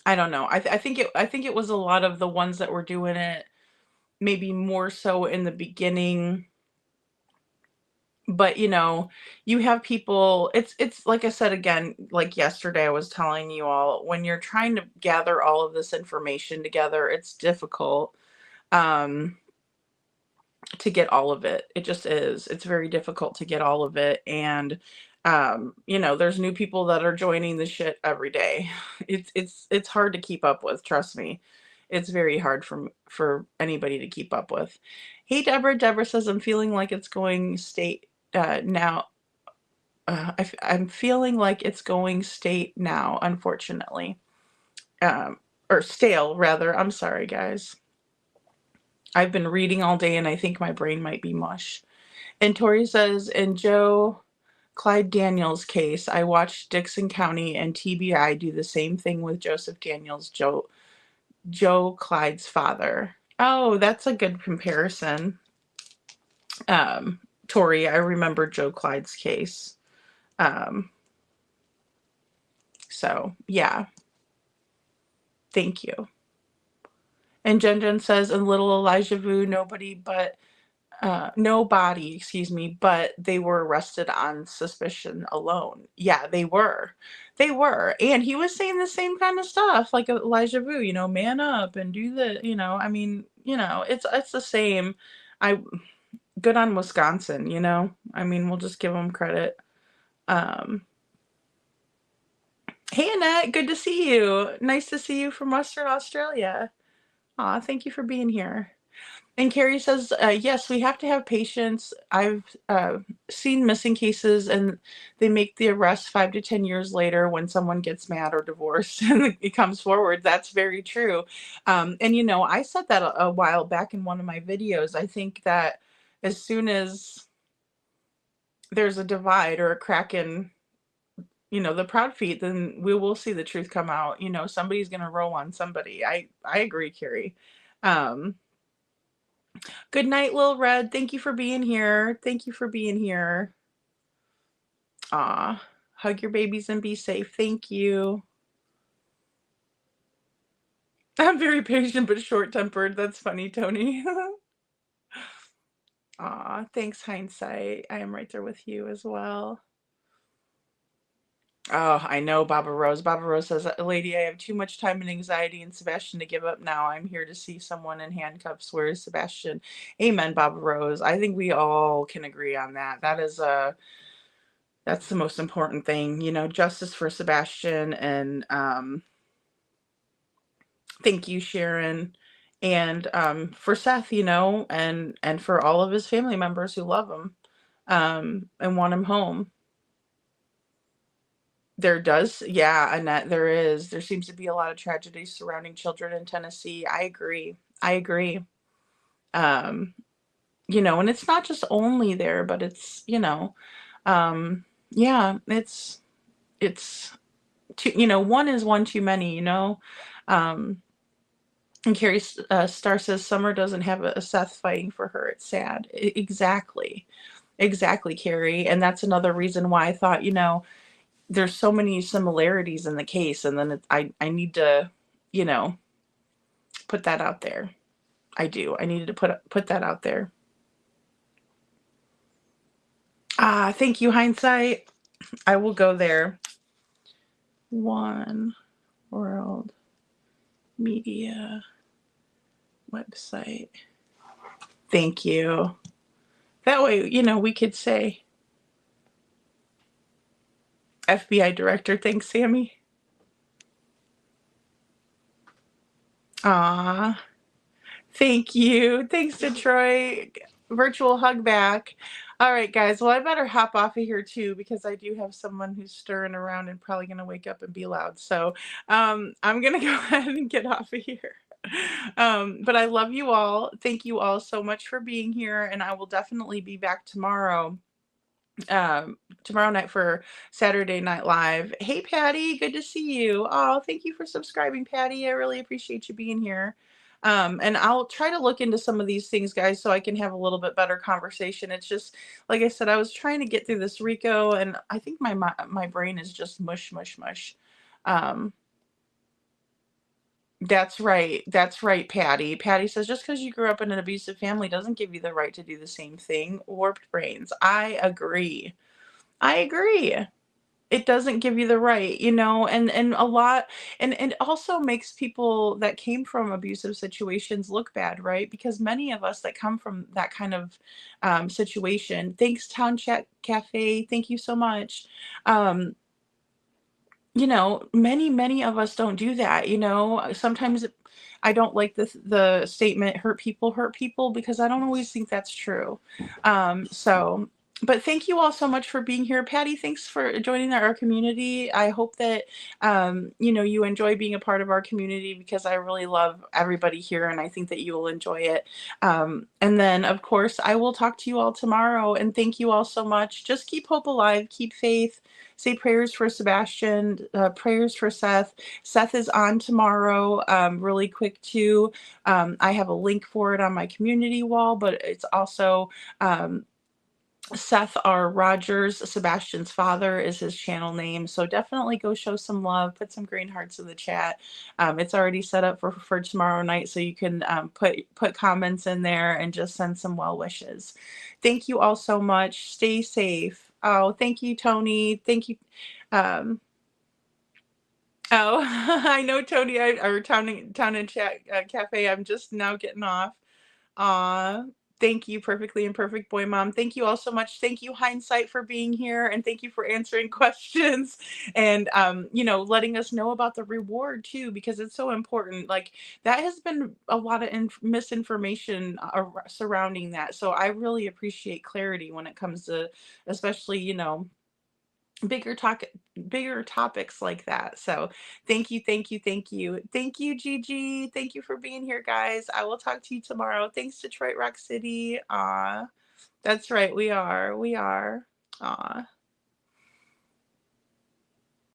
I don't know. I think it was a lot of the ones that were doing it maybe more so in the beginning. But you have people, it's like I said again, like yesterday I was telling you all, when you're trying to gather all of this information together, it's difficult to get all of it. It just is. It's very difficult to get all of it. And there's new people that are joining the shit every day. It's hard to keep up with, trust me. It's very hard for anybody to keep up with. Hey, Deborah says, I'm feeling like it's going state now. I'm feeling like it's going state now, unfortunately. Or stale, rather. I'm sorry, guys. I've been reading all day and I think my brain might be mush. And Tori says, in Joe Clyde Daniels' case, I watched Dixon County and TBI do the same thing with Joseph Daniels, Joe Clyde's father. Oh, that's a good comparison. Tori, I remember Joe Clyde's case. So, yeah. Thank you. And Jen says, in Little Elijah Vu, nobody, but they were arrested on suspicion alone. Yeah, they were. And he was saying the same kind of stuff like Elijah Vu, man up and do the, I mean, it's the same. Good on Wisconsin, I mean, we'll just give them credit. Hey, Annette, good to see you. Nice to see you from Western Australia. Aw, thank you for being here. And Carrie says, yes, we have to have patience. I've seen missing cases and they make the arrest 5 to 10 years later when someone gets mad or divorced and it comes forward. That's very true. And, I said that a while back in one of my videos. I think that as soon as there's a divide or a crack in the proud feet, then we will see the truth come out. Somebody's gonna roll on somebody. I agree, Carrie. Um, Good night, Lil Red. Thank you for being here. Thank you for being here. Aw. Hug your babies and be safe. Thank you. I'm very patient but short-tempered. That's funny, Tony. Aw, thanks, hindsight. I am right there with you as well. Oh, I know, Baba Rose. Baba Rose says, Lady, I have too much time and anxiety and Sebastian to give up now. I'm here to see someone in handcuffs. Where is Sebastian? Amen, Baba Rose. I think we all can agree on that. That's the most important thing, justice for Sebastian. And thank you, Sharon. And for Seth, and for all of his family members who love him and want him home. Yeah, Annette, there seems to be a lot of tragedy surrounding children in Tennessee. I agree. Um, and it's not just only there, but it's, yeah, it's one is one too many, um, and Carrie Star says Summer doesn't have a Seth fighting for her. It's sad. Exactly. Exactly, Carrie. And that's another reason why I thought, there's so many similarities in the case, and then I need to, put that out there. I do. I needed to put that out there. Thank you, hindsight. I will go there. One World Media website. Thank you. That way, we could say FBI director. Thanks, Sammy. Aw. Thank you. Thanks, Detroit. Virtual hug back. All right, guys. Well, I better hop off of here too, because I do have someone who's stirring around and probably going to wake up and be loud. So I'm going to go ahead and get off of here. But I love you all. Thank you all so much for being here. And I will definitely be back tomorrow night for Saturday Night Live. Hey, Patty, good to see you. Oh, thank you for subscribing, Patty. I really appreciate you being here. And I'll try to look into some of these things, guys, so I can have a little bit better conversation. It's just, like I said, I was trying to get through this RICO, and I think my brain is just mush. That's right. That's right, Patty. Patty says, just because you grew up in an abusive family doesn't give you the right to do the same thing. Warped brains. I agree. It doesn't give you the right, and a lot, and it also makes people that came from abusive situations look bad, right? Because many of us that come from that kind of situation, thanks, Town Chat Cafe, thank you so much. Um, many of us don't do that, sometimes I don't like the statement hurt people, because I don't always think that's true. So, but thank you all so much for being here. Patty, thanks for joining our community. I hope that you enjoy being a part of our community, because I really love everybody here, and I think that you will enjoy it. And then, of course, I will talk to you all tomorrow, and thank you all so much. Just keep hope alive, keep faith. Say prayers for Sebastian, prayers for Seth. Seth is on tomorrow, really quick too. I have a link for it on my community wall, but it's also Seth R. Rogers, Sebastian's father, is his channel name. So definitely go show some love. Put some green hearts in the chat. It's already set up for tomorrow night, so you can put comments in there and just send some well wishes. Thank you all so much. Stay safe. Oh, thank you, Tony. Thank you. Oh, I know, Tony. Or Town and Chat Cafe. I'm just now getting off. Thank you, Perfectly Imperfect Boy Mom. Thank you all so much. Thank you, Hindsight, for being here, and thank you for answering questions and letting us know about the reward too, because it's so important. Like, that has been a lot of misinformation surrounding that. So I really appreciate clarity when it comes to, especially, bigger topics like that. So thank you, Gigi. Thank you for being here, guys. I will talk to you tomorrow. Thanks, Detroit Rock City. That's right, we are. Aw.